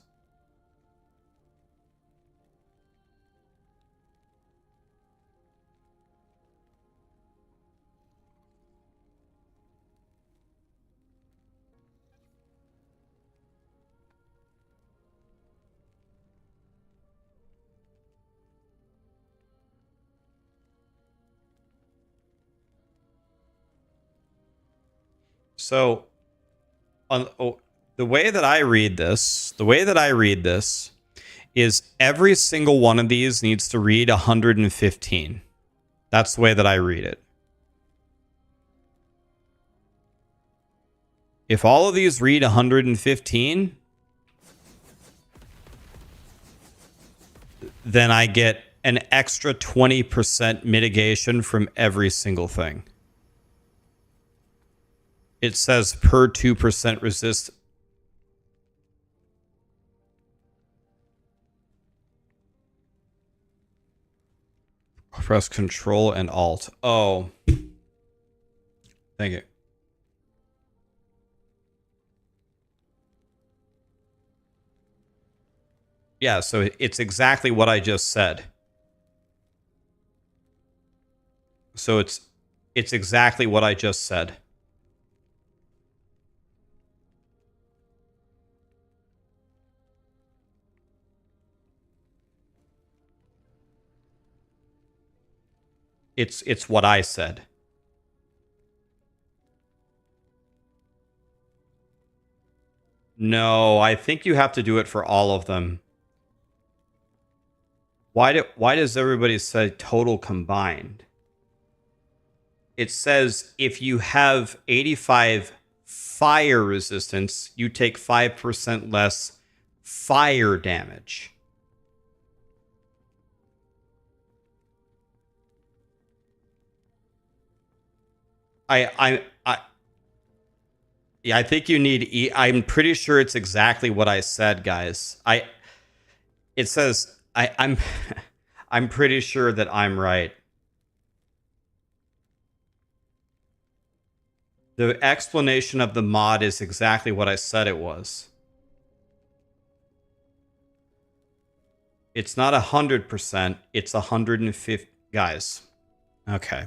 So, the way that I read this, is every single one of these needs to read 115. That's the way that I read it. If all of these read 115, then I get an extra 20% mitigation from every single thing. It says per 2% resist. Press Control and Alt. Oh. Thank you. Yeah, so it's exactly what I just said. So it's exactly what I just said. It's what I said. No, I think you have to do it for all of them. Why does everybody say total combined? It says if you have 85 fire resistance, you take 5% less fire damage. Yeah, I think you need I'm pretty sure it's exactly what I said, guys. It says I'm I'm pretty sure that I'm right. The explanation of the mod is exactly what I said it was. It's not 100%, it's 150. Guys. Okay.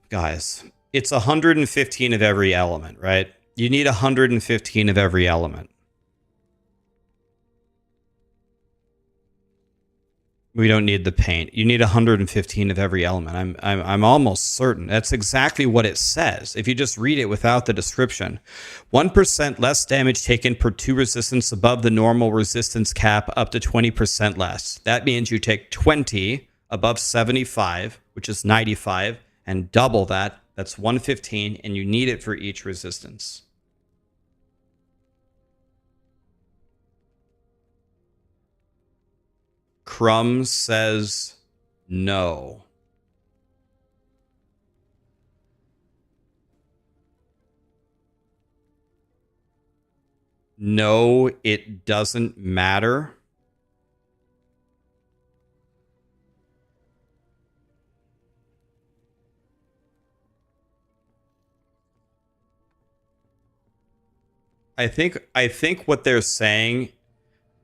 Guys, it's 115 of every element, right? You need 115 of every element. We don't need the paint. You need 115 of every element. I'm almost certain. That's exactly what it says. If you just read it without the description. 1% less damage taken per 2 resistance above the normal resistance cap, up to 20% less. That means you take 20 above 75, which is 95, and double that. That's 115, and you need it for each resistance. Crumb says no. No, it doesn't matter. I think what they're saying,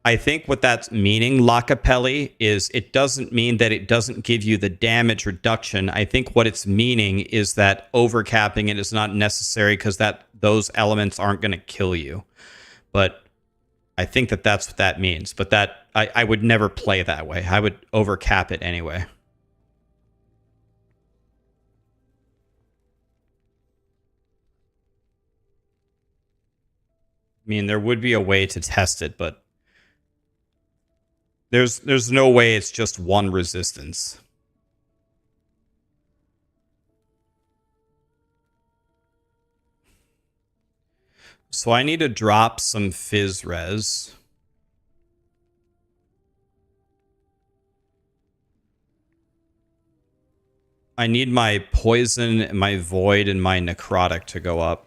I think what that's meaning, Lacapelli, is it doesn't mean that it doesn't give you the damage reduction. I think what it's meaning is that overcapping it is not necessary because those elements aren't going to kill you. But I think that that's what that means. But that I would never play that way. I would overcap it anyway. I mean, there would be a way to test it, but there's no way it's just one resistance. So I need to drop some fizz res. I need my poison, my void, and my necrotic to go up.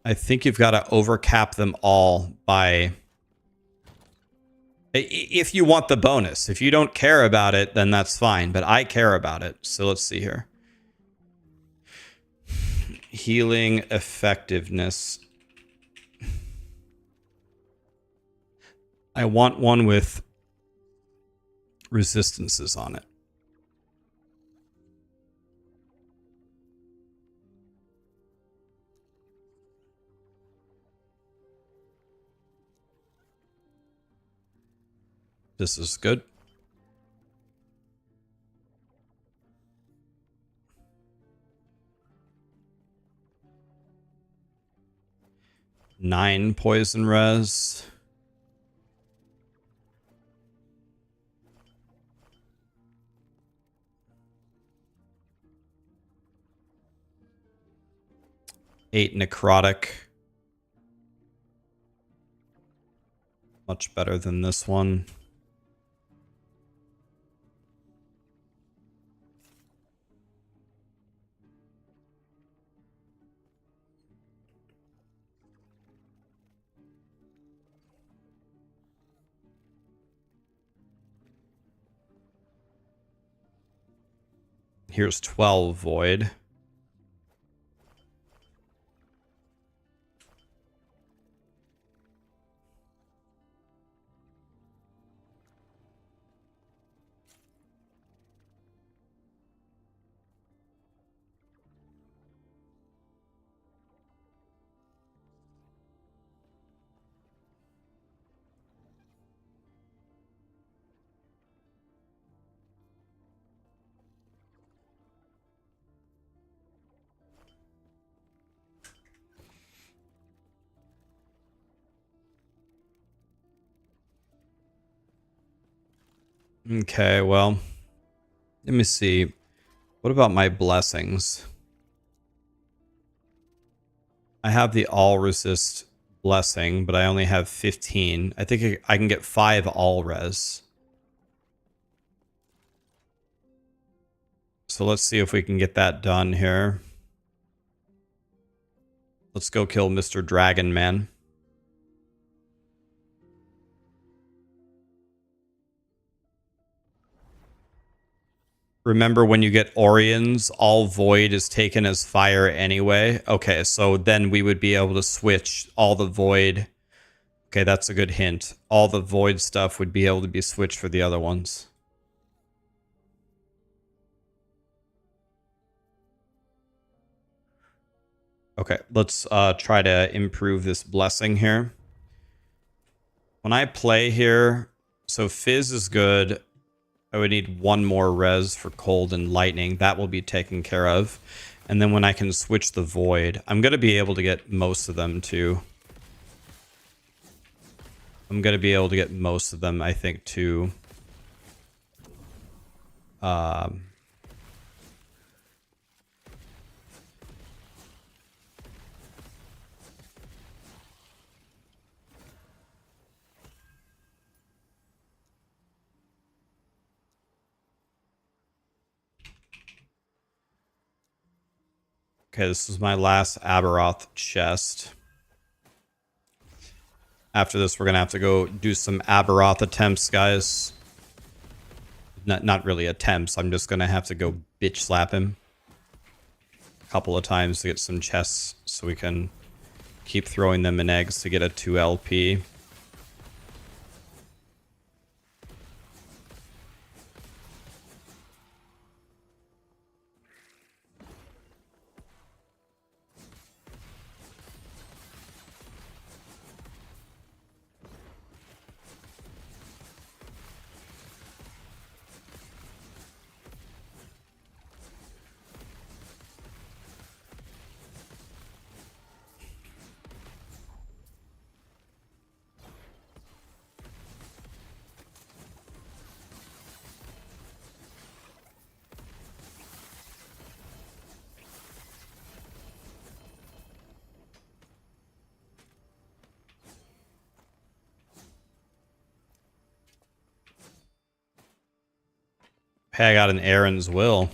I think you've got to overcap them all by... If you want the bonus. If you don't care about it, then that's fine. But I care about it. So let's see here. Healing effectiveness. I want one with resistances on it. This is good. Nine poison res. Eight necrotic. Much better than this one. Here's 12 void. Okay, well, let me see. What about my blessings? I have the all resist blessing, but I only have 15. I think I can get 5 all res. So let's see if we can get that done here. Let's go kill Mr. Dragon Man. Remember when you get Orions, all void is taken as fire anyway. Okay, so then we would be able to switch all the void. Okay, that's a good hint. All the void stuff would be able to be switched for the other ones. Okay, let's try to improve this blessing here. When I play here, so Fizz is good. I would need 1 more res for cold and lightning. That will be taken care of. And then when I can switch the void, I'm going to be able to get most of them too. I'm going to be able to get most of them, I think, too. Okay, this is my last Aberroth chest. After this, we're going to have to go do some Aberroth attempts, guys. Not really attempts. I'm just going to have to go bitch slap him a couple of times to get some chests so we can keep throwing them in eggs to get a 2 LP. Hey, I got an Aaron's Will.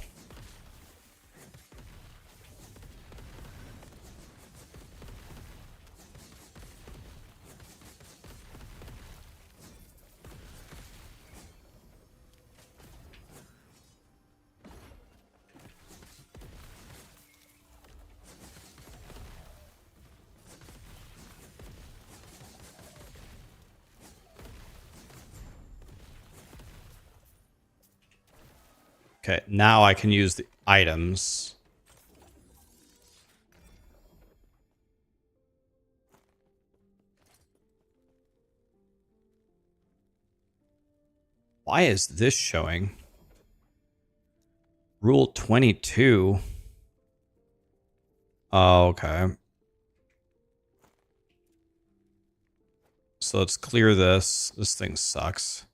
Okay, now I can use the items. Why is this showing? Rule 22. Oh, okay. So let's clear this. This thing sucks.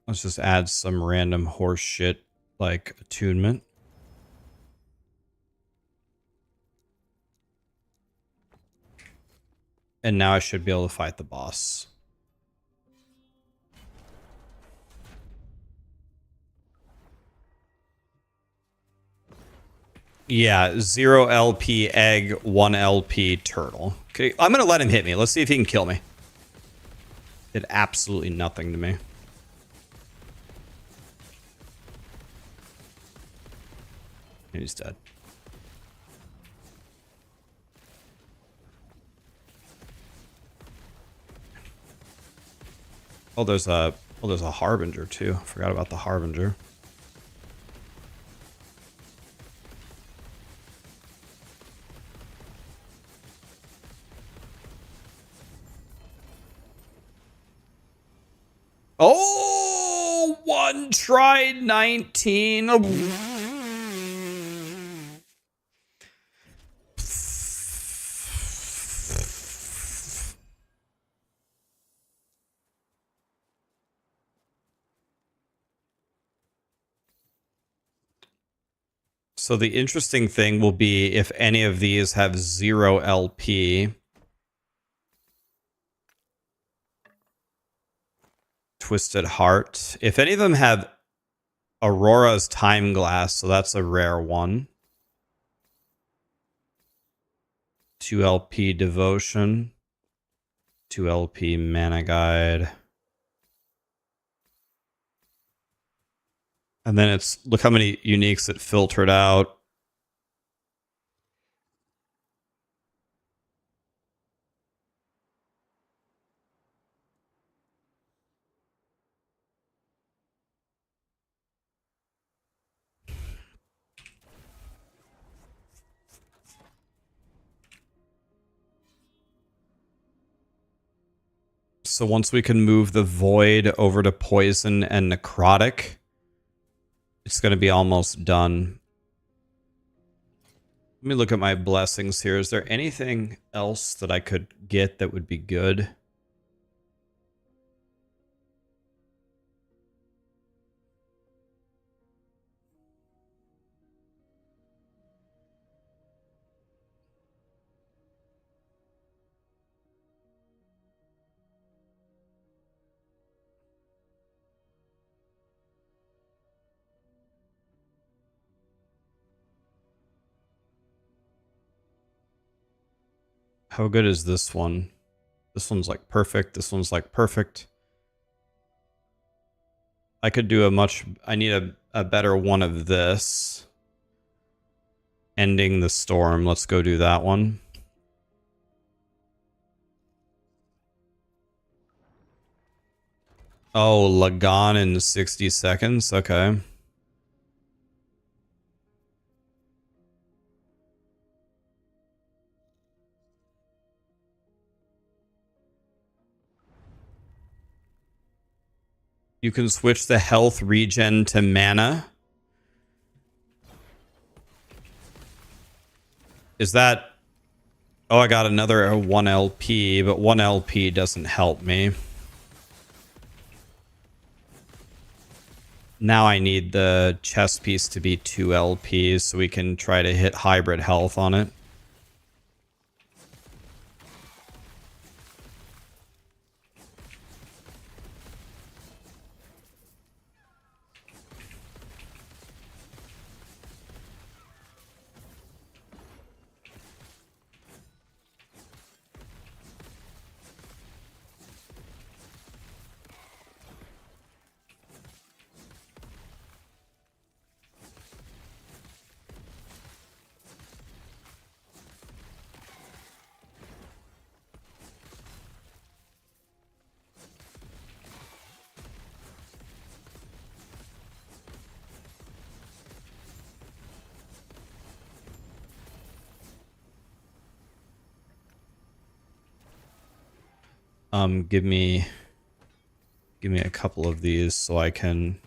Let's just add some random horse shit like attunement. And now I should be able to fight the boss. Yeah, 0 LP egg, 1 LP turtle. Okay, I'm going to let him hit me. Let's see if he can kill me. Did absolutely nothing to me. He's dead. Oh, there's a harbinger too. Forgot about the harbinger. Oh, one tried 19. So the interesting thing will be if any of these have 0 LP. Twisted Heart. If any of them have Aurora's Time Glass, so that's a rare one. 2 LP Devotion. 2 LP Mana Guide. And then it's, look how many uniques it filtered out. So once we can move the Void over to Poison and Necrotic, it's going to be almost done. Let me look at my blessings here. Is there anything else that I could get that would be good? How good is this one? This one's like perfect. This one's like perfect. I could do I need a better one of this. Ending the Storm. Let's go do that one. Oh, Lagan in 60 seconds. Okay. You can switch the health regen to mana. Is that... Oh, I got another 1 LP, but 1 LP doesn't help me. Now I need the chess piece to be 2 LPs so we can try to hit hybrid health on it. Give me a couple of these so I can...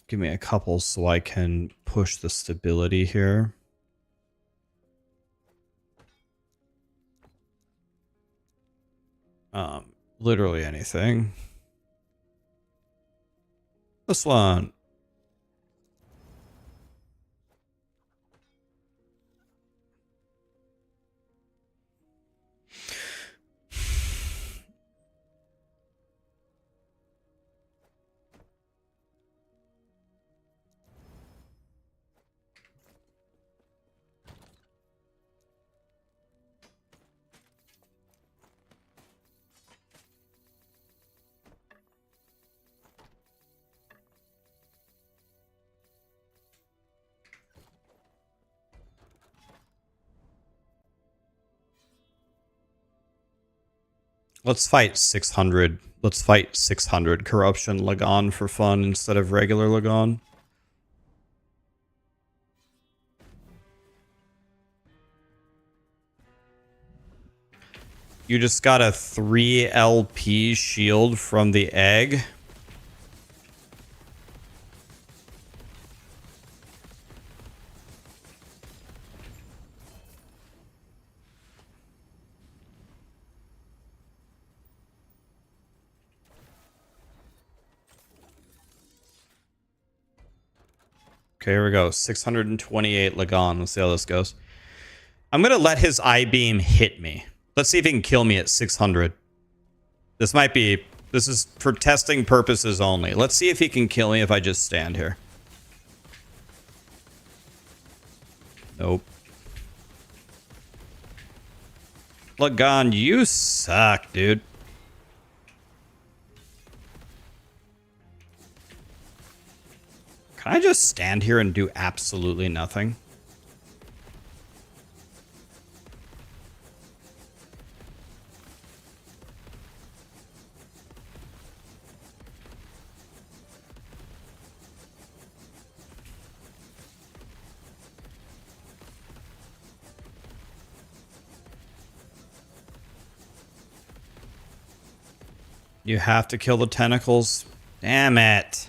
Give me a couple so I can push the stability here. Literally anything. This one. Let's fight 600. Let's fight 600 corruption Lagan for fun instead of regular Lagan. You just got a 3 LP shield from the egg. Okay, here we go. 628 Lagon. Let's see how this goes. I'm going to let his I-beam hit me. Let's see if he can kill me at 600. This might be... This is for testing purposes only. Let's see if he can kill me if I just stand here. Nope. Lagon, you suck, dude. Can I just stand here and do absolutely nothing? You have to kill the tentacles. Damn it.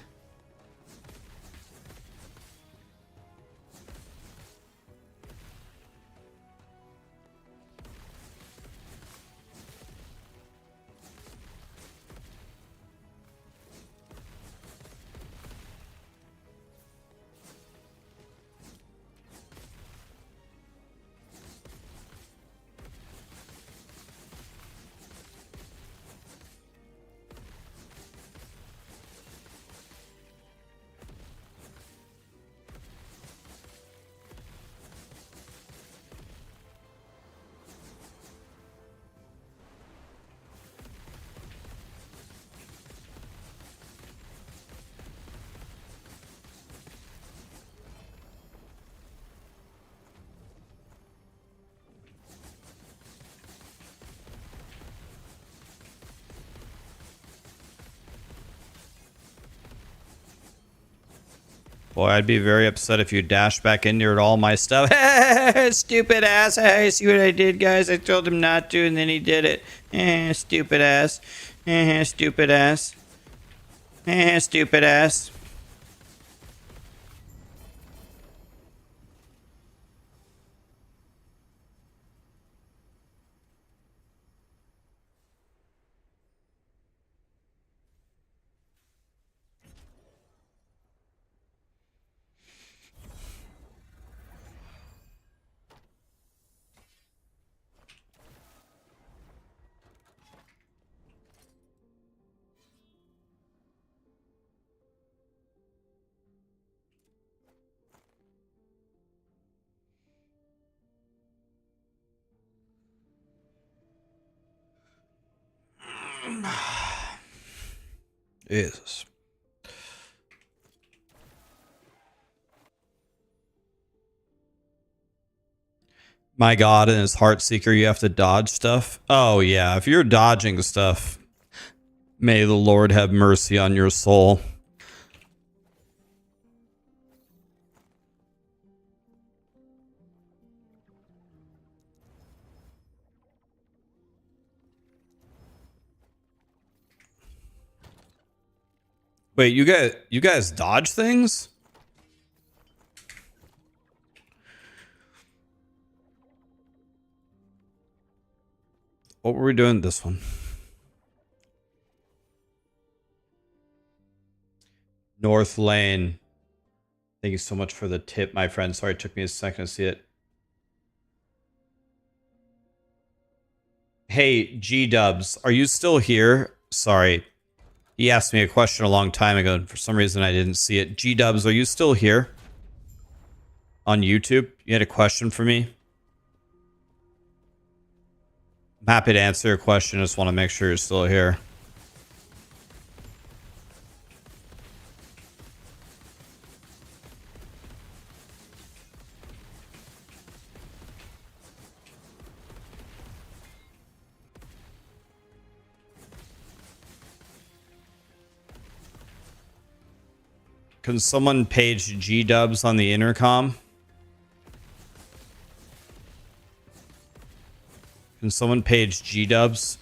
Boy, I'd be very upset if you dash back in here at all my stuff. Stupid ass. Hey, see what I did, guys? I told him not to, and then he did it. Stupid ass. Stupid ass. Stupid ass. Jesus. My God, and his Heartseeker, you have to dodge stuff? Oh, yeah. If you're dodging stuff, may the Lord have mercy on your soul. Wait, you guys dodge things? What were we doing this one? North Lane. Thank you so much for the tip, my friend. Sorry, it took me a second to see it. Hey, G-Dubs, are you still here? Sorry. He asked me a question a long time ago, and for some reason I didn't see it. G-Dubs, are you still here? On YouTube? You had a question for me? I'm happy to answer your question. I just want to make sure you're still here. Can someone page G-Dubs on the intercom? Can someone page G-Dubs?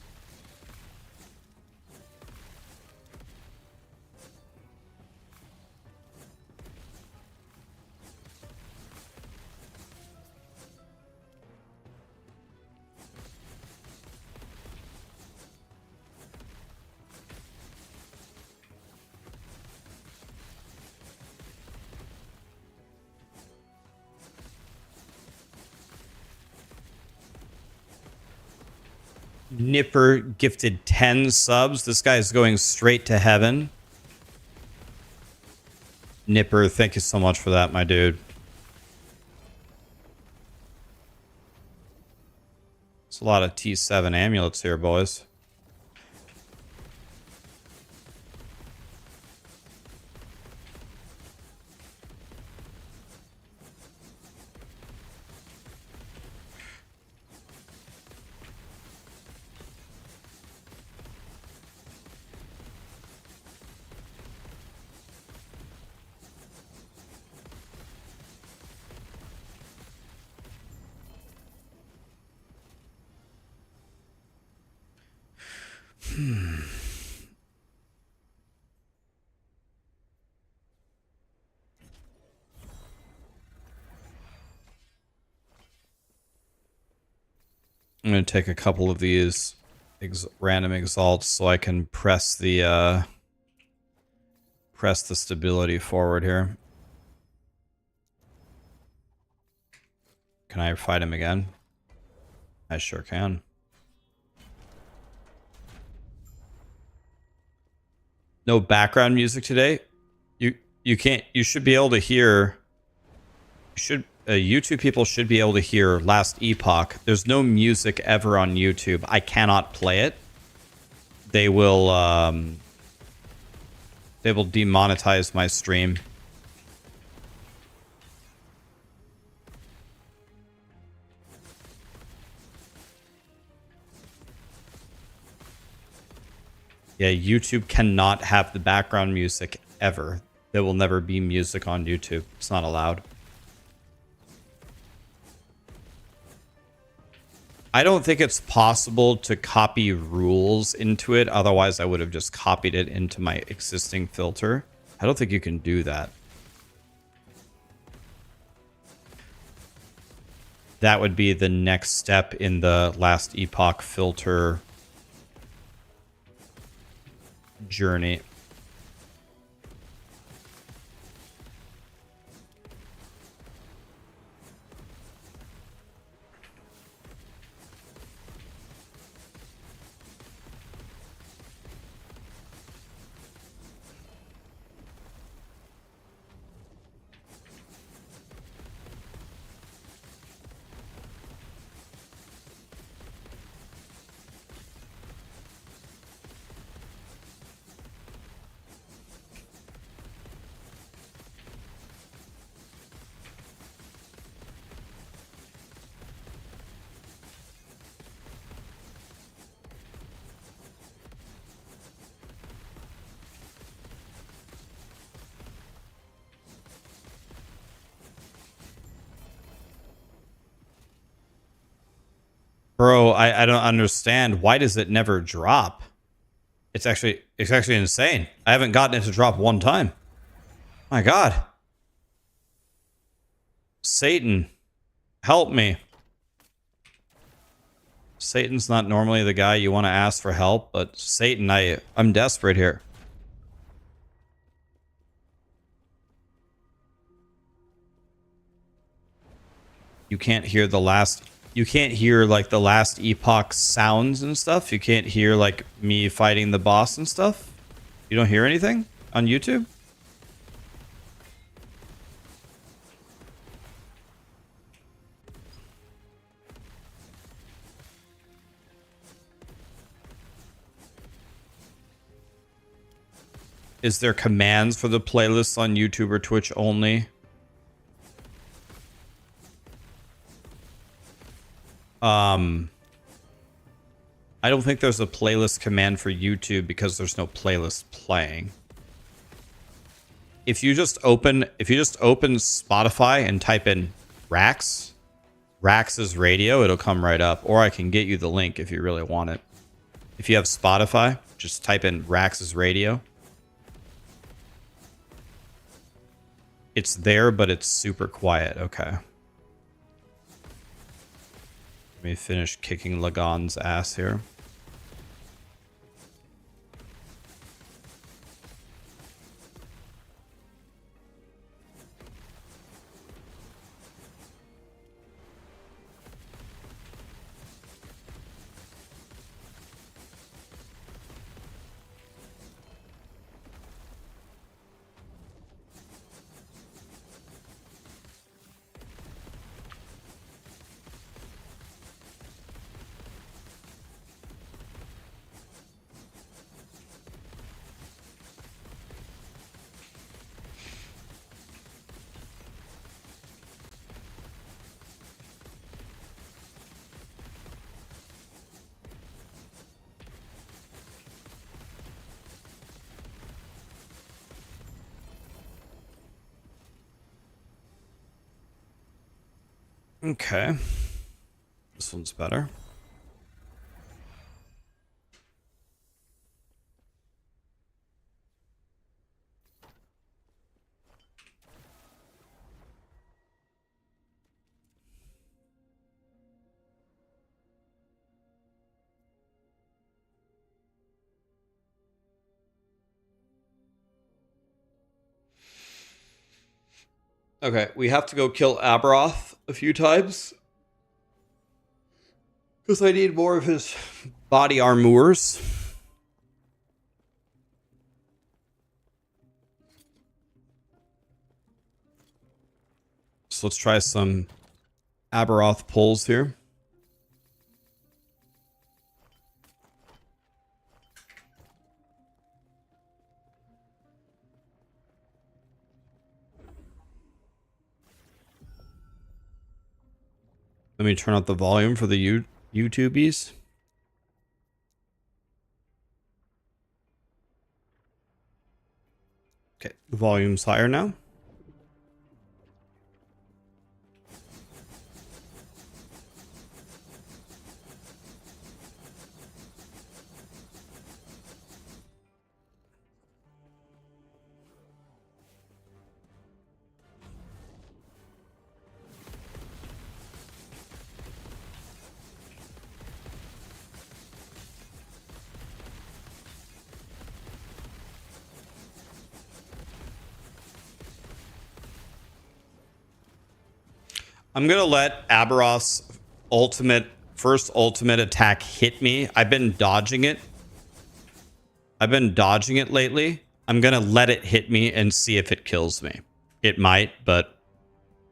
Nipper gifted 10 subs. This guy's going straight to heaven. Nipper, thank you so much for that, my dude. It's a lot of T7 amulets here, boys. I'm going to take a couple of these random exalts so I can press the stability forward here. Can I fight him again? I sure can. No background music today. You can't. You should be able to hear. YouTube people should be able to hear Last Epoch. There's no music ever on YouTube. I cannot play it. They will demonetize my stream. Yeah, YouTube cannot have the background music ever. There will never be music on YouTube. It's not allowed. I don't think it's possible to copy rules into it. Otherwise, I would have just copied it into my existing filter. I don't think you can do that. That would be the next step in the Last Epoch filter journey. Bro, I don't understand. Why does it never drop? It's actually insane. I haven't gotten it to drop one time. My God. Satan, help me. Satan's not normally the guy you want to ask for help, but Satan, I'm desperate here. You can't hear the last... You can't hear, like, the Last Epoch sounds and stuff? You can't hear, like, me fighting the boss and stuff? You don't hear anything on YouTube? Is there commands for the playlists on YouTube or Twitch only? I don't think there's a playlist command for YouTube because there's no playlist playing. If you just open Spotify and type in Rax's radio, it'll come right up. Or I can get you the link if you really want it. If you have Spotify, just type in Rax's radio. It's there, but it's super quiet. Okay. Let me finish kicking Lagon's ass here. Okay. This one's better. Okay, we have to go kill Aberroth a few times. Because I need more of his body armors. So let's try some Aberroth pulls here. Let me turn up the volume for the YouTubies. Okay, the volume's higher now. I'm gonna let Aberroth's first ultimate attack hit me. I've been dodging it. Lately. I'm gonna let it hit me and see if it kills me. It might, but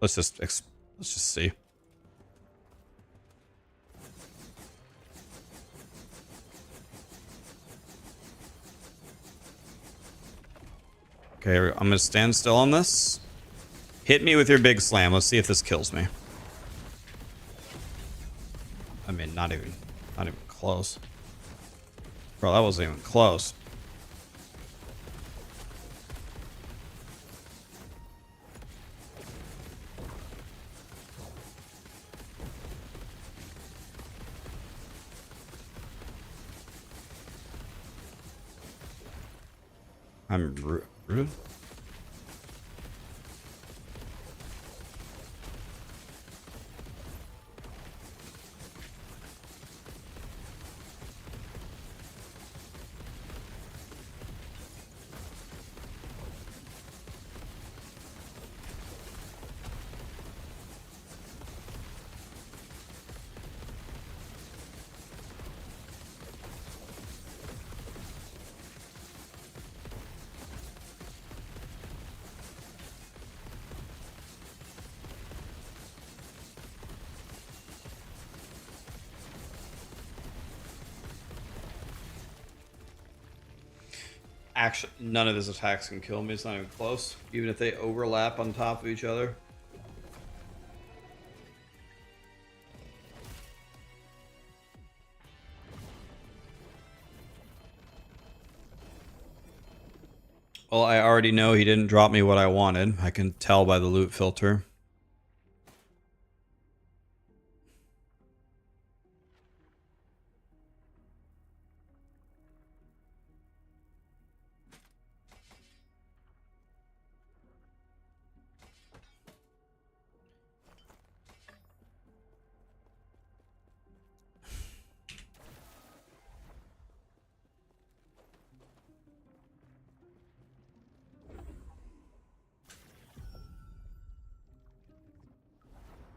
let's just see. Okay, I'm gonna stand still on this. Hit me with your big slam. Let's see if this kills me. I mean, not even close. Bro, that wasn't even close. I'm rude. Actually, none of his attacks can kill me. It's not even close. Even if they overlap on top of each other. Well, I already know he didn't drop me what I wanted. I can tell by the loot filter.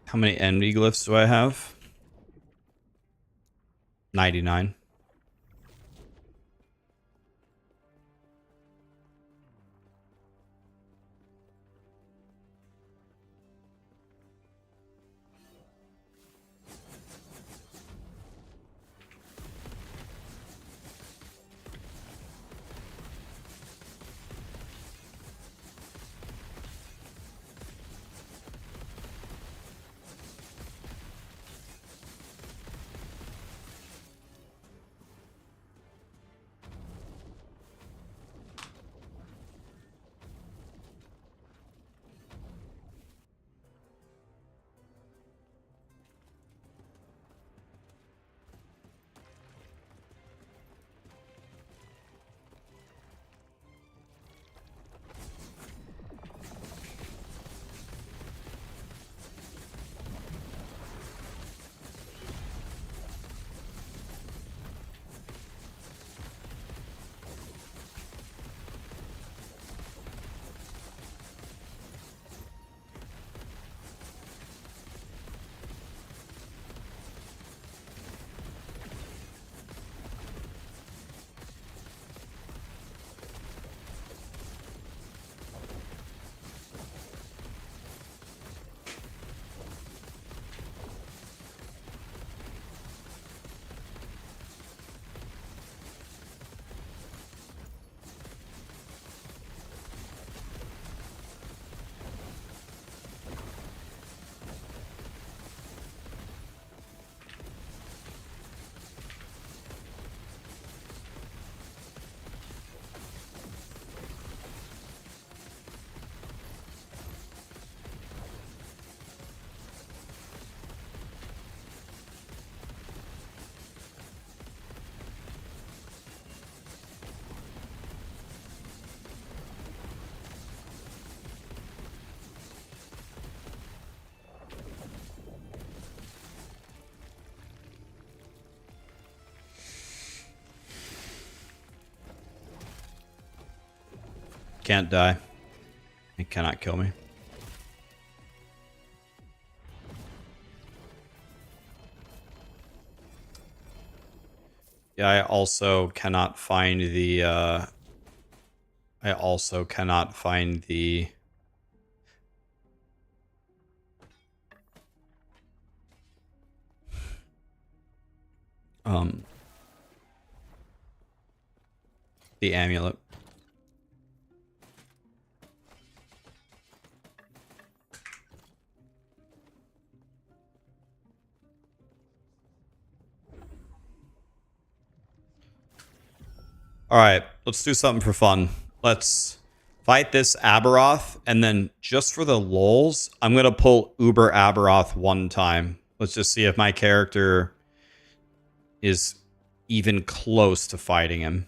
How many envy glyphs do I have? 99. Can't die. It cannot kill me. Yeah, I also cannot find the the amulet. All right, let's do something for fun. Let's fight this Aberroth, and then just for the lulz, I'm gonna pull Uber Aberroth one time. Let's just see if my character is even close to fighting him.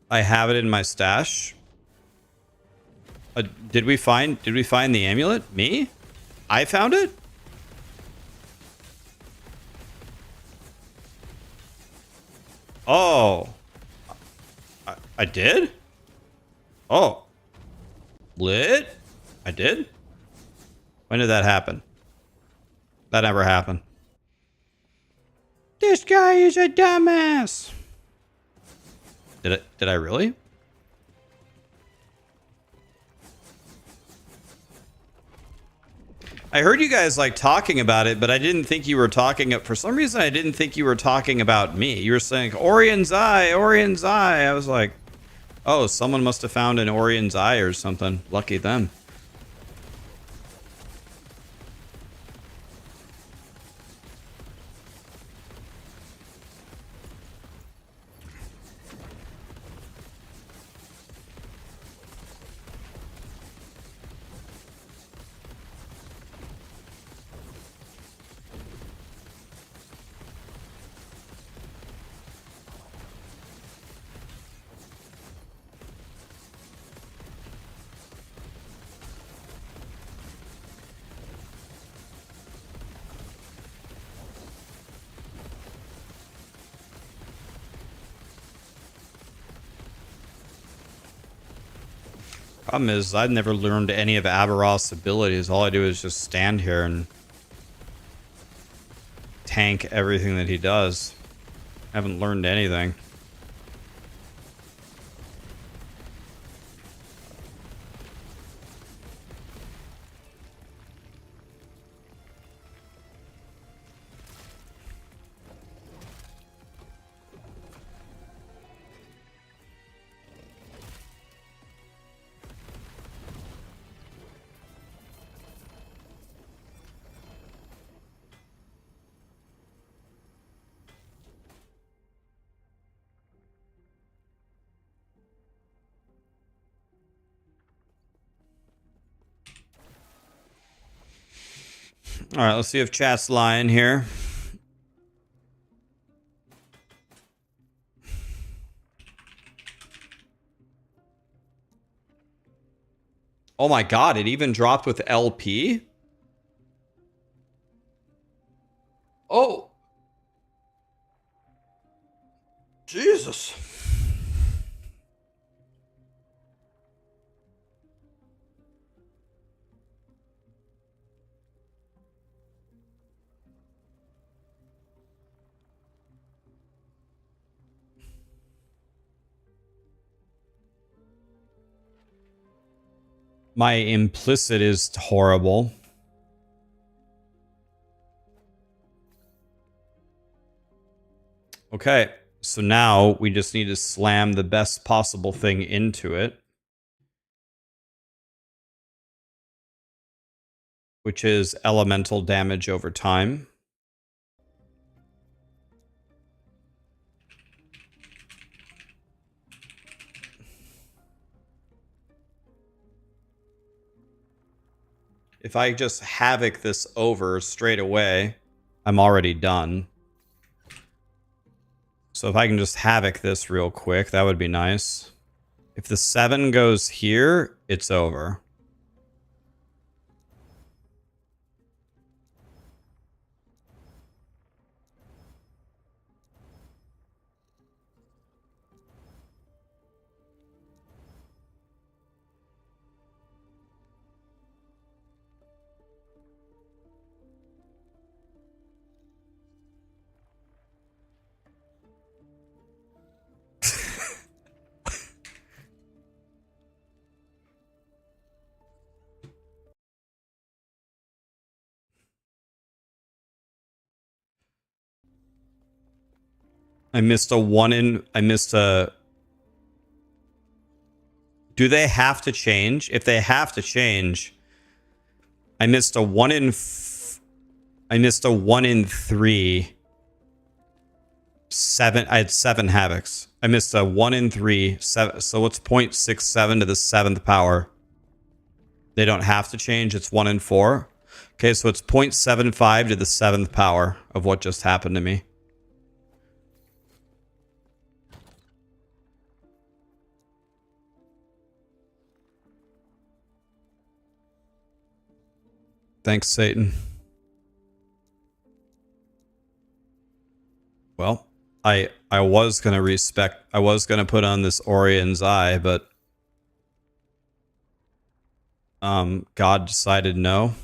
I have it in my stash. Did we find the amulet? Me? I found it? Oh. I did? Oh. Lit? I did? When did that happen? That never happened. This guy is a dumbass. Did I really? I heard you guys like talking about it, but I didn't think you were talking. For some reason, I didn't think you were talking about me. You were saying Orion's Eye, Orion's Eye. I was like, oh, someone must have found an Orion's Eye or something. Lucky them. Problem is, I've never learned any of Aberroth's abilities. All I do is just stand here and tank everything that he does. I haven't learned anything. All right, let's see if chat's lying here. Oh my god, it even dropped with LP? Oh. Jesus. My implicit is horrible. Okay, so now we just need to slam the best possible thing into it, which is elemental damage over time. If I just havoc this over straight away, I'm already done. So if I can just havoc this real quick, that would be nice. If the 7 goes here, it's over. I missed a 1 in... I missed a... Do they have to change? If they have to change... I missed a 1 in... I missed a 1 in 3... 7... I had 7 havocs. I missed a 1 in 3... 7, so it's 0.67 to the 7th power. They don't have to change. It's 1 in 4. Okay, so it's 0.75 to the 7th power of what just happened to me. Thanks, Satan. Well, I was gonna put on this Orion's Eye, but God decided no.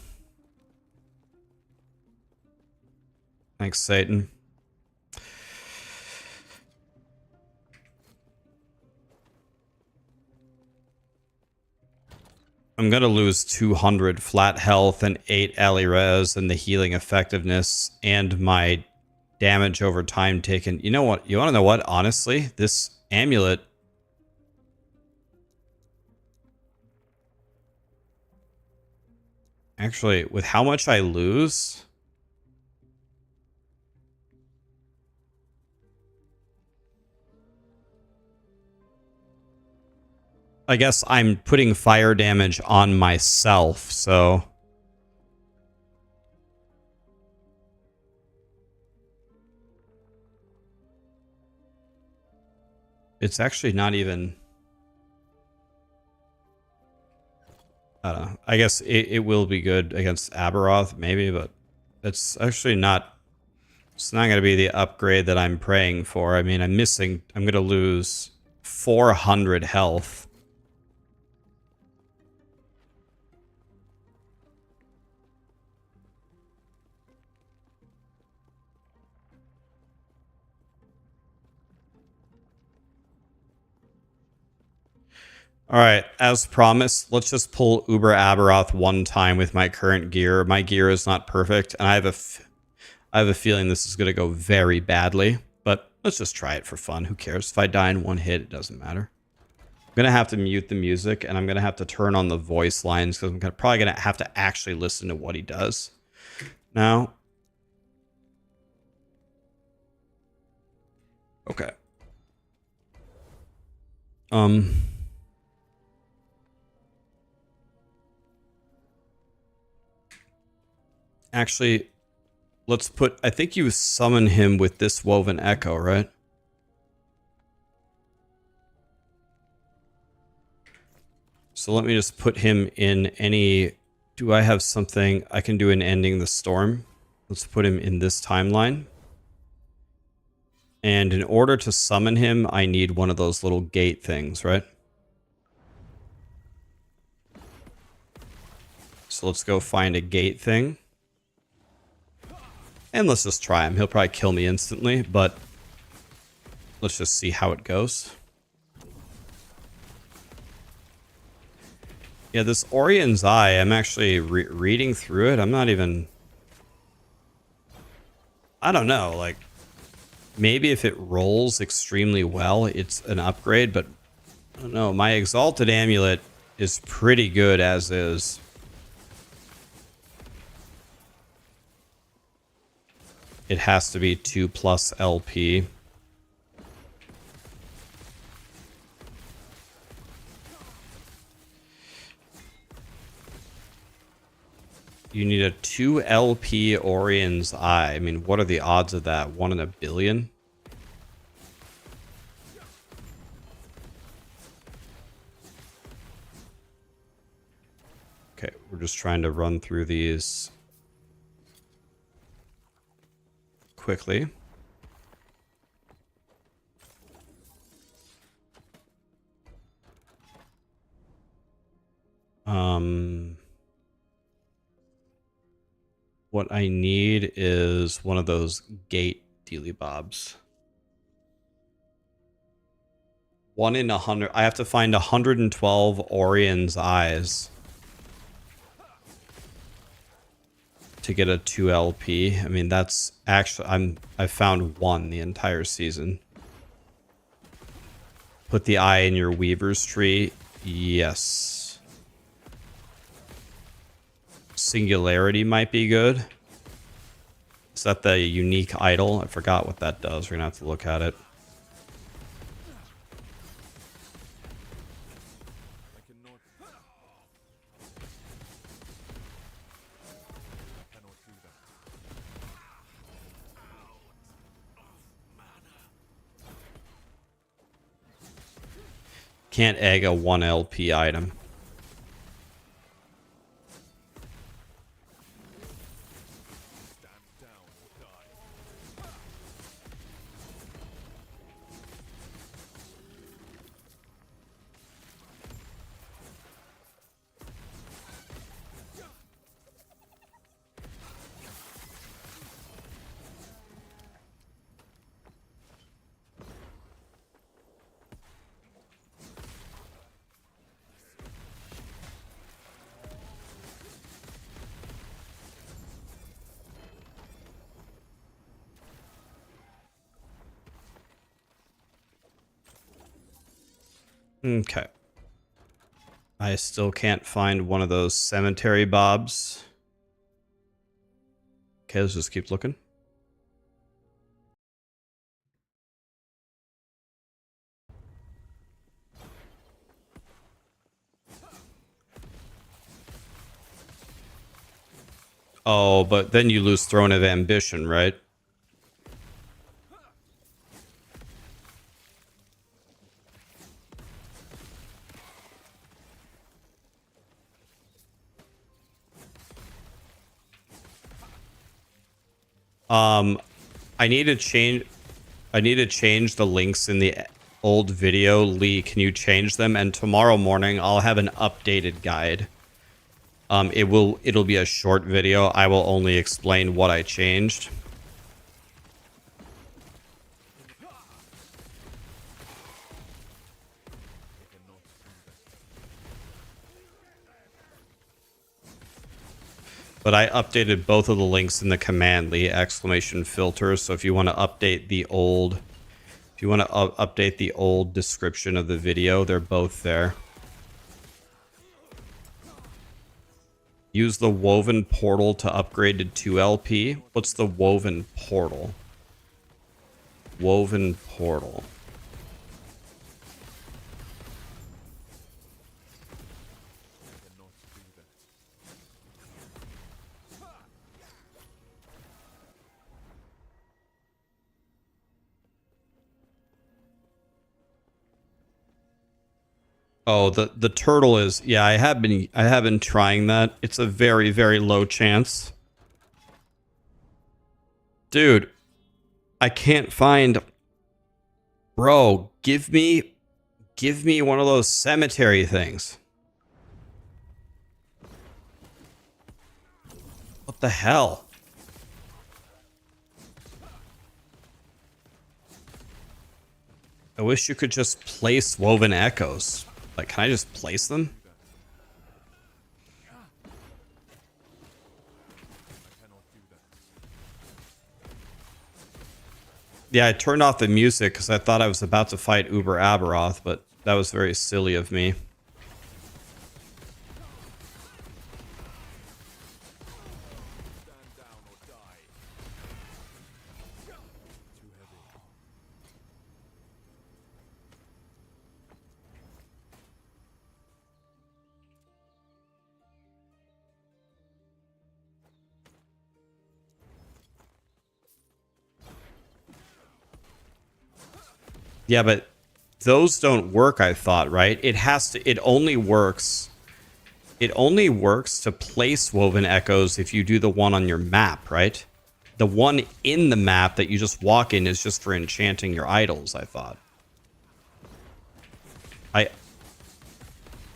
Thanks, Satan. I'm going to lose 200 flat health and 8 ally res and the healing effectiveness and my damage over time taken. You know what? You want to know what? Honestly, this amulet... Actually, with how much I lose... I guess I'm putting fire damage on myself, so... It's actually not even... I don't know. I guess it will be good against Aberroth, maybe, but it's actually not... It's not going to be the upgrade that I'm praying for. I mean, I'm going to lose 400 health. All right, as promised, let's just pull Uber Aberroth one time with my current gear. My gear is not perfect, and I have a feeling this is going to go very badly, but let's just try it for fun. Who cares? If I die in one hit, it doesn't matter. I'm going to have to mute the music, and I'm going to have to turn on the voice lines, because I'm probably going to have to actually listen to what he does. Now. Okay. Actually, let's put... I think you summon him with this Woven Echo, right? So let me just put him in any... Do I have something I can do in Ending the Storm? Let's put him in this timeline. And in order to summon him, I need one of those little gate things, right? So let's go find a gate thing. And let's just try him. He'll probably kill me instantly, but let's just see how it goes. Yeah, this Orion's Eye, I'm actually reading through it. I'm not even... I don't know, like... Maybe if it rolls extremely well, it's an upgrade, but... I don't know, my Exalted Amulet is pretty good as is. It has to be 2+ LP. You need a 2 LP Orion's Eye. I mean, what are the odds of that? 1 in a billion? Okay, we're just trying to run through these quickly. What I need is one of those gate dealy bobs. 1 in 100. I have to find 112 Orion's Eyes to get a 2 LP. I mean, that's actually... I found 1 the entire season. Put the eye in your weaver's tree. Yes. Singularity might be good. Is that the unique idol? I forgot what that does. We're gonna have to look at it. Can't egg a 1 LP item. Okay. I still can't find one of those cemetery bobs. Okay, let's just keep looking. Oh, but then you lose Throne of Ambition, right? I need to change the links in the old video. Lee, can you change them? And tomorrow morning I'll have an updated guide. It'll be a short video. I will only explain what I changed. But I updated both of the links in the command, Lee, exclamation filter. So if you want to update the old, update the old description of the video, they're both there. Use the woven portal to upgrade to 2 LP. What's the woven portal? Woven portal. Oh, the turtle is, yeah, I have been trying that. It's a very, very low chance. Dude, I can't find. Bro, give me one of those cemetery things. What the hell? I wish you could just place woven echoes. Like, can I just place them? Yeah, I turned off the music because I thought I was about to fight Uber Aberroth, but that was very silly of me. Yeah, but those don't work, I thought, right? It only works to place woven echoes if you do the one on your map, right? The one in the map that you just walk in is just for enchanting your idols, I thought.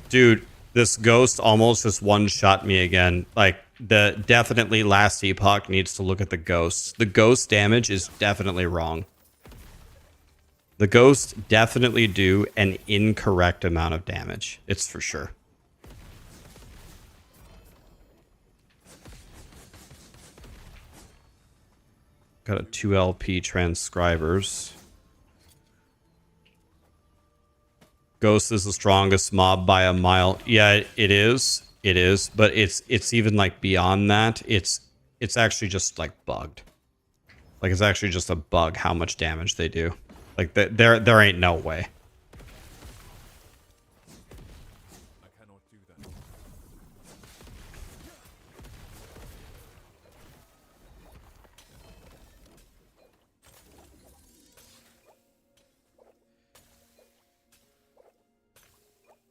Dude, this ghost almost just one-shot me again. Like, definitely last Epoch needs to look at the ghosts. The ghost damage is definitely wrong. The ghosts definitely do an incorrect amount of damage. It's for sure. Got a 2 LP transcribers. Ghost is the strongest mob by a mile. Yeah, it is. It is, but it's even like beyond that. It's actually just like bugged. Like it's actually just a bug how much damage they do. Like there ain't no way. I cannot do that.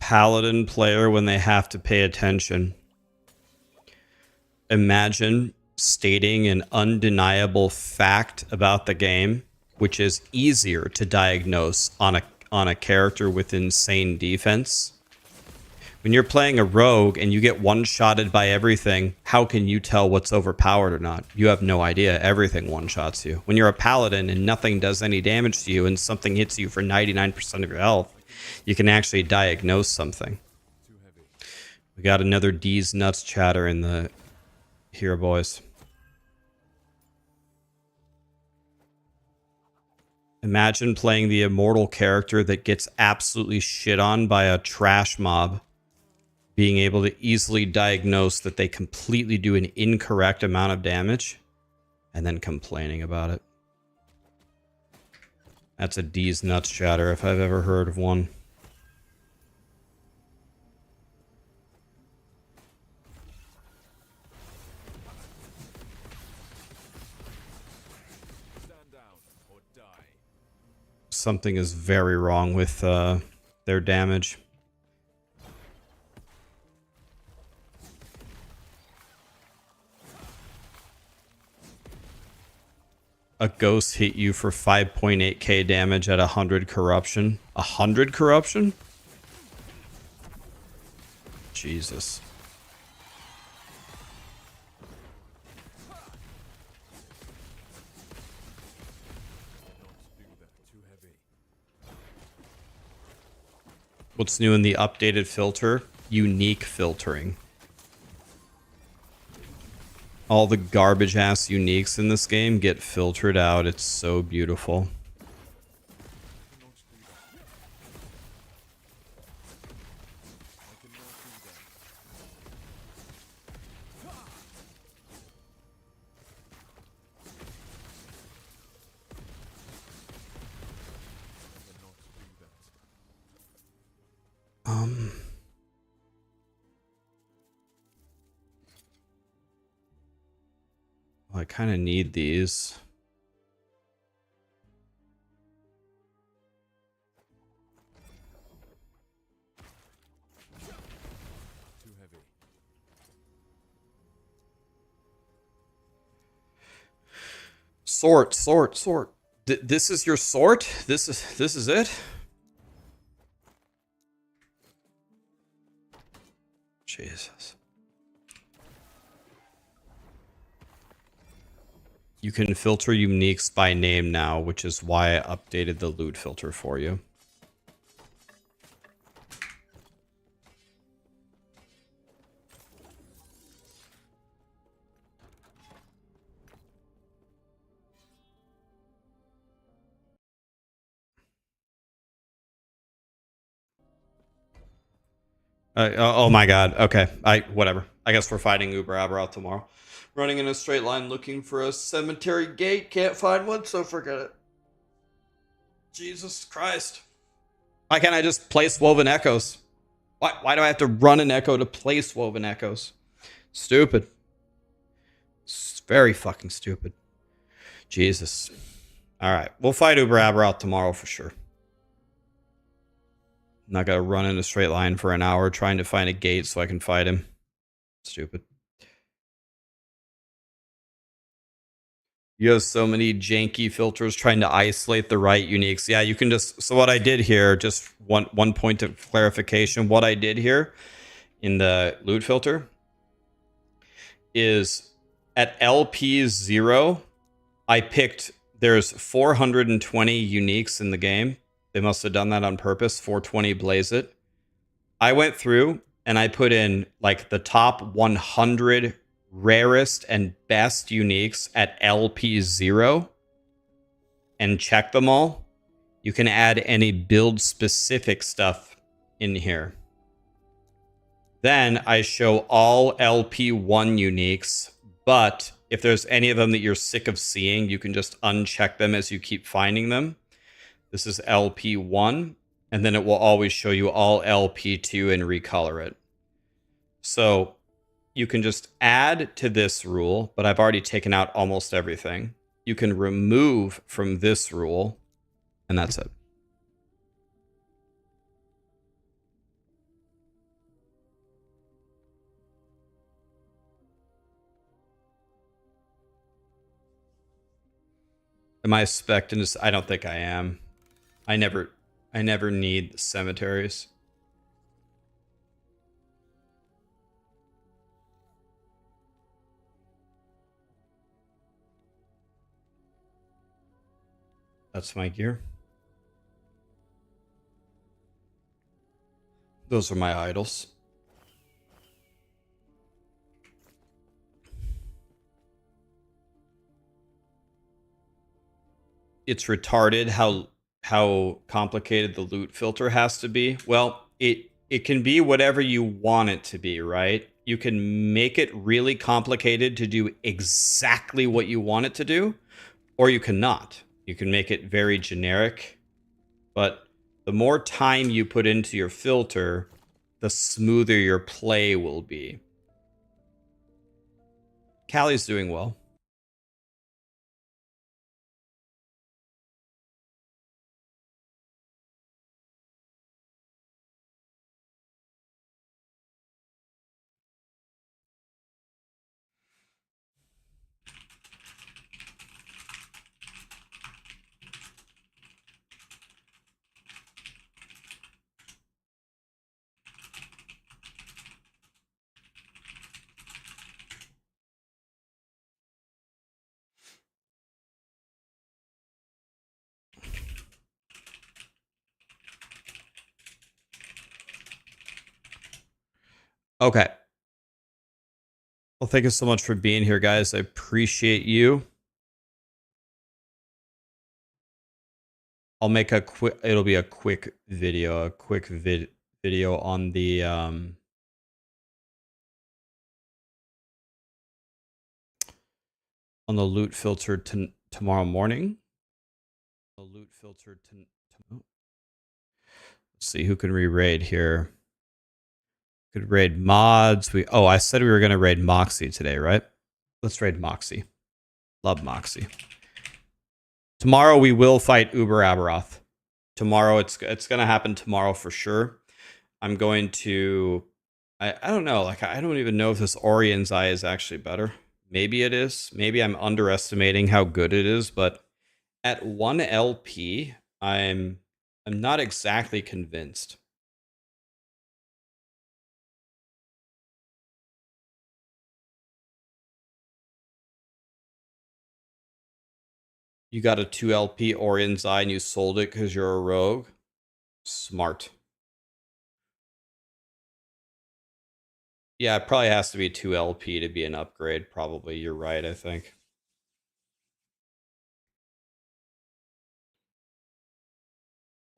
Paladin player when they have to pay attention. Imagine stating an undeniable fact about the game, which is easier to diagnose on a character with insane defense. When you're playing a rogue and you get one-shotted by everything, how can you tell what's overpowered or not? You have no idea. Everything one-shots you. When you're a paladin and nothing does any damage to you and something hits you for 99% of your health, you can actually diagnose something. We got another D's nuts chatter in the here, boys. Imagine playing the immortal character that gets absolutely shit on by a trash mob, being able to easily diagnose that they completely do an incorrect amount of damage, and then complaining about it. That's a D's nuts chatter if I've ever heard of one. Something is very wrong with their damage. A ghost hit you for 5.8k damage at 100 corruption. 100 corruption? Jesus. What's new in the updated filter? Unique filtering. All the garbage ass uniques in this game get filtered out. It's so beautiful. Well, I kind of need these. Too heavy. Sort. This is your sort? This is it? Jesus. You can filter uniques by name now, which is why I updated the loot filter for you. Oh my god. Okay. Whatever. I guess we're fighting Uber Abberoth tomorrow. Running in a straight line looking for a cemetery gate. Can't find one, so forget it. Jesus Christ. Why can't I just place Woven Echoes? Why do I have to run an echo to place Woven Echoes? Stupid. It's very fucking stupid. Jesus. Alright. We'll fight Uber Abberoth tomorrow for sure. I'm not gonna run in a straight line for an hour trying to find a gate so I can fight him. Stupid. You have so many janky filters trying to isolate the right uniques. Yeah, you can just... So what I did here, just one point of clarification. What I did here in the loot filter is at LP0, I picked... There's 420 uniques in the game. They must have done that on purpose. 420 blaze it. I went through and I put in like the top 100 rarest and best uniques at LP0 and check them all. You can add any build specific stuff in here. Then I show all LP1 uniques, but if there's any of them that you're sick of seeing, you can just uncheck them as you keep finding them. This is LP1, and then it will always show you all LP2 and recolor it. So you can just add to this rule, but I've already taken out almost everything. You can remove from this rule, and that's it. Am I expecting this? I don't think I am. I never need the cemeteries. That's my gear. Those are my idols. It's retarded how complicated the loot filter has to be. Well, it can be whatever you want it to be, right? You can make it really complicated to do exactly what you want it to do, or you cannot. You can make it very generic, but the more time you put into your filter, the smoother your play will be. Callie's doing well. Okay. Well, thank you so much for being here, guys. I appreciate you. I'll make a quick, it'll be a quick video, video on the on the loot filter tomorrow morning. The loot filter let's see who can re-raid here. Could raid mods. I said we were gonna raid Moxie today, right? Let's raid Moxie. Love Moxie. Tomorrow we will fight Uber Aberroth. Tomorrow it's gonna happen tomorrow for sure. I'm going to I don't know, like I don't even know if this Orion's Eye is actually better. Maybe it is. Maybe I'm underestimating how good it is, but at 1 LP, I'm not exactly convinced. You got a 2 LP Orion's Eye and you sold it because you're a rogue? Smart. Yeah, it probably has to be 2 LP to be an upgrade. Probably. You're right, I think.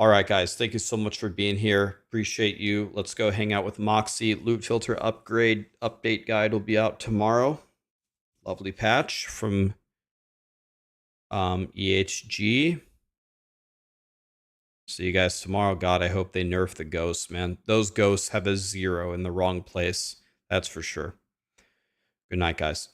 All right, guys. Thank you so much for being here. Appreciate you. Let's go hang out with Moxie. Loot filter upgrade update guide will be out tomorrow. Lovely patch from EHG. See you guys tomorrow. God, I hope they nerf the ghosts, man. Those ghosts have a 0 in the wrong place. That's for sure. Good night, guys.